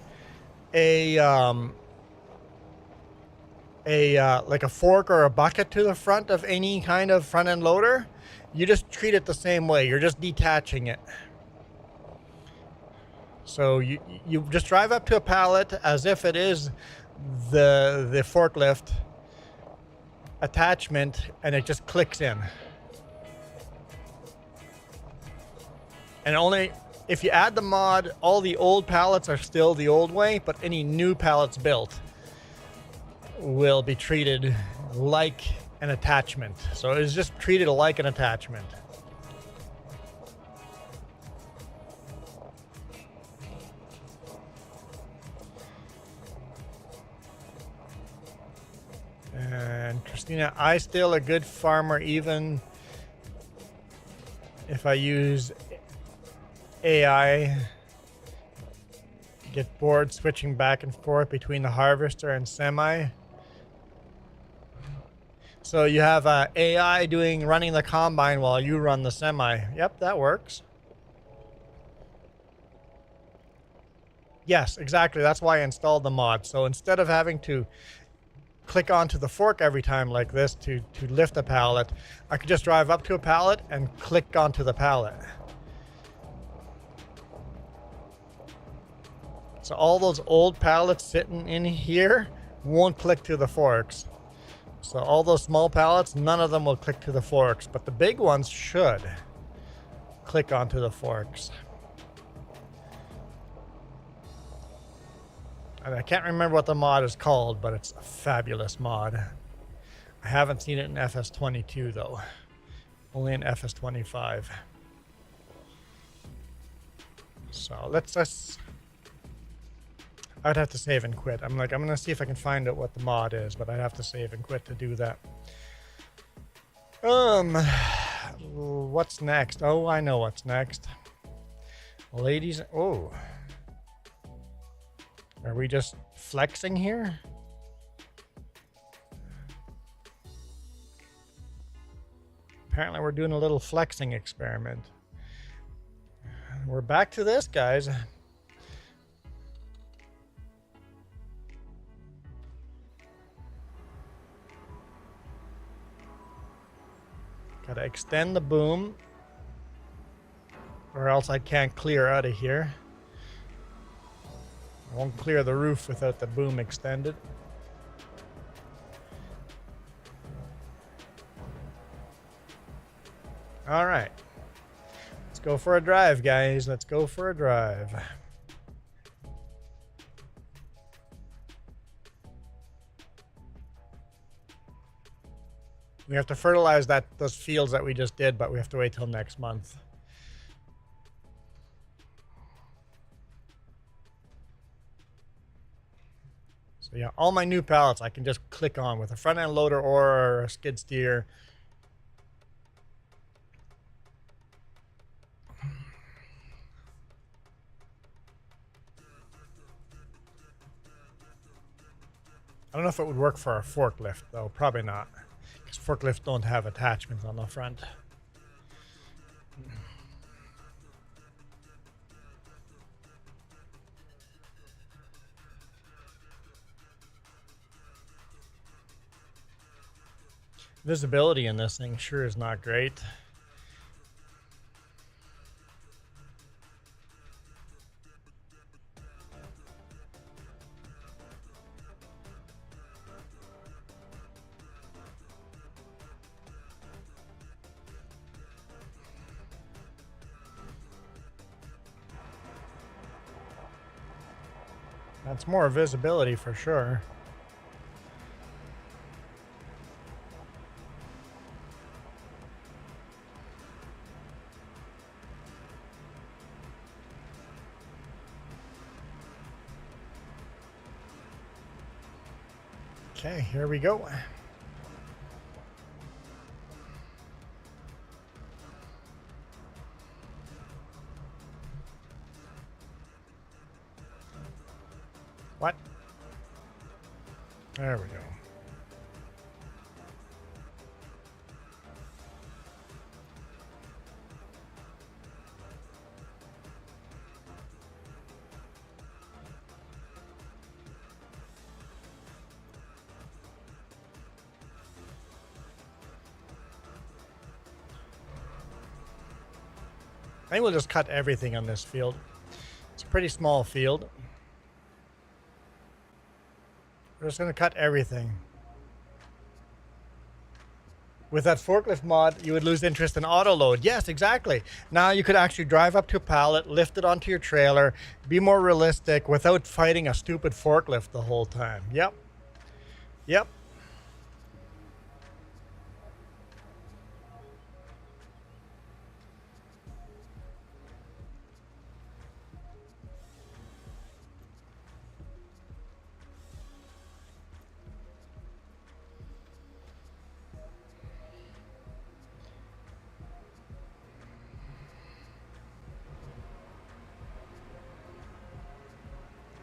a like a fork or a bucket to the front of any kind of front end loader, you just treat it the same way. You're just detaching it. So you just drive up to a pallet as if it is the forklift attachment, and it just clicks in. And only if you add the mod, all the old pallets are still the old way, but any new pallets built will be treated like an attachment. So it's just treated like an attachment. And Christina, I still a good farmer even if I use AI. Get bored switching back and forth between the harvester and semi. So you have AI running the combine while you run the semi. Yep, that works. Yes, exactly. That's why I installed the mod. So instead of having to click onto the fork every time like this to lift a pallet, I could just drive up to a pallet and click onto the pallet. So all those old pallets sitting in here won't click to the forks. So all those small pallets, none of them will click to the forks, but the big ones should click onto the forks. And I can't remember what the mod is called, but it's a fabulous mod. I haven't seen it in FS22 though, only in FS25. So let's I'd have to save and quit. I'm gonna see if I can find out what the mod is, but I'd have to save and quit to do that. What's next? Oh, I know what's next. Ladies, oh. Are we just flexing here? Apparently we're doing a little flexing experiment. We're back to this, guys. Gotta extend the boom, or else I can't clear out of here. I won't clear the roof without the boom extended. All right. Let's go for a drive, guys. Let's go for a drive. We have to fertilize those fields that we just did, but we have to wait till next month. So yeah, all my new pallets I can just click on with a front end loader or a skid steer. I don't know if it would work for a forklift though, probably not. Because forklifts don't have attachments on the front. Visibility in this thing sure is not great. That's more visibility for sure. Okay, here we go. What? There we go. I think we'll just cut everything on this field. It's a pretty small field. We're just going to cut everything. With that forklift mod, you would lose interest in auto load. Yes, exactly. Now you could actually drive up to a pallet, lift it onto your trailer, be more realistic without fighting a stupid forklift the whole time. Yep. Yep.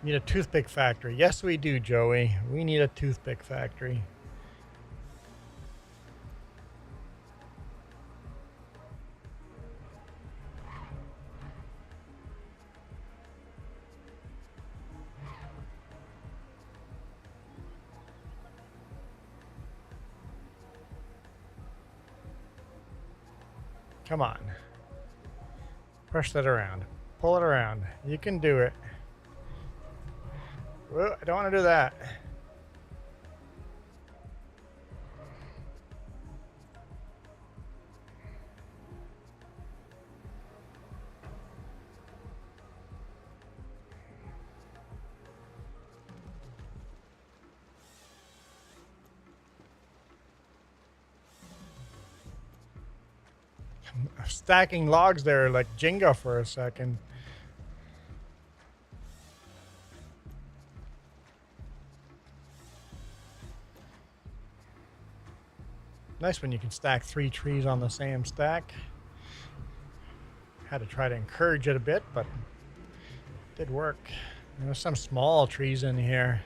Need a toothpick factory. Yes, we do, Joey. We need a toothpick factory. Come on. Push that around. Pull it around. You can do it. Whoa, I don't want to do that. I'm stacking logs there like Jenga for a second. Nice when you can stack 3 trees on the same stack. Had to try to encourage it a bit, but it did work. There's some small trees in here.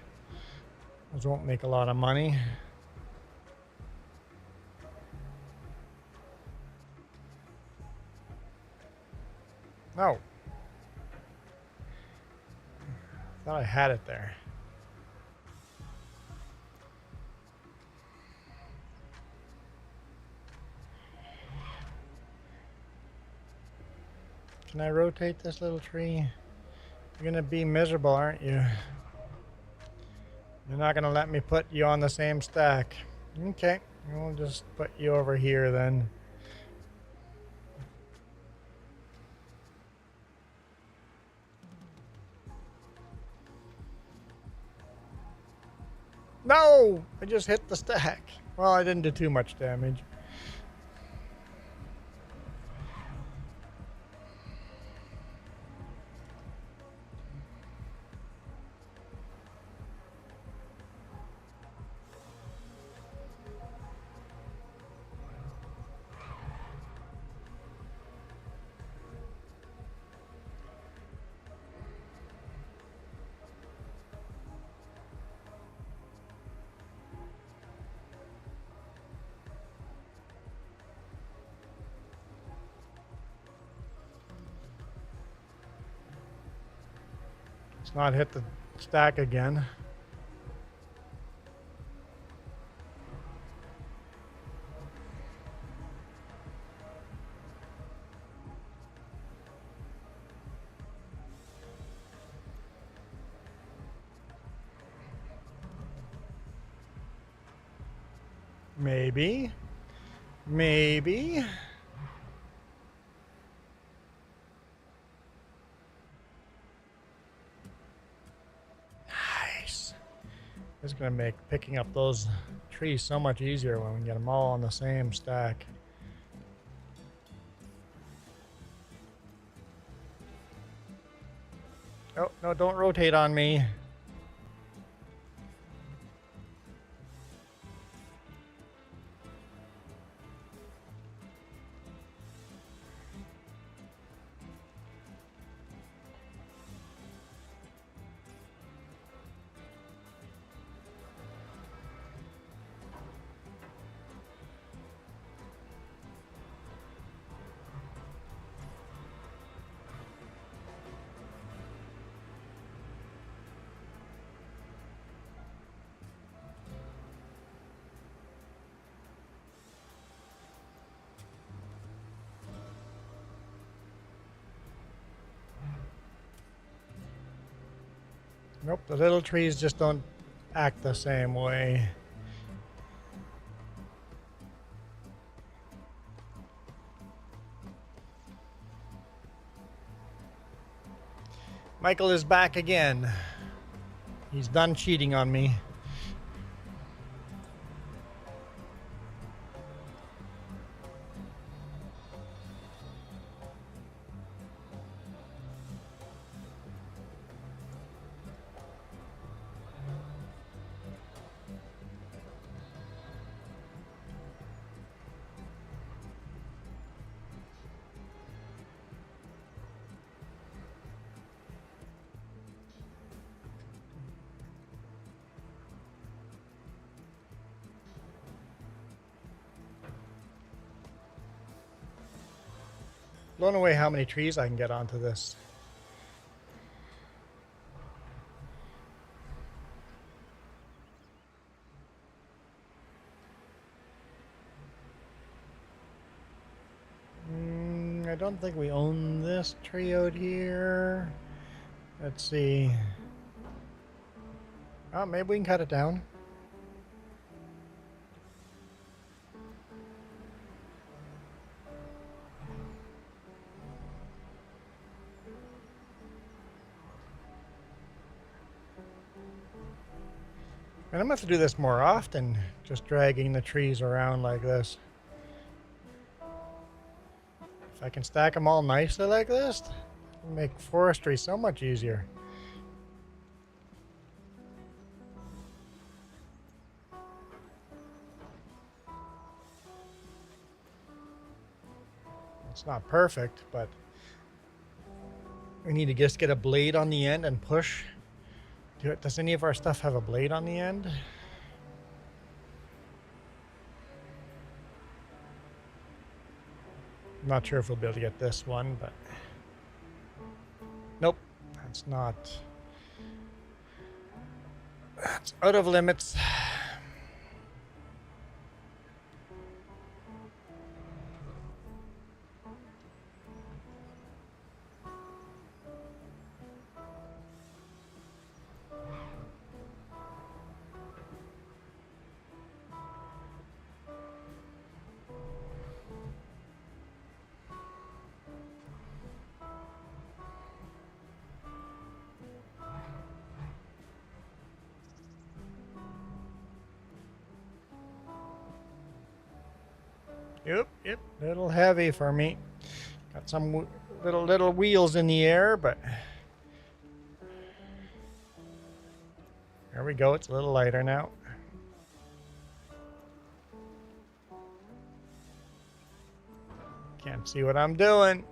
Those won't make a lot of money. No. Thought I had it there. Can I rotate this little tree? You're gonna be miserable, aren't you? You're not gonna let me put you on the same stack. Okay, we'll just put you over here then. No! I just hit the stack. Well, I didn't do too much damage. Let's not hit the stack again. Maybe. Maybe. Nice. This is going to make picking up those trees so much easier when we get them all on the same stack. Oh, no, don't rotate on me. Nope, the little trees just don't act the same way. Michael is back again. He's done cheating on me. Blown away how many trees I can get onto this. I don't think we own this tree out here. Let's see. Oh, maybe we can cut it down. And I'm gonna have to do this more often, just dragging the trees around like this. If I can stack them all nicely like this, it'll make forestry so much easier. It's not perfect, but we need to just get a blade on the end and push. Does any of our stuff have a blade on the end? I'm not sure if we'll be able to get this one, but nope, that's not. That's out of limits. Yep, a little heavy for me. Got some little wheels in the air, but there we go. It's a little lighter now. Can't see what I'm doing.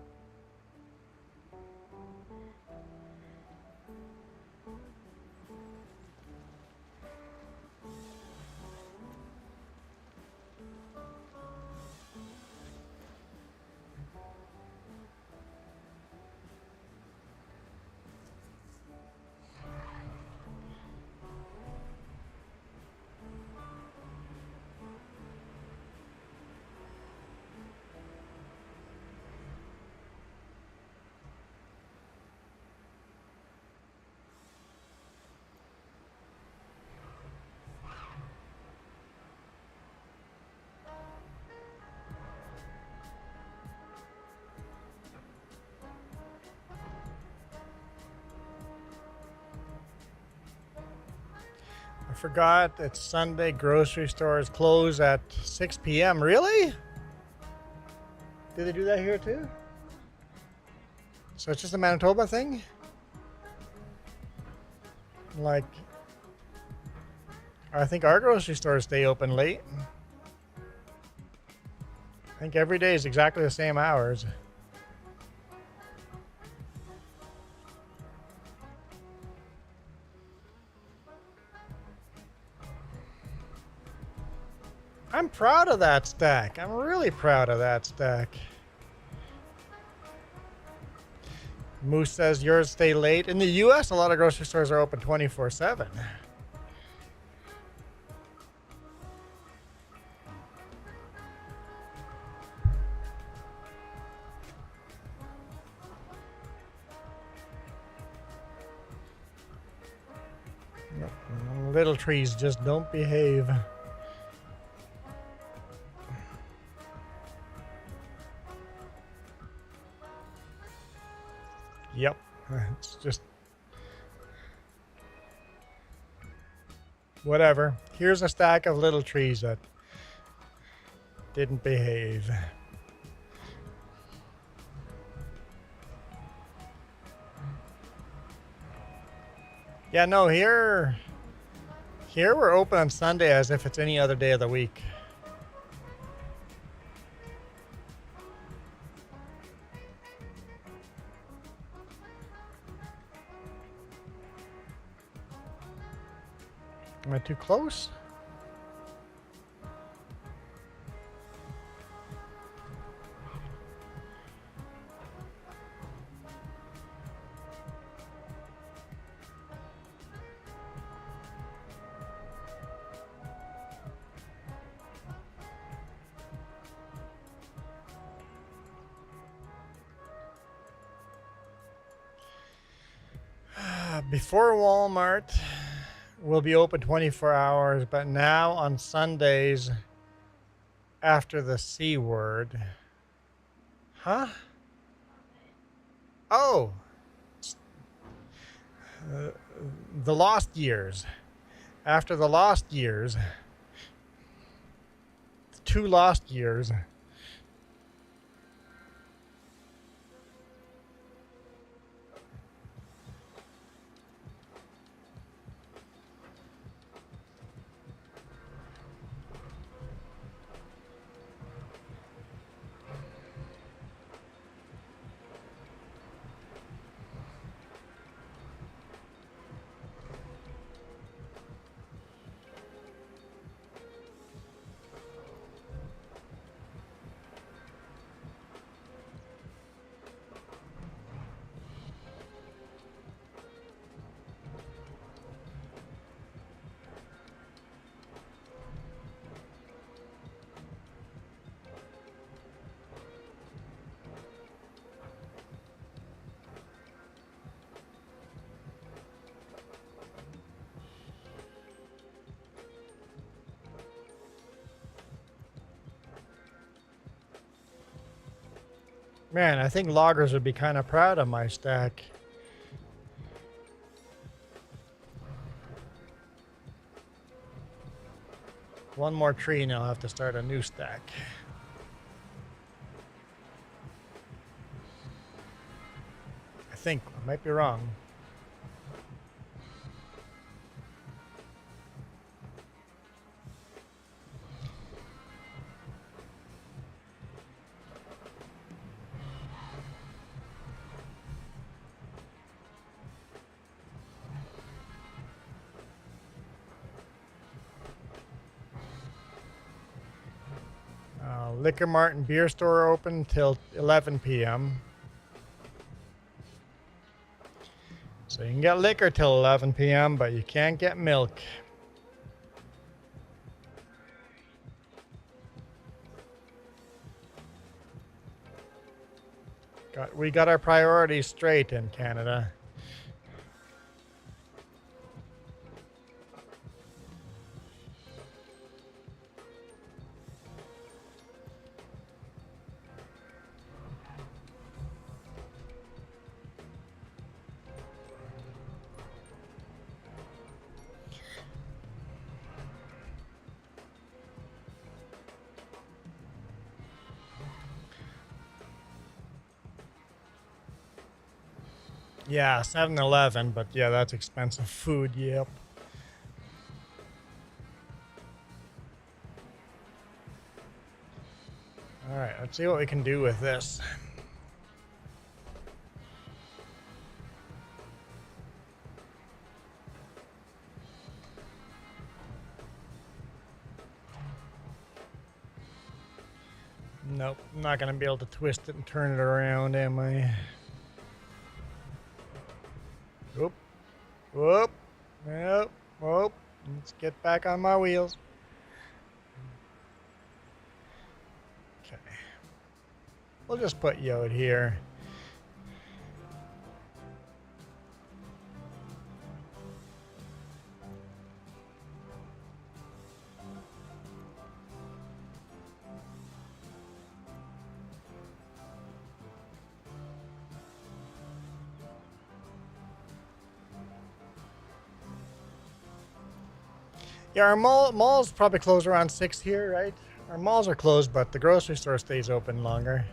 I forgot it's Sunday. Grocery stores close at 6 p.m. Really? Do they do that here too? So it's just a Manitoba thing? Like, I think our grocery stores stay open late. I think every day is exactly the same hours. I'm proud of that stack. I'm really proud of that stack. Moose says yours stay late. In the US, a lot of grocery stores are open 24/7. Little trees just don't behave. Yep, it's just whatever. Here's a stack of little trees that didn't behave. Yeah, no, here we're open on Sunday as if it's any other day of the week. Am I too close? Before Walmart will be open 24 hours, but now on Sundays after the C word. Huh? Oh. The lost years. After the lost years. 2 lost years. Man, I think loggers would be kind of proud of my stack. One more tree and I'll have to start a new stack. I think. I might be wrong. Liquor Mart and beer store open till 11 p.m. So you can get liquor till 11 p.m., but you can't get milk. We got our priorities straight in Canada. Yeah, 7-Eleven, but yeah, that's expensive food, yep. All right, let's see what we can do with this. Nope, I'm not gonna be able to twist it and turn it around, am I? Whoop, whoop, yep, whoop. Let's get back on my wheels. Okay. We'll just put you out here. Yeah, our malls probably close around 6 here, right? Our malls are closed, but the grocery store stays open longer.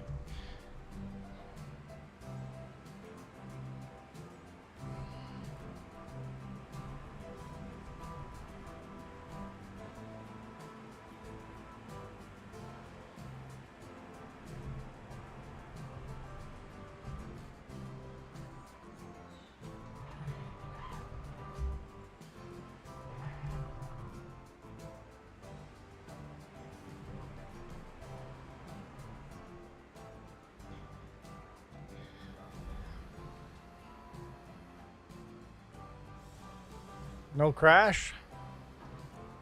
No crash?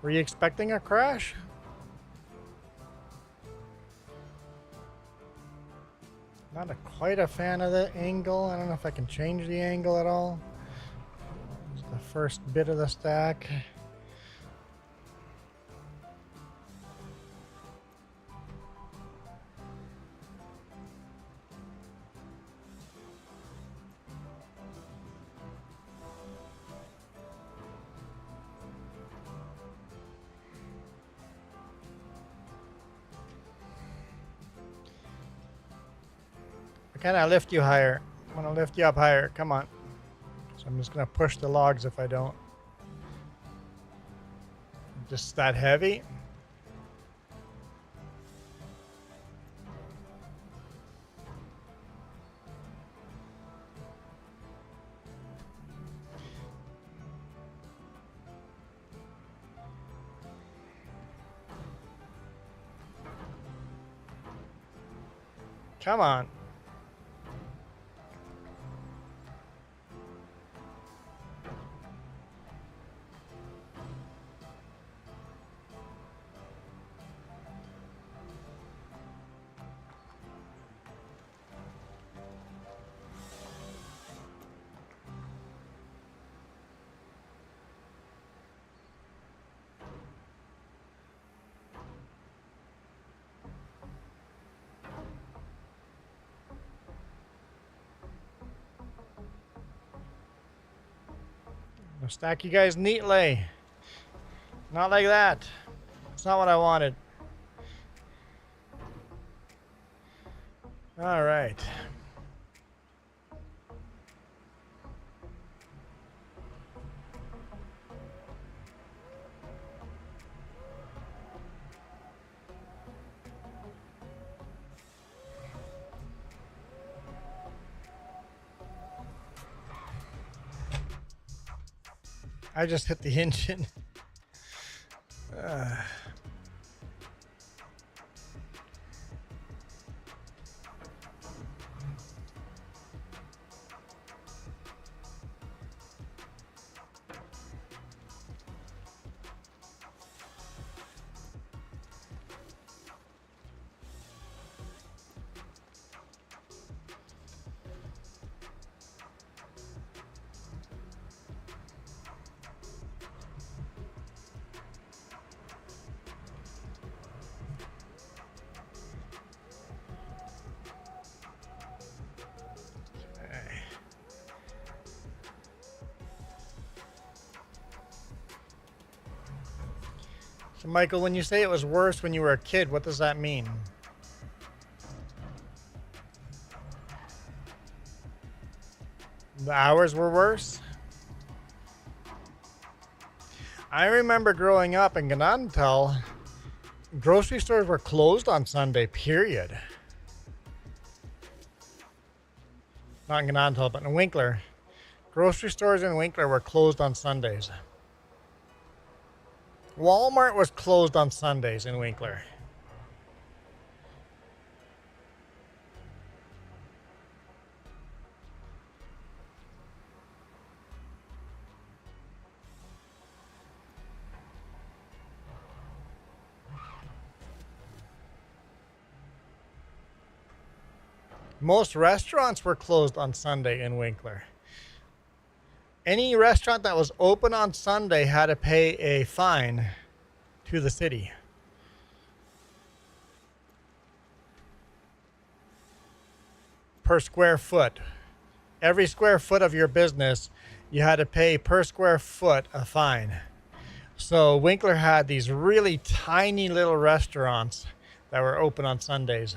Were you expecting a crash? Not quite a fan of the angle. I don't know if I can change the angle at all. It's the first bit of the stack. Can I lift you higher? I'm gonna lift you up higher. Come on. So I'm just gonna push the logs if I don't. Just that heavy. Come on. I'll stack you guys neatly. Not like that. That's not what I wanted. All right. I just hit the engine. So, Michael, when you say it was worse when you were a kid, what does that mean? The hours were worse? I remember growing up in Ganantal, grocery stores were closed on Sunday, period. Not in Ganantal, but in Winkler. Grocery stores in Winkler were closed on Sundays. Walmart was closed on Sundays in Winkler. Most restaurants were closed on Sunday in Winkler. Any restaurant that was open on Sunday had to pay a fine to the city. Per square foot. Every square foot of your business, you had to pay per square foot a fine. So Winkler had these really tiny little restaurants that were open on Sundays.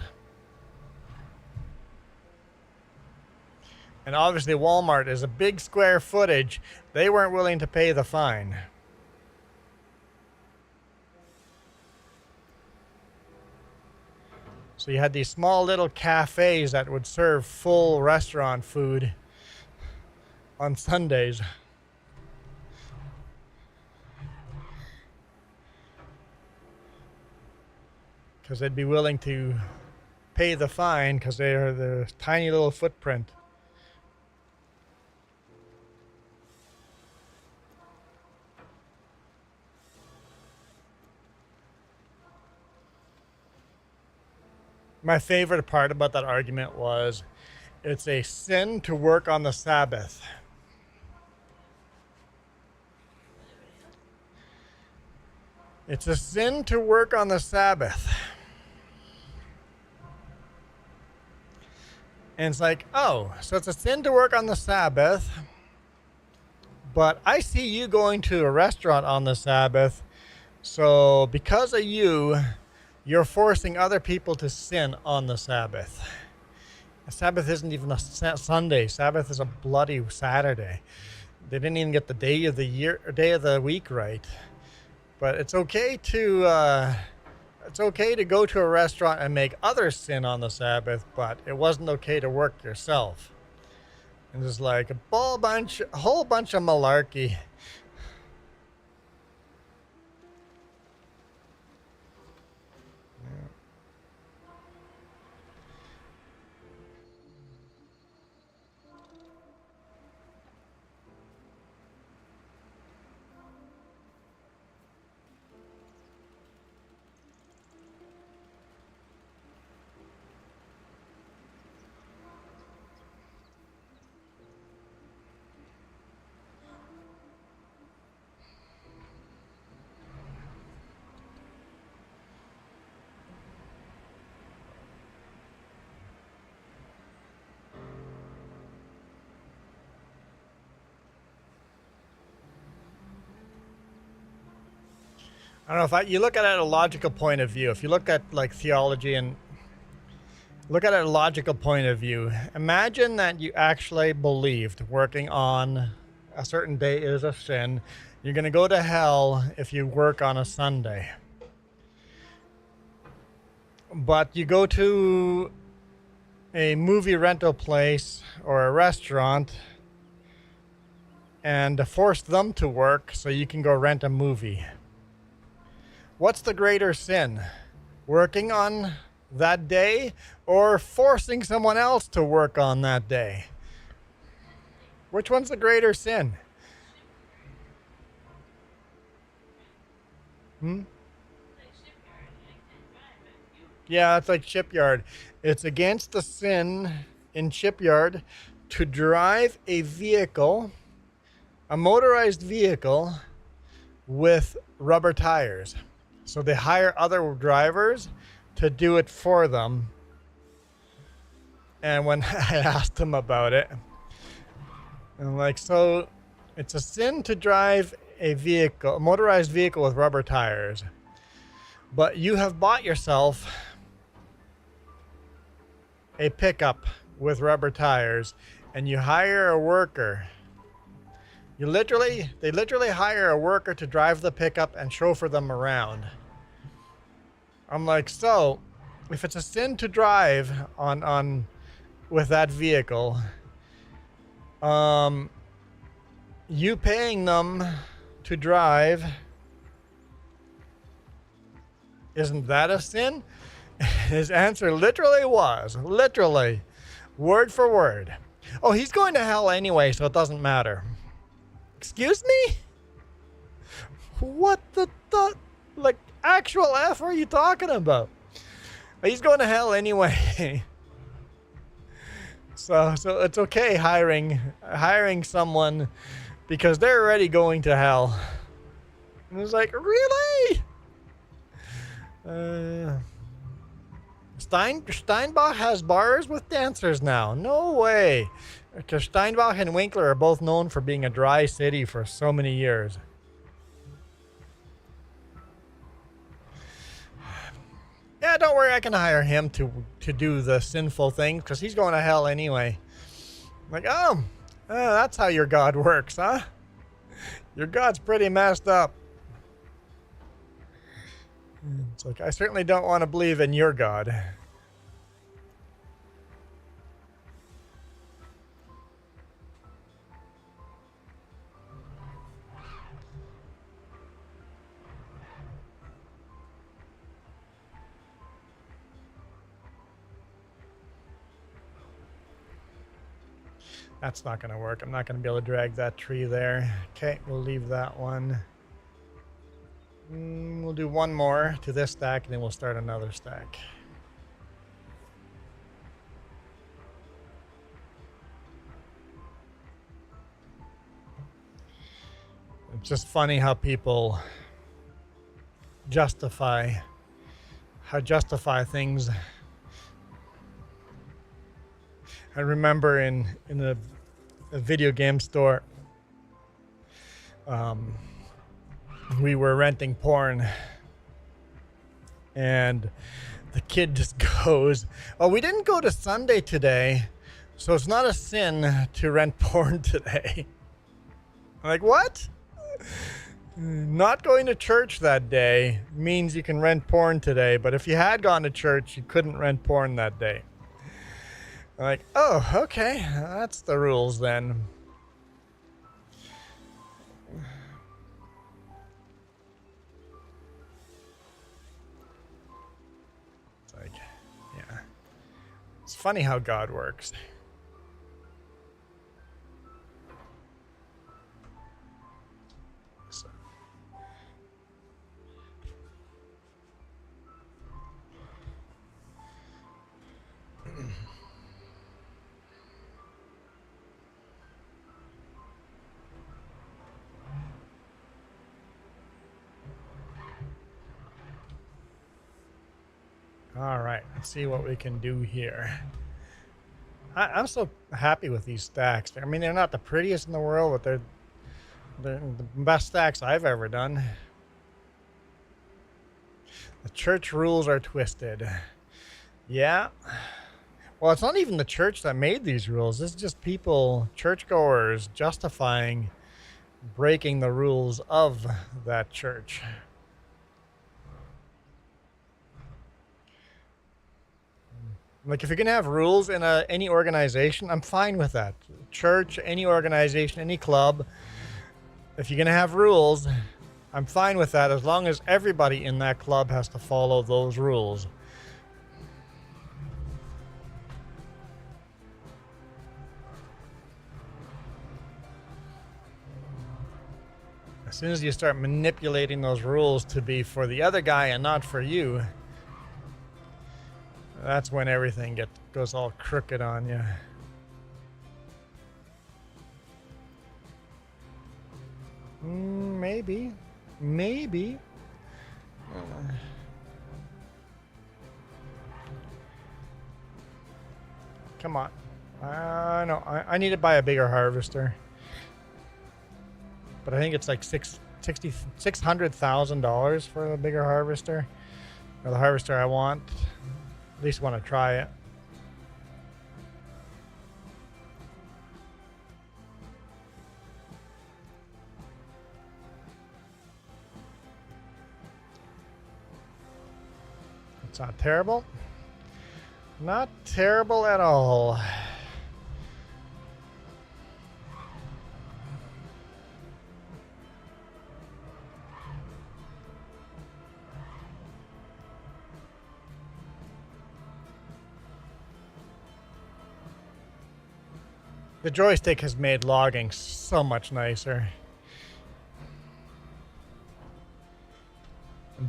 And obviously Walmart is a big square footage. They weren't willing to pay the fine. So you had these small little cafes that would serve full restaurant food on Sundays. Because they'd be willing to pay the fine because they are the tiny little footprint. My favorite part about that argument was it's a sin to work on the Sabbath. It's a sin to work on the Sabbath. And it's like, oh, so it's a sin to work on the Sabbath, but I see you going to a restaurant on the Sabbath, so because of you, you're forcing other people to sin on the Sabbath. The Sabbath isn't even a Sunday. Sabbath is a bloody Saturday. They didn't even get the day of the year, or day of the week right. But it's okay to go to a restaurant and make others sin on the Sabbath, but it wasn't okay to work yourself. And it's like a whole bunch of malarkey. I don't know if you look at it at a logical point of view. If you look at like theology and look at it at a logical point of view, imagine that you actually believed working on a certain day is a sin. You're going to go to hell if you work on a Sunday. But you go to a movie rental place or a restaurant and force them to work so you can go rent a movie. What's the greater sin? Working on that day or forcing someone else to work on that day? Which one's the greater sin? Yeah, it's like shipyard. It's against the sin in shipyard to drive a vehicle, a motorized vehicle, with rubber tires. So they hire other drivers to do it for them. And when I asked them about it, I'm like, so it's a sin to drive a vehicle, a motorized vehicle with rubber tires, but you have bought yourself a pickup with rubber tires and you hire a worker. They literally hire a worker to drive the pickup and chauffeur them around. I'm like, so if it's a sin to drive on with that vehicle, you paying them to drive, isn't that a sin? His answer literally was, word for word, oh, he's going to hell anyway, so it doesn't matter. Excuse me? What the like actual F are you talking about? He's going to hell anyway. So it's okay hiring someone because they're already going to hell. And it's like, really? Steinbach has bars with dancers now. No way. Because Steinbach and Winkler are both known for being a dry city for so many years. yeah, don't worry, I can hire him to do the sinful things because he's going to hell anyway. I'm like, that's how your God works, huh? Your God's pretty messed up. It's like, I certainly don't want to believe in your God. That's not going to work. I'm not going to be able to drag that tree there. Okay, we'll leave that one. We'll do one more to this stack, and then we'll start another stack. It's just funny how people justify things. I remember in a video game store, we were renting porn, and the kid just goes, "Oh, we didn't go to Sunday today, so it's not a sin to rent porn today." I'm like, what? Not going to church that day means you can rent porn today, but if you had gone to church, you couldn't rent porn that day. I'm like, oh, okay, that's the rules then. It's like, yeah. It's funny how God works. So. All right, let's see what we can do here. I'm so happy with these stacks. I mean, they're not the prettiest in the world, but they're the best stacks I've ever done. The church rules are twisted. Yeah. Well, it's not even the church that made these rules. This is just people, churchgoers, justifying breaking the rules of that church. Like, if you're going to have rules in any organization, I'm fine with that. Church, any organization, any club. If you're going to have rules, I'm fine with that as long as everybody in that club has to follow those rules. As soon as you start manipulating those rules to be for the other guy and not for you, that's when everything goes all crooked on you. Maybe. Come on. No, I need to buy a bigger harvester. But I think it's like $600,000 for a bigger harvester. Or the harvester I want. At least want to try it. It's not terrible. Not terrible at all. The joystick has made logging so much nicer.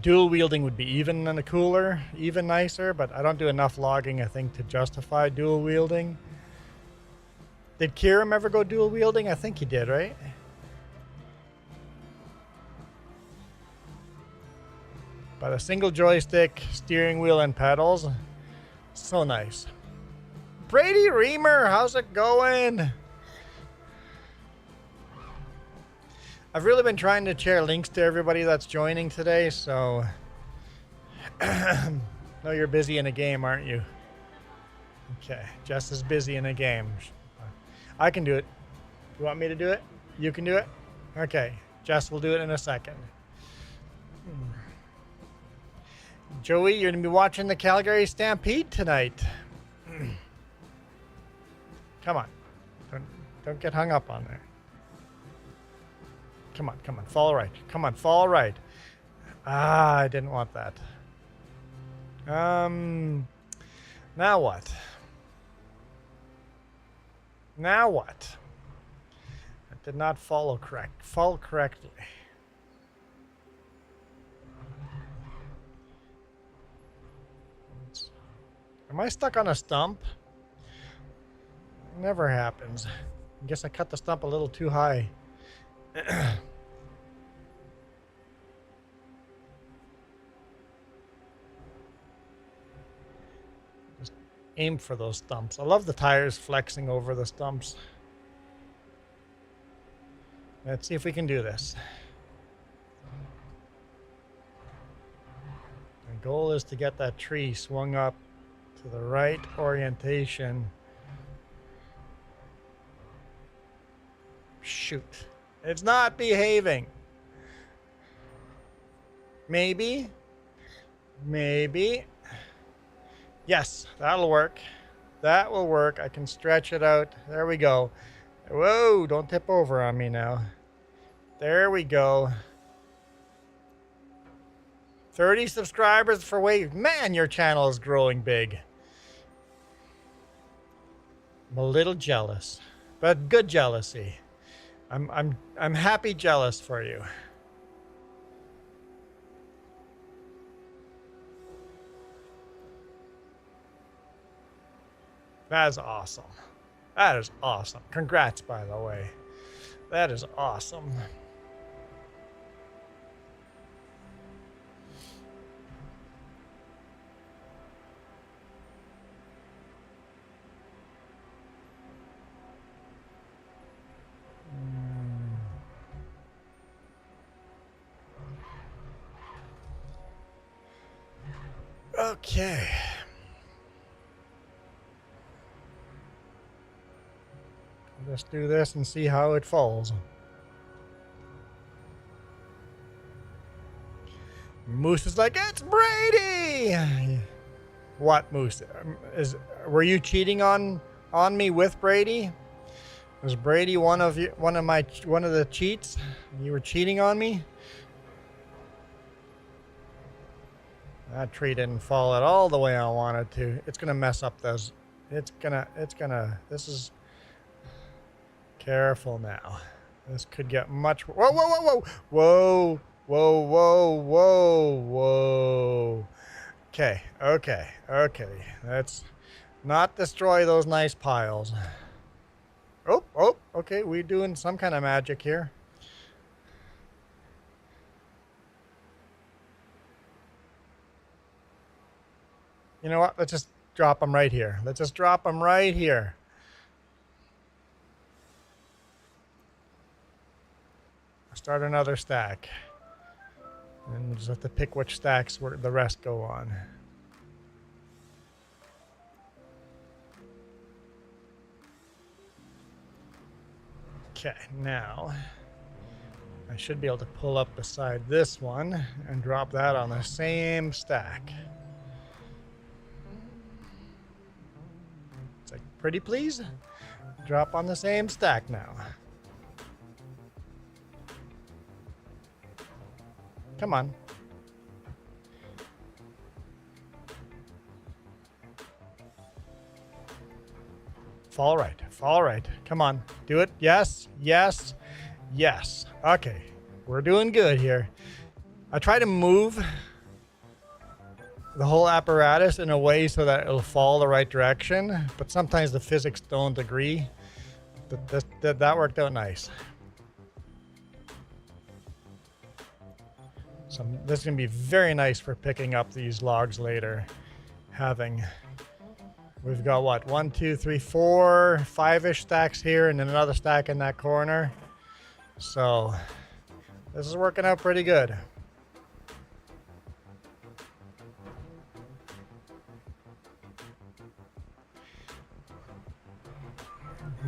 Dual wielding would be even cooler, even nicer, but I don't do enough logging, I think, to justify dual wielding. Did Kiram ever go dual wielding? I think he did, right? But a single joystick, steering wheel, and pedals, so nice. Brady Reamer, how's it going? I've really been trying to share links to everybody that's joining today, so like No, you're busy in a game, aren't you? Okay, Jess is busy in a game. I can do it. You want me to do it? You can do it? Okay, Jess will do it in a second. Joey, you're going to be watching the Calgary Stampede tonight. Come on. Don't get hung up on there. Come on, fall right. Come on, fall right. Ah, I didn't want that. Now what? Now what? That did not fall correctly. Am I stuck on a stump? Never happens. I guess I cut the stump a little too high. Just aim for those stumps. I love the tires flexing over the stumps. Let's see if we can do this. The goal is to get that tree swung up to the right orientation. Shoot. It's not behaving. Maybe. Yes, that'll work. That will work. I can stretch it out. There we go. Whoa, don't tip over on me now. There we go. 30 subscribers for Wave. Man, your channel is growing big. I'm a little jealous, but good jealousy. I'm happy jealous for you. That is awesome. That is awesome. Congrats, by the way. That is awesome. Okay. Let's do this and see how it falls. Moose is like, it's Brady. What, Moose? Were you cheating on me with Brady? Was Brady one of the cheats? You were cheating on me? That tree didn't fall at all the way I wanted to. It's gonna mess up those. This is, careful now. This could get much, whoa. Okay. Let's not destroy those nice piles. Oh, okay, we're doing some kind of magic here. You know what? Let's just drop them right here. Start another stack. And we'll just have to pick which stacks where the rest go on. Okay, now I should be able to pull up beside this one and drop that on the same stack. It's like, pretty please? Drop on the same stack now. Come on. Fall right. Come on. Do it. Yes. Okay. We're doing good here. I try to move the whole apparatus in a way so that it'll fall the right direction, but sometimes the physics don't agree. But that worked out nice. So this is going to be very nice for picking up these logs later. We've got what? 1, 2, 3, 4, 5-ish stacks here, and then another stack in that corner. So this is working out pretty good.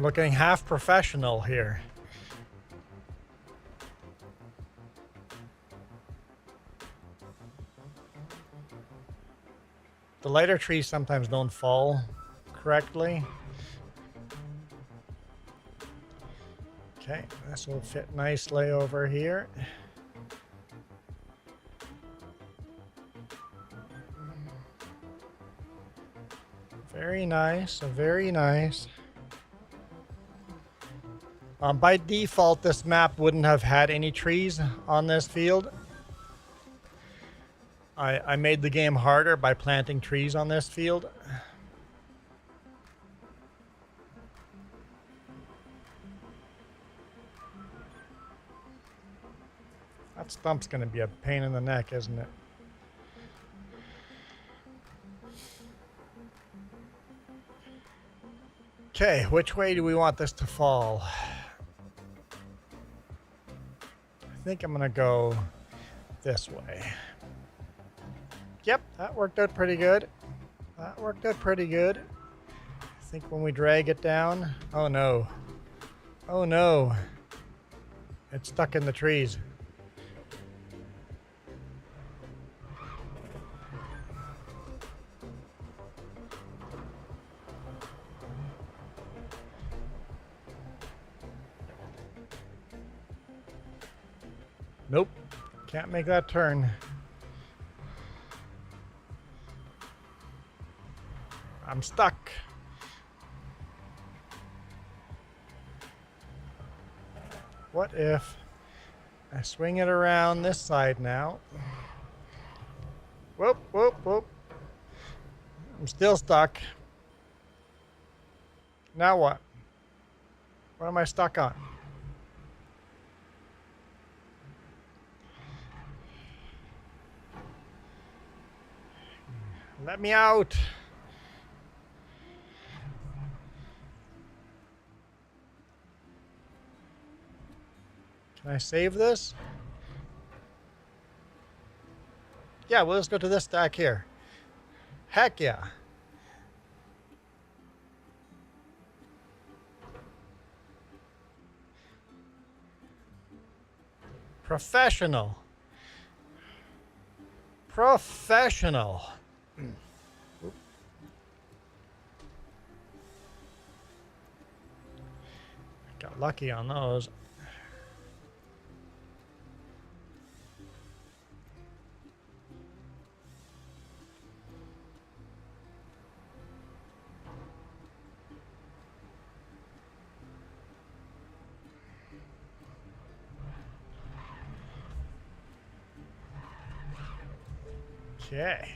Looking half professional here. The lighter trees sometimes don't fall correctly. Okay, this will fit nicely over here. Very nice, very nice. By default, this map wouldn't have had any trees on this field. I made the game harder by planting trees on this field. That stump's going to be a pain in the neck, isn't it? Okay, which way do we want this to fall? I think I'm going to go this way. Yep, that worked out pretty good. That worked out pretty good. I think when we drag it down... Oh no. Oh no. It's stuck in the trees. Nope. Can't make that turn. I'm stuck. What if I swing it around this side now? Whoop, whoop, whoop. I'm still stuck. Now what? What am I stuck on? Let me out. Can I save this? Yeah, well, let's go to this stack here. Heck yeah. Professional. Professional. Got lucky on those. Okay.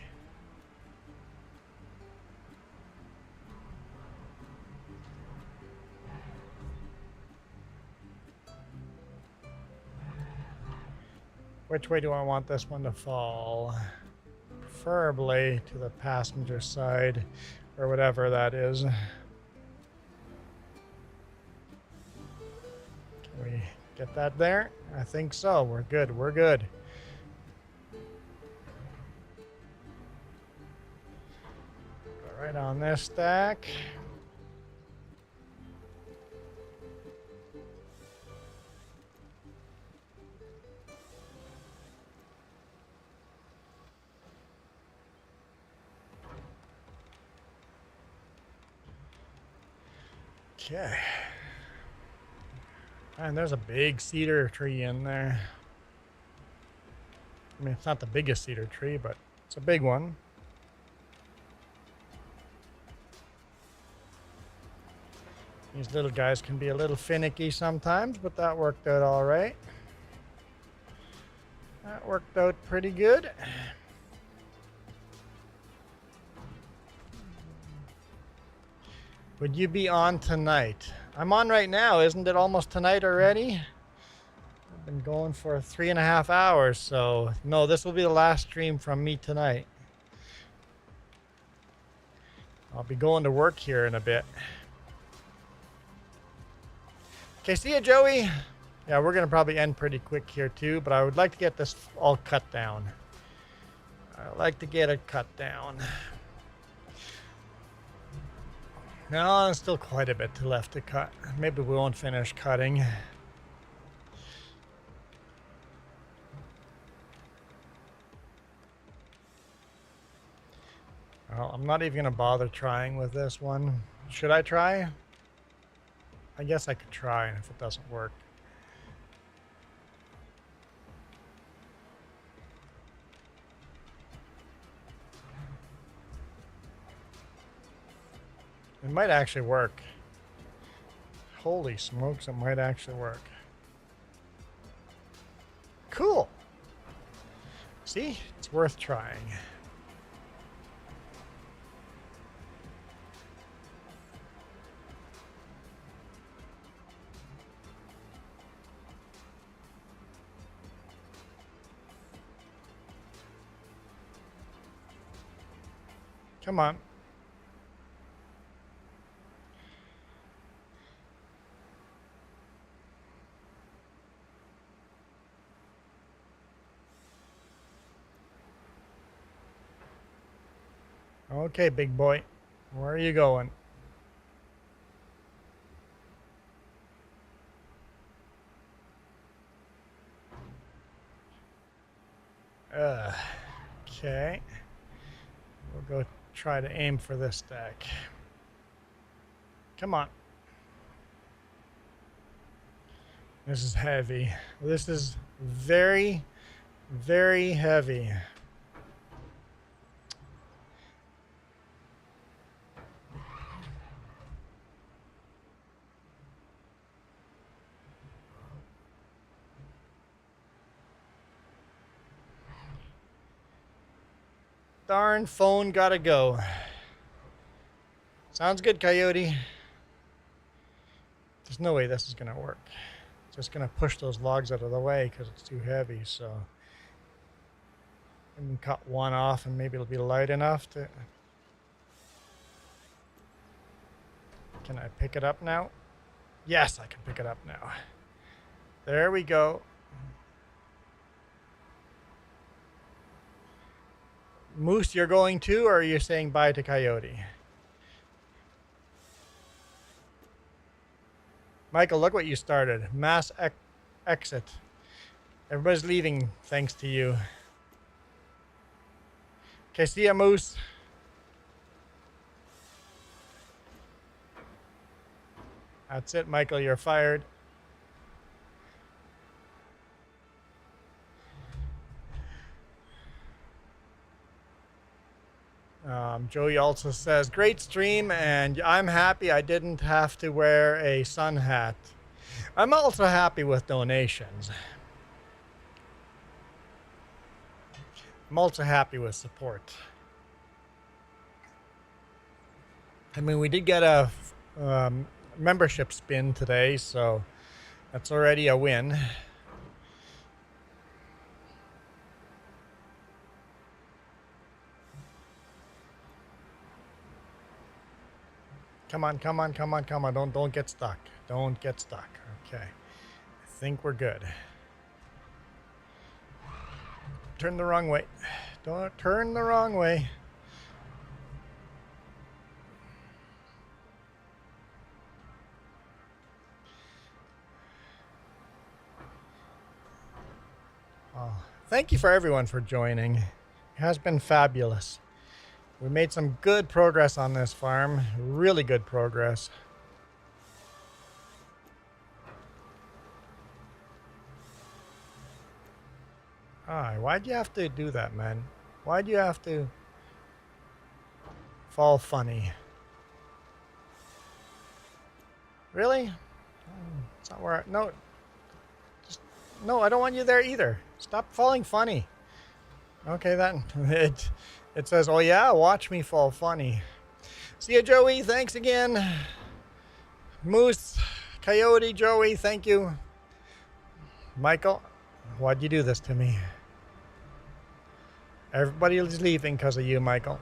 Which way do I want this one to fall? Preferably to the passenger side, or whatever that is. Can we get that there? I think so. We're good. We're good. Right on this stack. Okay. And there's a big cedar tree in there. I mean, it's not the biggest cedar tree, but it's a big one. These little guys can be a little finicky sometimes, but that worked out all right. That worked out pretty good. Would you be on tonight? I'm on right now. Isn't it almost tonight already? I've been going for 3.5 hours, so no, this will be the last stream from me tonight. I'll be going to work here in a bit. Okay, see ya, Joey. Yeah, we're going to probably end pretty quick here too, but I would like to get this all cut down. I like to get it cut down. No, there's still quite a bit left to cut. Maybe we won't finish cutting. Well, I'm not even going to bother trying with this one. Should I try? I guess I could try, and if it doesn't work. It might actually work. Holy smokes, it might actually work. Cool. See? It's worth trying. Come on. Okay, big boy. Where are you going? Okay. We'll go try to aim for this stack. Come on. This is heavy. This is very, very heavy. Darn phone gotta go. Sounds good, Coyote. There's no way this is gonna work. Just gonna push those logs out of the way because it's too heavy, so I can cut one off and maybe it'll be light enough to... Can I pick it up now? Yes, I can pick it up now. There we go. Moose, you're going too, or are you saying bye to Coyote? Michael, look what you started. Mass exit. Everybody's leaving thanks to you. Okay, see ya, Moose. That's it, Michael. You're fired. Joey also says, great stream, and I'm happy I didn't have to wear a sun hat. I'm also happy with donations. I'm also happy with support. I mean, we did get a membership spin today, so that's already a win. Come on, come on, come on, come on. Don't get stuck. Don't get stuck. Okay. I think we're good. Turn the wrong way. Don't turn the wrong way. Oh, thank you for everyone for joining. It has been fabulous. We made some good progress on this farm. Really good progress. Ah, why'd you have to do that, man? Why'd you have to fall funny? Really? It's not where no. No, I don't want you there either. Stop falling funny. Okay, then. It says, oh yeah, watch me fall funny. See ya, Joey. Thanks again. Moose, Coyote, Joey, thank you. Michael, why'd you do this to me? Everybody is leaving because of you, Michael.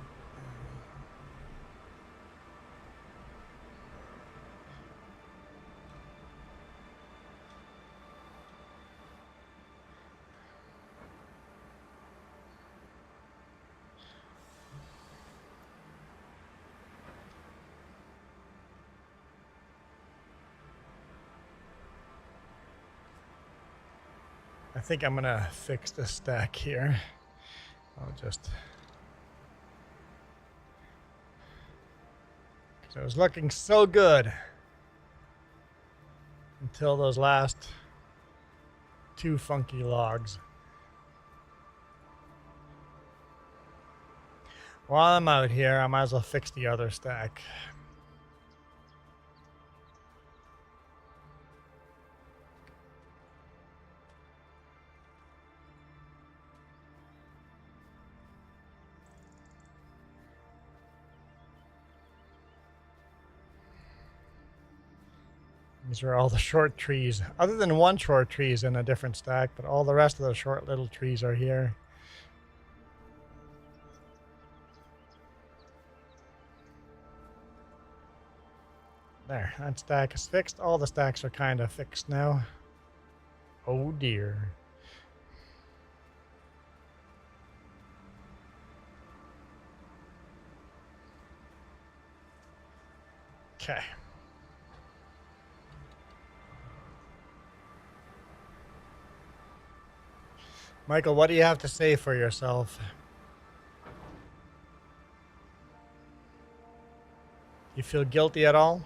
I think I'm gonna fix this stack here. I'll just... because it was looking so good until those last 2 funky logs. While I'm out here, I might as well fix the other stack. These are all the short trees. Other than one short tree is in a different stack, but all the rest of the short little trees are here. There, that stack is fixed. All the stacks are kind of fixed now. Oh dear. Okay. Michael, what do you have to say for yourself? You feel guilty at all?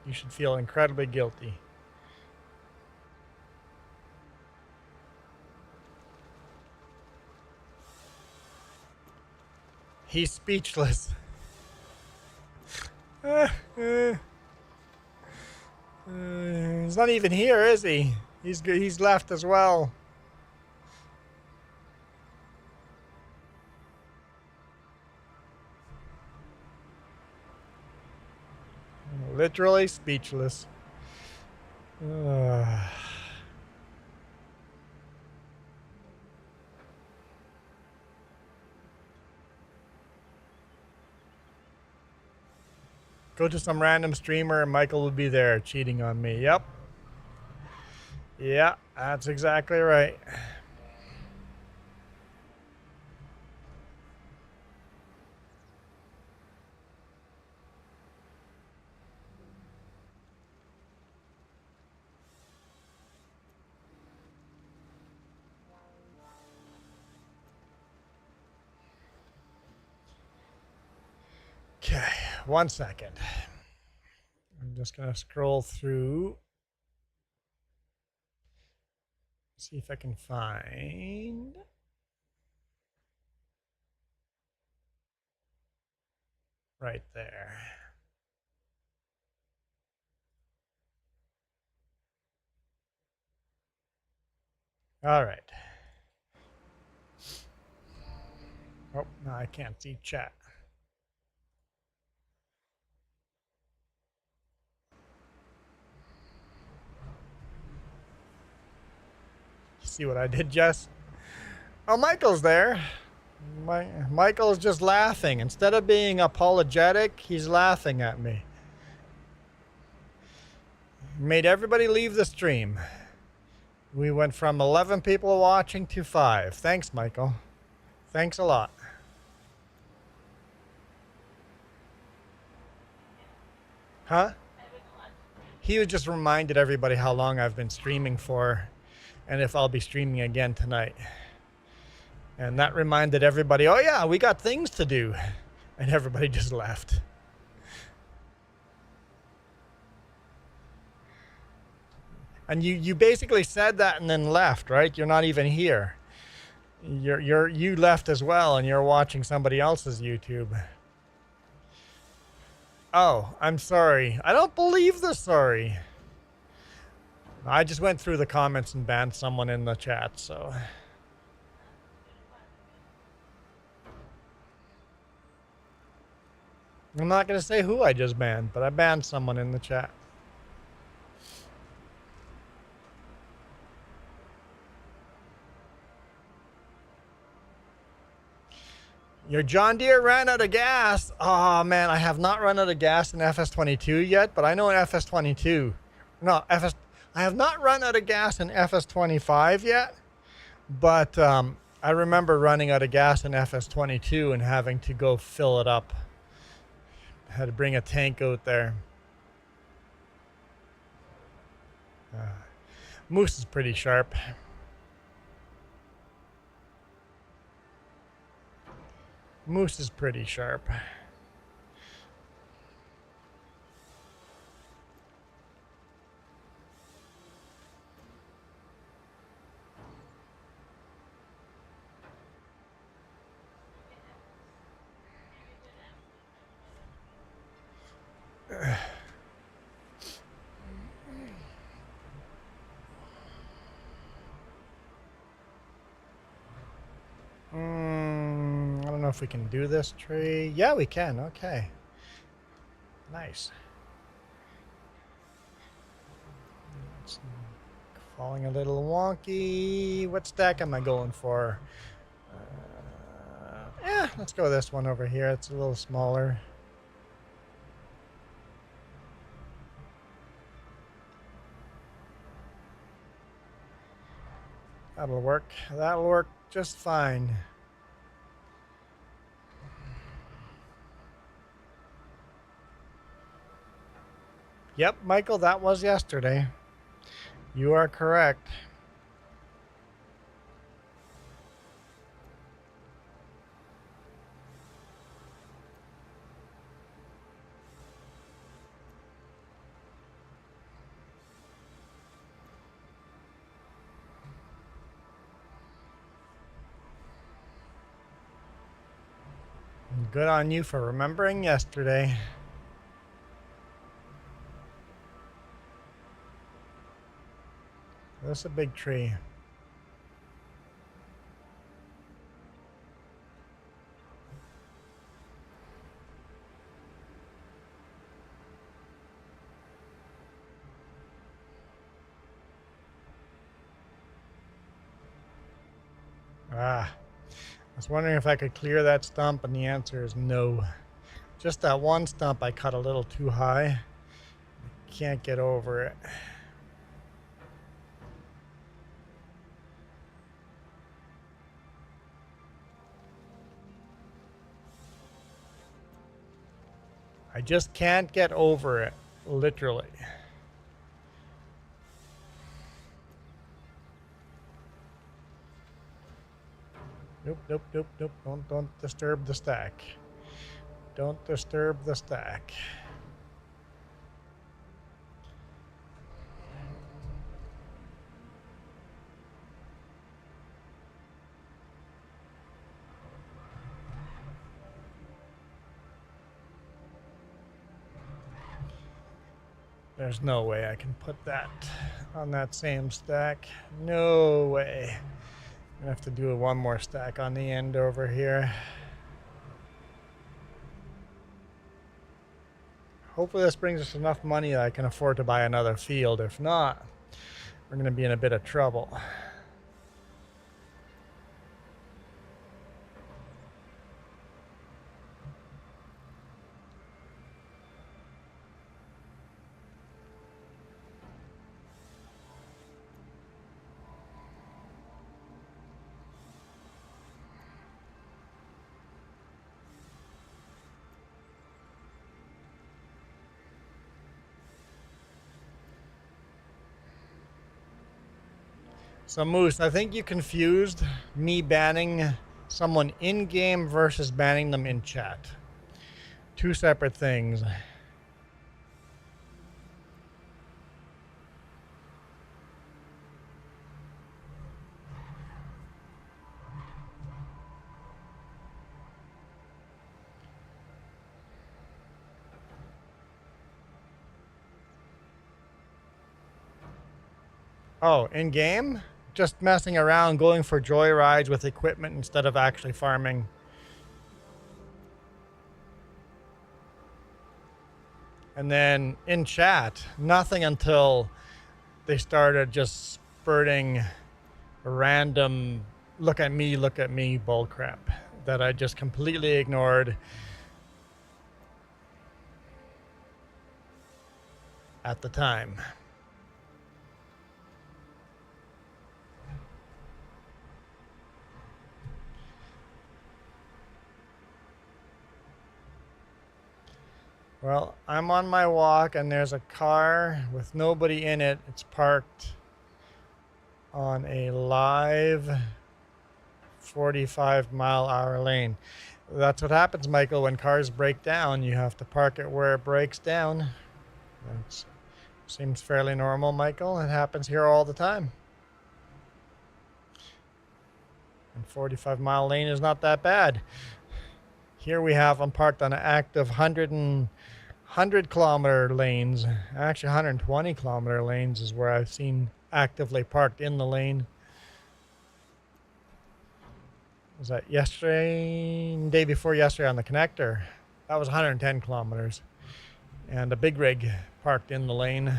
You should feel incredibly guilty. He's speechless. He's not even here, is he? He's left as well. Literally speechless. Go to some random streamer and Michael will be there cheating on me. Yep. Yeah, that's exactly right. Okay, 1 second. I'm just going to scroll through. See if I can find. Right there. All right. Oh, no, I can't see chat. See what I did, Jess? Oh, Michael's there. Michael's just laughing. Instead of being apologetic, he's laughing at me. Made everybody leave the stream. We went from 11 people watching to 5. Thanks, Michael. Thanks a lot. Huh? He was just reminded everybody how long I've been streaming for. And if I'll be streaming again tonight. And that reminded everybody, oh yeah, we got things to do. And everybody just left. And you basically said that and then left, right? You're not even here. You left as well and you're watching somebody else's YouTube. Oh, I'm sorry. I don't believe the sorry. I just went through the comments and banned someone in the chat, so. I'm not going to say who I just banned, but I banned someone in the chat. Your John Deere ran out of gas. Oh man, I have not run out of gas in FS22 yet, but I know in FS22. No, I have not run out of gas in FS25 yet, but I remember running out of gas in FS22 and having to go fill it up. I had to bring a tank out there. Moose is pretty sharp. Moose is pretty sharp. I don't know if we can do this tree. Yeah, we can. Okay. Nice. It's falling a little wonky. What stack am I going for? Yeah, let's go this one over here. It's a little smaller. That'll work. That'll work just fine. Yep, Michael, that was yesterday. You are correct. Good on you for remembering yesterday. That's a big tree. I was wondering if I could clear that stump, and the answer is no. Just that one stump I cut a little too high. Can't get over it. I just can't get over it, literally. Nope. Don't disturb the stack. Don't disturb the stack. There's no way I can put that on that same stack. No way. I'm gonna have to do one more stack on the end over here. Hopefully this brings us enough money that I can afford to buy another field. If not, we're gonna be in a bit of trouble. So Moose, I think you confused me banning someone in-game versus banning them in chat. Two separate things. Oh, in-game? Just messing around, going for joyrides with equipment instead of actually farming. And then in chat, nothing until they started just spurting random look at me bullcrap that I just completely ignored at the time. Well, I'm on my walk and there's a car with nobody in it. It's parked on a live 45-mile-hour lane. That's what happens, Michael. When cars break down, you have to park it where it breaks down. That seems fairly normal, Michael. It happens here all the time. And 45-mile lane is not that bad. Here we have them parked on an active 100-kilometer lanes. Actually, 120-kilometer lanes is where I've seen actively parked in the lane. Was that yesterday? Day before yesterday on the connector. That was 110 kilometers. And a big rig parked in the lane.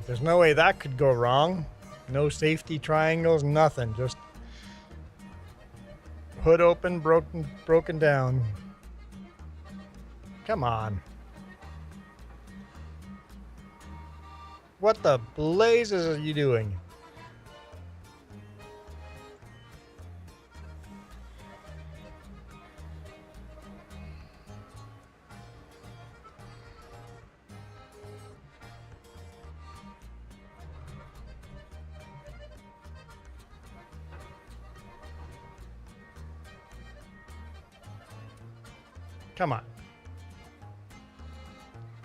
There's no way that could go wrong. No safety triangles, nothing. Just hood open, broken down. Come on. What the blazes are you doing? Come on.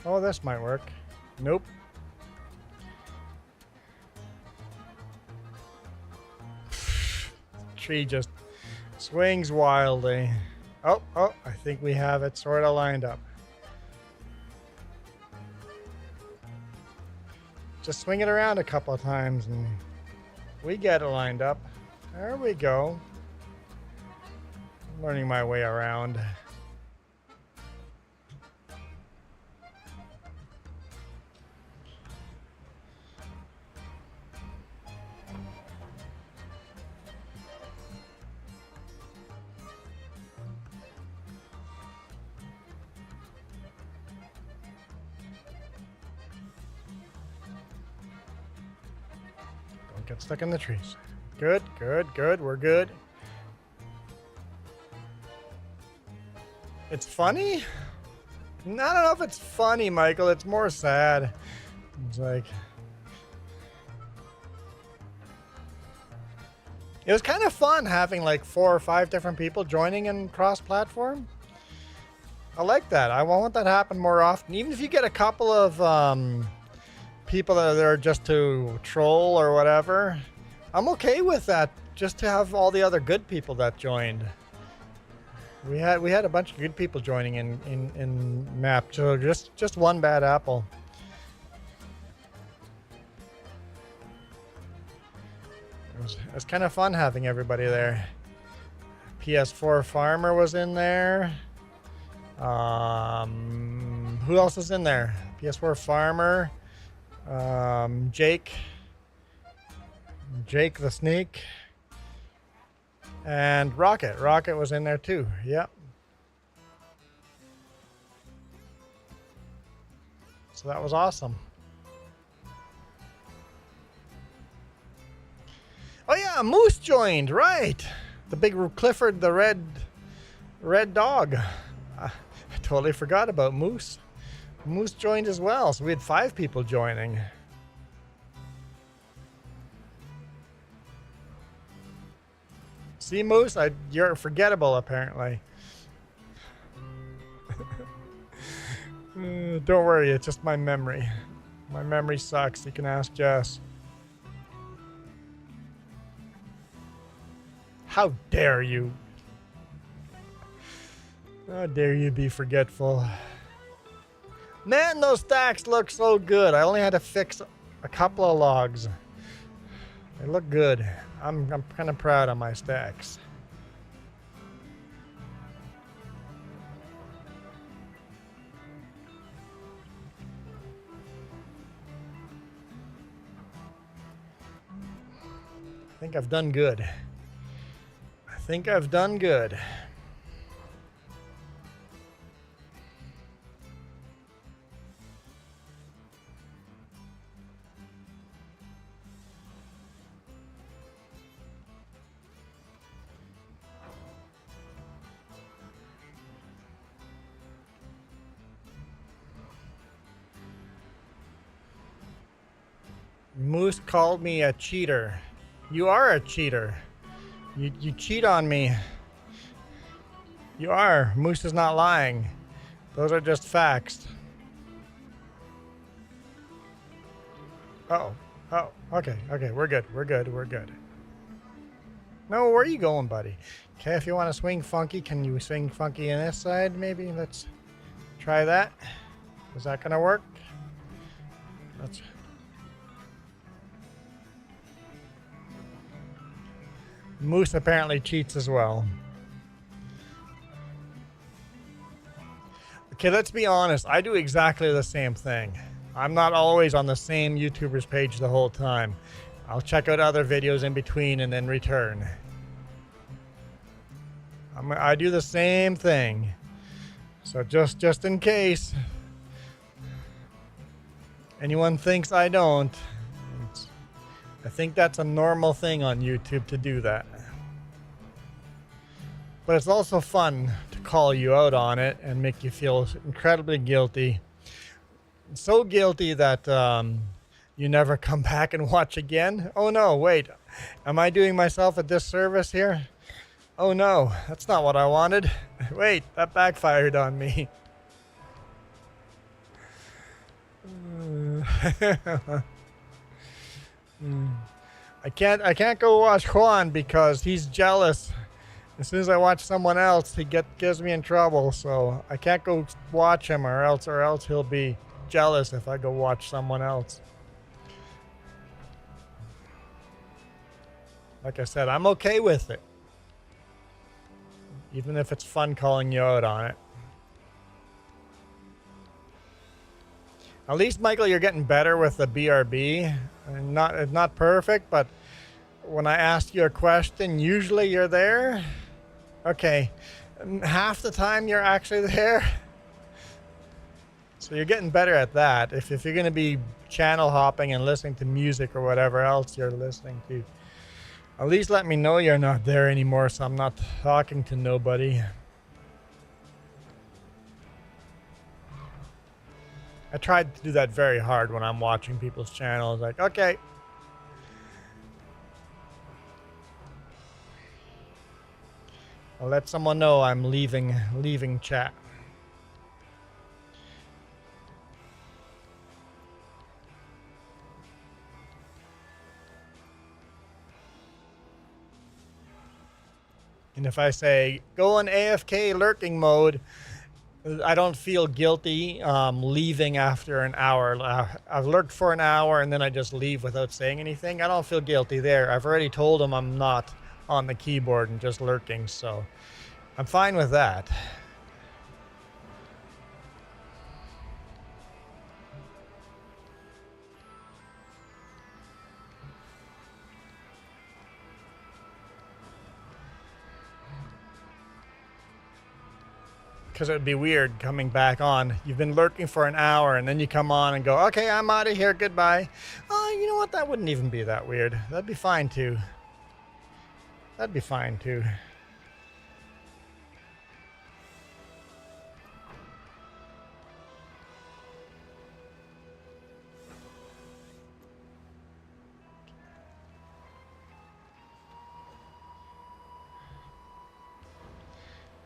Oh, this might work. Nope. Tree just swings wildly. Oh, I think we have it sort of lined up. Just swing it around a couple of times and we get it lined up. There we go. I'm learning my way around. Get stuck in the trees. Good. We're good. It's funny? I don't know if it's funny, Michael. It's more sad. It's like... It was kind of fun having like 4 or 5 different people joining in cross-platform. I like that. I want that to happen more often. Even if you get a couple of... people that are there just to troll or whatever, I'm okay with that. Just to have all the other good people that joined. We had a bunch of good people joining in map, so just one bad apple. It was kind of fun having everybody there. PS4 Farmer was in there. Who else was in there? PS4 Farmer. Jake the Snake, and Rocket was in there too. Yep. So that was awesome. Oh yeah, Moose joined, right? The big Clifford, the red dog. I totally forgot about Moose. Moose joined as well, so we had 5 people joining. See, Moose, you're forgettable apparently. Don't worry, it's just my memory. My memory sucks. You can ask Jess. How dare you? How dare you be forgetful? Man, those stacks look so good. I only had to fix a couple of logs. They look good. I'm kind of proud of my stacks. I think I've done good. I think I've done good. Moose called me a cheater. You are a cheater. You cheat on me. You are. Moose is not lying. Those are just facts. Uh-oh. Oh, okay. Okay, we're good. We're good. We're good. No, where are you going, buddy? Okay, if you want to swing funky, can you swing funky on this side, maybe? Let's try that. Is that going to work? Let's... Moose apparently cheats as well. Okay, let's be honest. I do exactly the same thing. I'm not always on the same YouTuber's page the whole time. I'll check out other videos in between and then return. I do the same thing. So just in case anyone thinks I don't, I think that's a normal thing on YouTube to do that. But it's also fun to call you out on it and make you feel incredibly guilty. So guilty that you never come back and watch again. Oh no, wait. Am I doing myself a disservice here? Oh no, that's not what I wanted. Wait, that backfired on me. I can't go watch Juan because he's jealous. As soon as I watch someone else, he gives me in trouble. So I can't go watch him, or else he'll be jealous if I go watch someone else. Like I said, I'm okay with it, even if it's fun calling you out on it. At least, Michael, you're getting better with the BRB. Not perfect, but when I ask you a question, usually you're there. Okay, half the time you're actually there. So you're getting better at that. If you're going to be channel hopping and listening to music or whatever else you're listening to, at least let me know you're not there anymore so I'm not talking to nobody. I tried to do that very hard when I'm watching people's channels. Like, okay. I'll let someone know I'm leaving chat. And if I say, go in AFK lurking mode, I don't feel guilty leaving after an hour. I've lurked for an hour and then I just leave without saying anything. I don't feel guilty there. I've already told them I'm not on the keyboard and just lurking, so I'm fine with that. Because it would be weird coming back on. You've been lurking for an hour and then you come on and go, okay, I'm out of here, goodbye. Oh, you know what? That wouldn't even be that weird. That'd be fine too. That'd be fine too.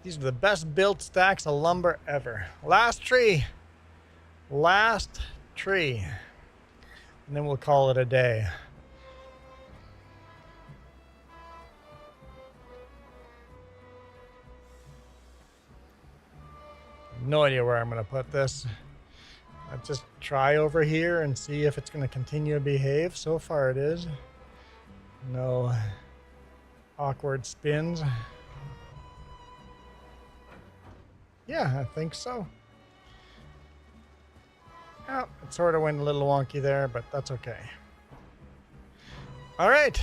These are the best built stacks of lumber ever. Last tree. Last tree. And then we'll call it a day. No idea where I'm going to put this. I'll just try over here and see if it's going to continue to behave. So far it is. No awkward spins. Yeah, I think so. Oh, it sort of went a little wonky there, but that's okay. All right.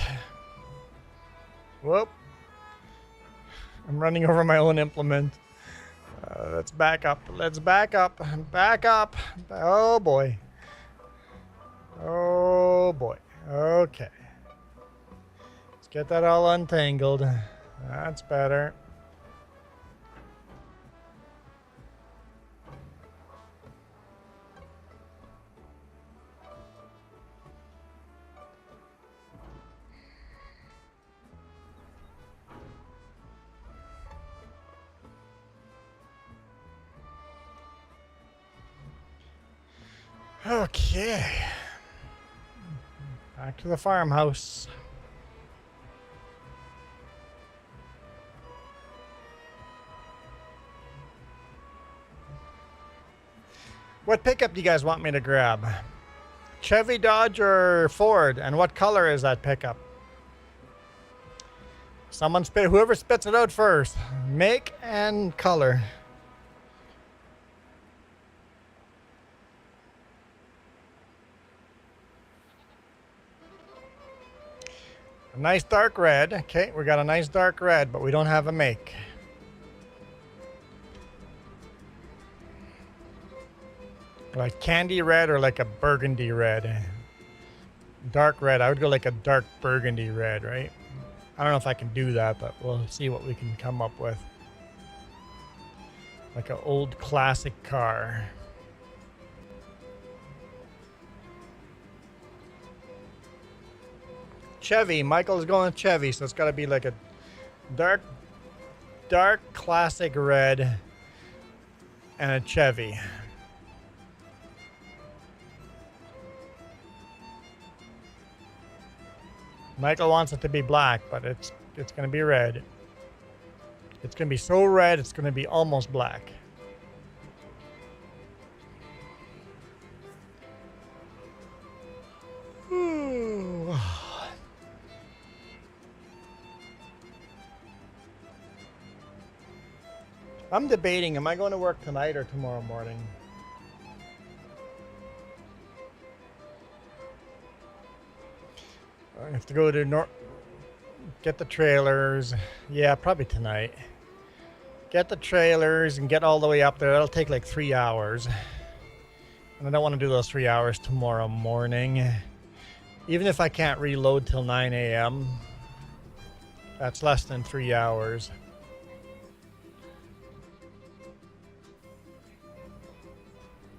Whoop. I'm running over my own implement. Let's back up. Let's back up. Back up. Oh, boy. Oh, boy. Okay. Let's get that all untangled. That's better. Okay. Back to the farmhouse. What pickup do you guys want me to grab? Chevy, Dodge, or Ford? And what color is that pickup? Whoever spits it out first. Make and color. A nice dark red. Okay, we got a nice dark red, but we don't have a make. Like candy red or like a burgundy red? Dark red. I would go like a dark burgundy red, right? I don't know if I can do that, but we'll see what we can come up with. Like an old classic car. Chevy. Michael's going Chevy, so it's got to be like a dark classic red and a Chevy. Michael wants it to be black, but it's going to be red. It's going to be so red, it's going to be almost black. Ooh. I'm debating, am I going to work tonight or tomorrow morning? I have to go to get the trailers. Yeah, probably tonight. Get the trailers and get all the way up there. That'll take like 3 hours. And I don't want to do those 3 hours tomorrow morning. Even if I can't reload till 9 a.m., that's less than 3 hours.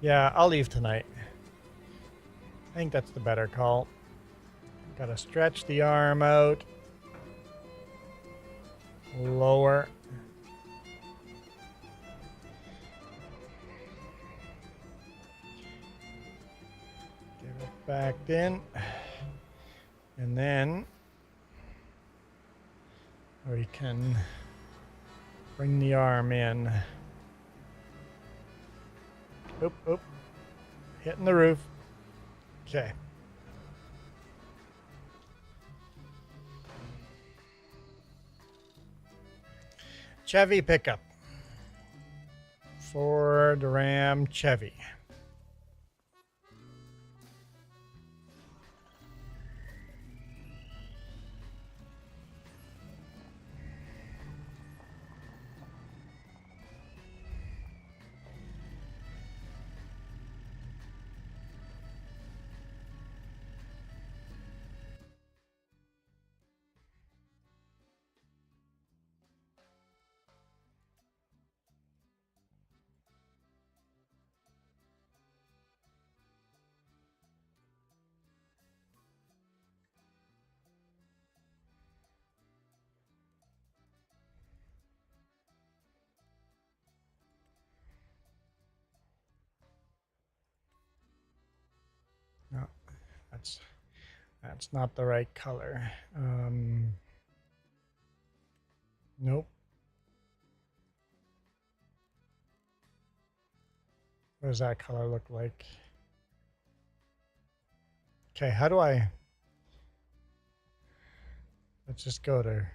Yeah, I'll leave tonight. I think that's the better call. Gotta stretch the arm out. Lower. Give it back in. And then we can bring the arm in. Oop, oop. Hitting the roof. Okay. Chevy pickup. Ford, Ram, Chevy. No, that's not the right color. Nope. What does that color look like? Okay, how do I... Let's just go to...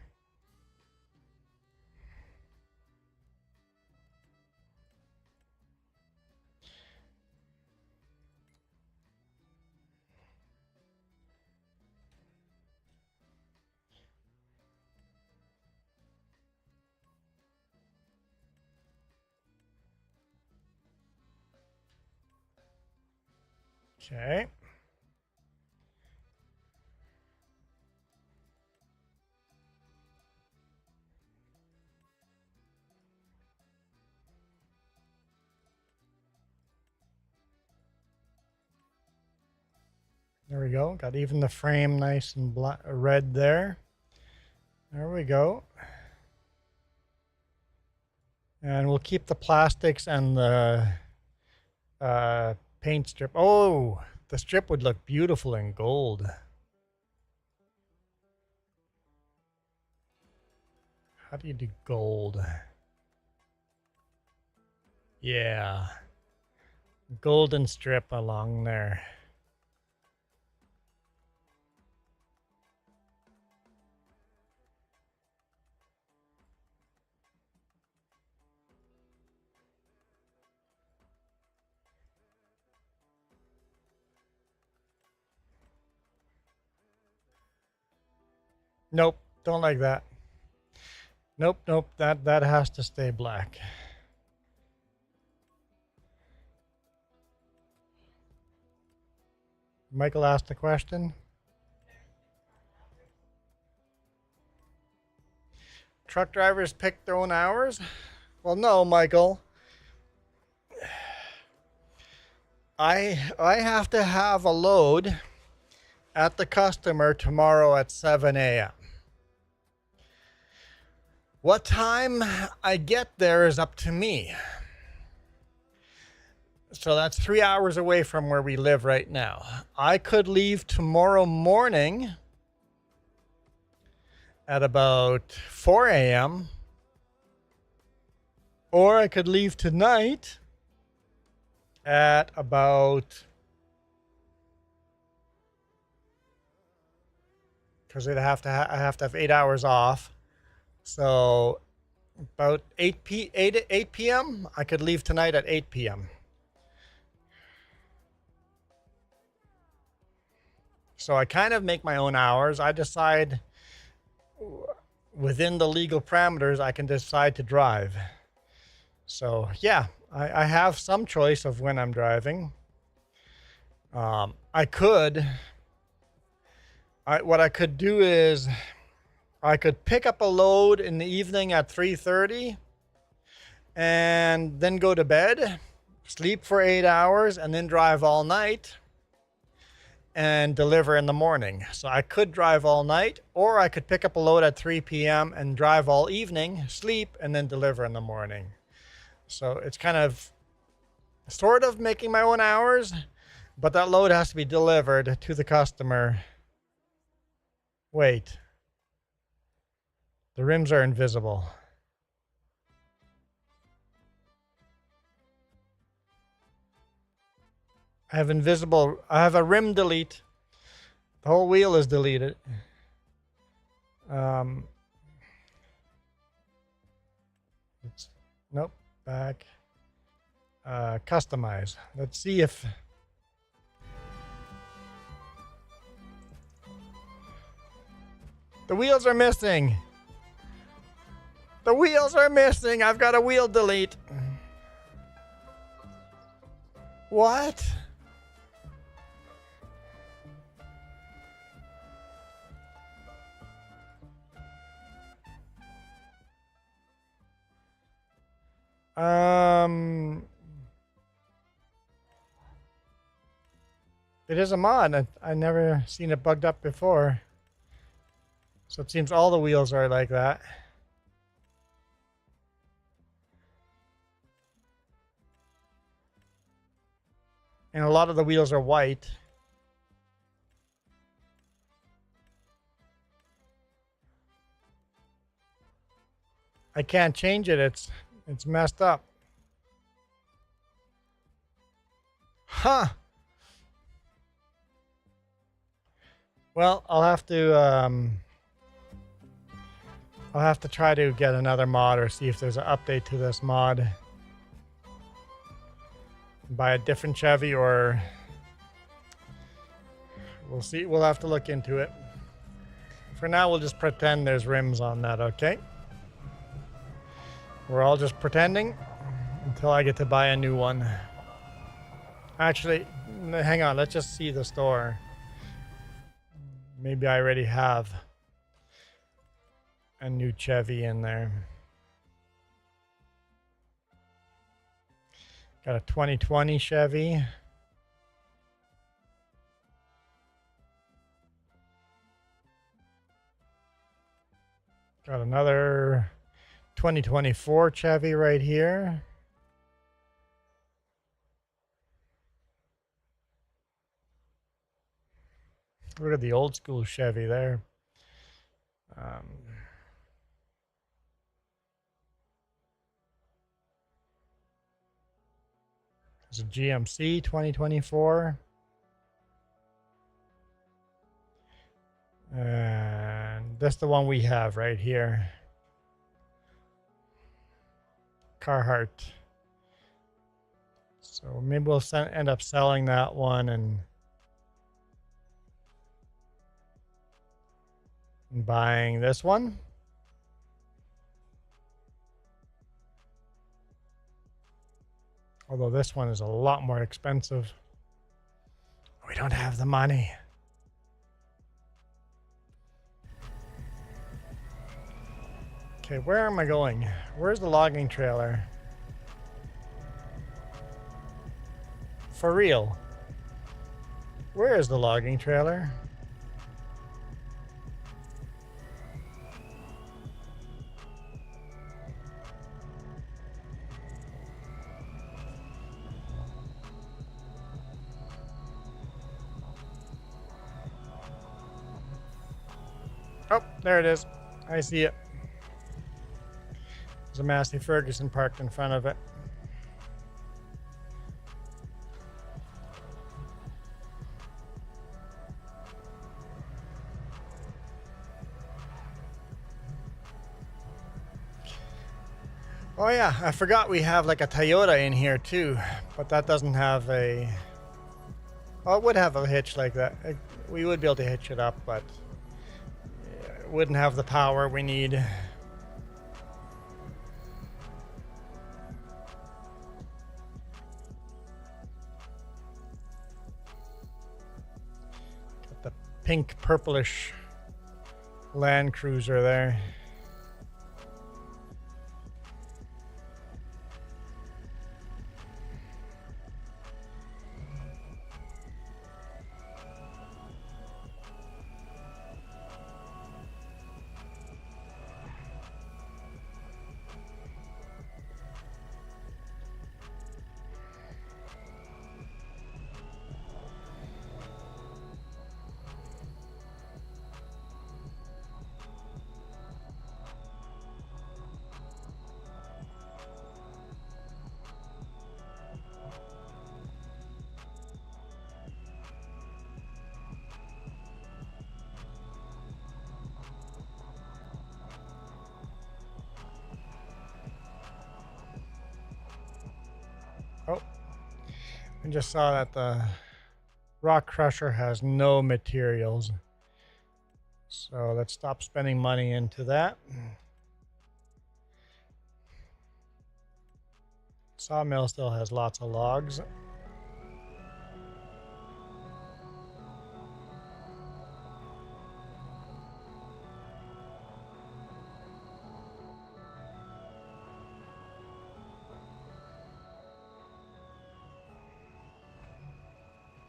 Okay. There we go. Got even the frame nice and black, red there. There we go. And we'll keep the plastics and the paint strip. Oh, the strip would look beautiful in gold. How do you do gold? Yeah. Golden strip along there. Nope, don't like that. Nope, nope, that has to stay black. Michael asked a question. Truck drivers pick their own hours? Well, no, Michael. I have to have a load at the customer tomorrow at 7 a.m. What time I get there is up to me. So that's 3 hours away from where we live right now. I could leave tomorrow morning at about 4 a.m. Or I could leave tonight at about, because I have to have 8 hours off. So about 8 p.m. I could leave tonight at 8 p.m. So I kind of make my own hours. I decide within the legal parameters I can decide to drive. So yeah, I have some choice of when I'm driving. What I could do is I could pick up a load in the evening at 3:30 and then go to bed, sleep for 8 hours, and then drive all night and deliver in the morning. So I could drive all night, or I could pick up a load at 3 p.m. and drive all evening, sleep, and then deliver in the morning. So it's kind of sort of making my own hours, but that load has to be delivered to the customer. Wait. The rims are invisible. I have a rim delete. The whole wheel is deleted. Nope, back. Customize. Let's see if... The wheels are missing. The wheels are missing. I've got a wheel delete. What? It is a mod. I never seen it bugged up before. So it seems all the wheels are like that. And a lot of the wheels are white. I can't change it. It's messed up. Huh. Well, I'll have to try to get another mod or see if there's an update to this mod. Buy a different Chevy, or we'll see. We'll have to look into it. For now, we'll just pretend there's rims on that, okay? We're all just pretending until I get to buy a new one. Actually, hang on. Let's just see the store. Maybe I already have a new Chevy in there. Got a 2020 Chevy. Got another 2024 Chevy right here. Look at the old school Chevy there. It's a GMC 2024. And that's the one we have right here. Carhartt. So maybe we'll end up selling that one and buying this one. Although this one is a lot more expensive. We don't have the money. Okay, where am I going? Where's the logging trailer? For real. Where is the logging trailer? Oh, there it is. I see it. There's a Massey Ferguson parked in front of it. Oh yeah, I forgot we have like a Toyota in here too, but that doesn't have a... Oh, it would have a hitch like that. We would be able to hitch it up, but it wouldn't have the power we need. Got the pink purplish Land Cruiser there. Oh, I just saw that the rock crusher has no materials. So let's stop spending money into that. Sawmill still has lots of logs.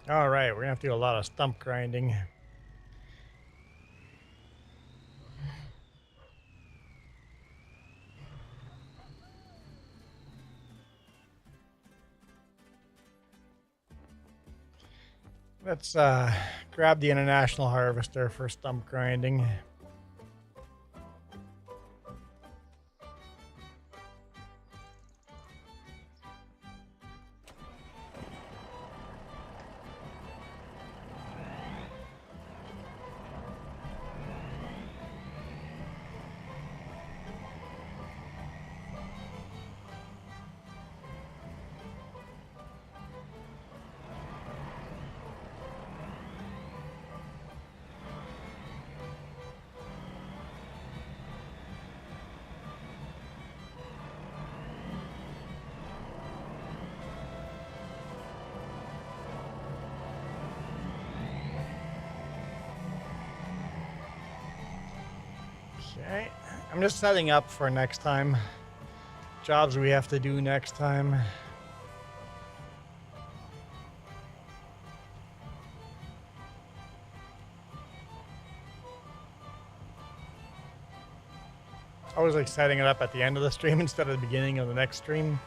All right, we're gonna have to do a lot of stump grinding. Let's grab the International Harvester for stump grinding. Okay, I'm just setting up for next time. Jobs we have to do next time. I was like setting it up at the end of the stream instead of the beginning of the next stream.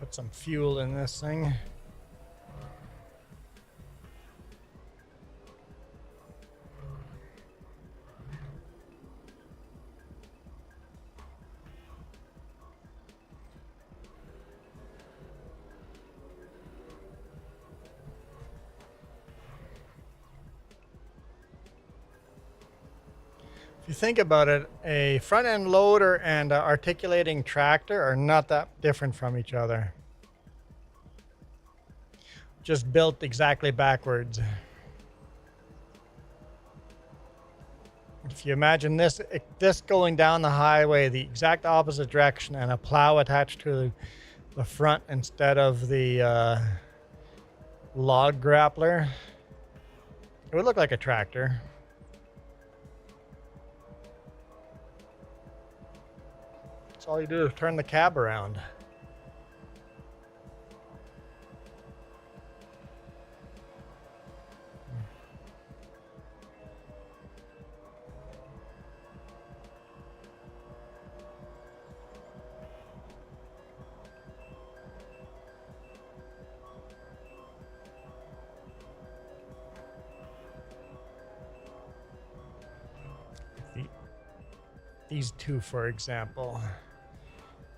Put some fuel in this thing. If you think about it, a front end loader and an articulating tractor are not that different from each other. Just built exactly backwards. If you imagine this going down the highway the exact opposite direction and a plow attached to the front instead of the log grappler, it would look like a tractor. So all you do is turn the cab around. These two, for example.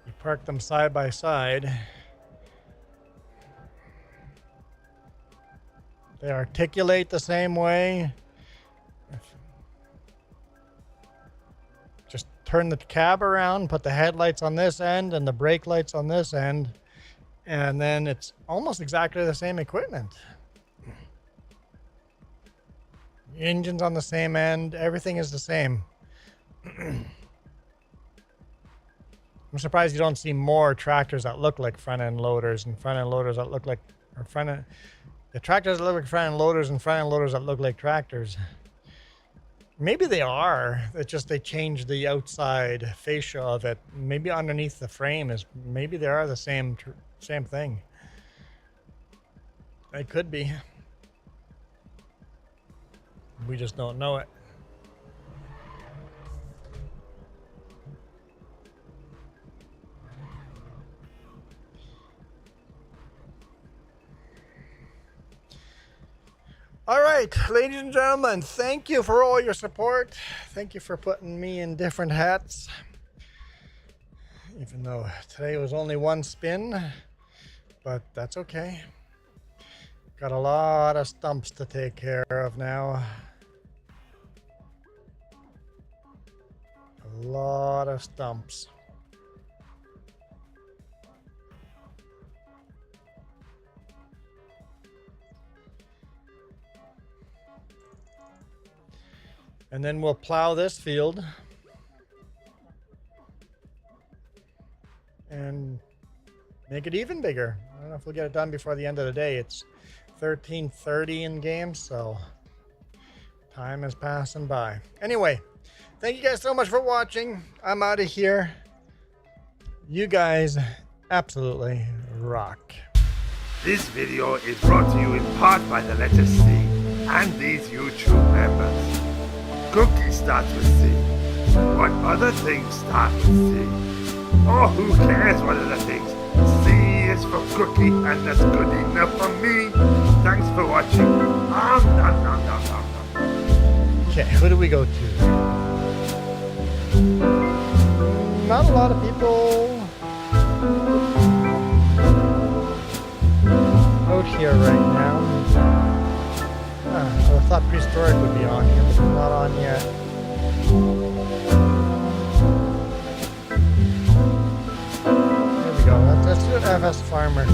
You park them side by side. They articulate the same way. Just turn the cab around, put the headlights on this end and the brake lights on this end, and then it's almost exactly the same equipment. The engine's on the same end, everything is the same. I'm surprised you don't see more tractors that look like front-end loaders and front-end loaders that look like, the tractors that look like front-end loaders and front-end loaders that look like tractors. Maybe they are. It's just they changed the outside fascia of it. Maybe underneath the frame is, maybe they are the same thing. It could be. We just don't know it. All right, ladies and gentlemen, thank you for all your support. Thank you for putting me in different hats. Even though today was only one spin, but that's okay. Got a lot of stumps to take care of now. A lot of stumps. And then we'll plow this field and make it even bigger. I don't know if we'll get it done before the end of the day. It's 13:30 in game, so time is passing by. Anyway, thank you guys so much for watching. I'm out of here. You guys absolutely rock. This video is brought to you in part by the letter C and these YouTube members. Cookie starts with C. What other things start with C? Oh, who cares what other things? C is for cookie, and that's good enough for me. Thanks for watching. Okay, who do we go to? Not a lot of people out here right now. I thought prehistoric would be on here, but it's not on yet. There we go. Let's do an FS Farmer.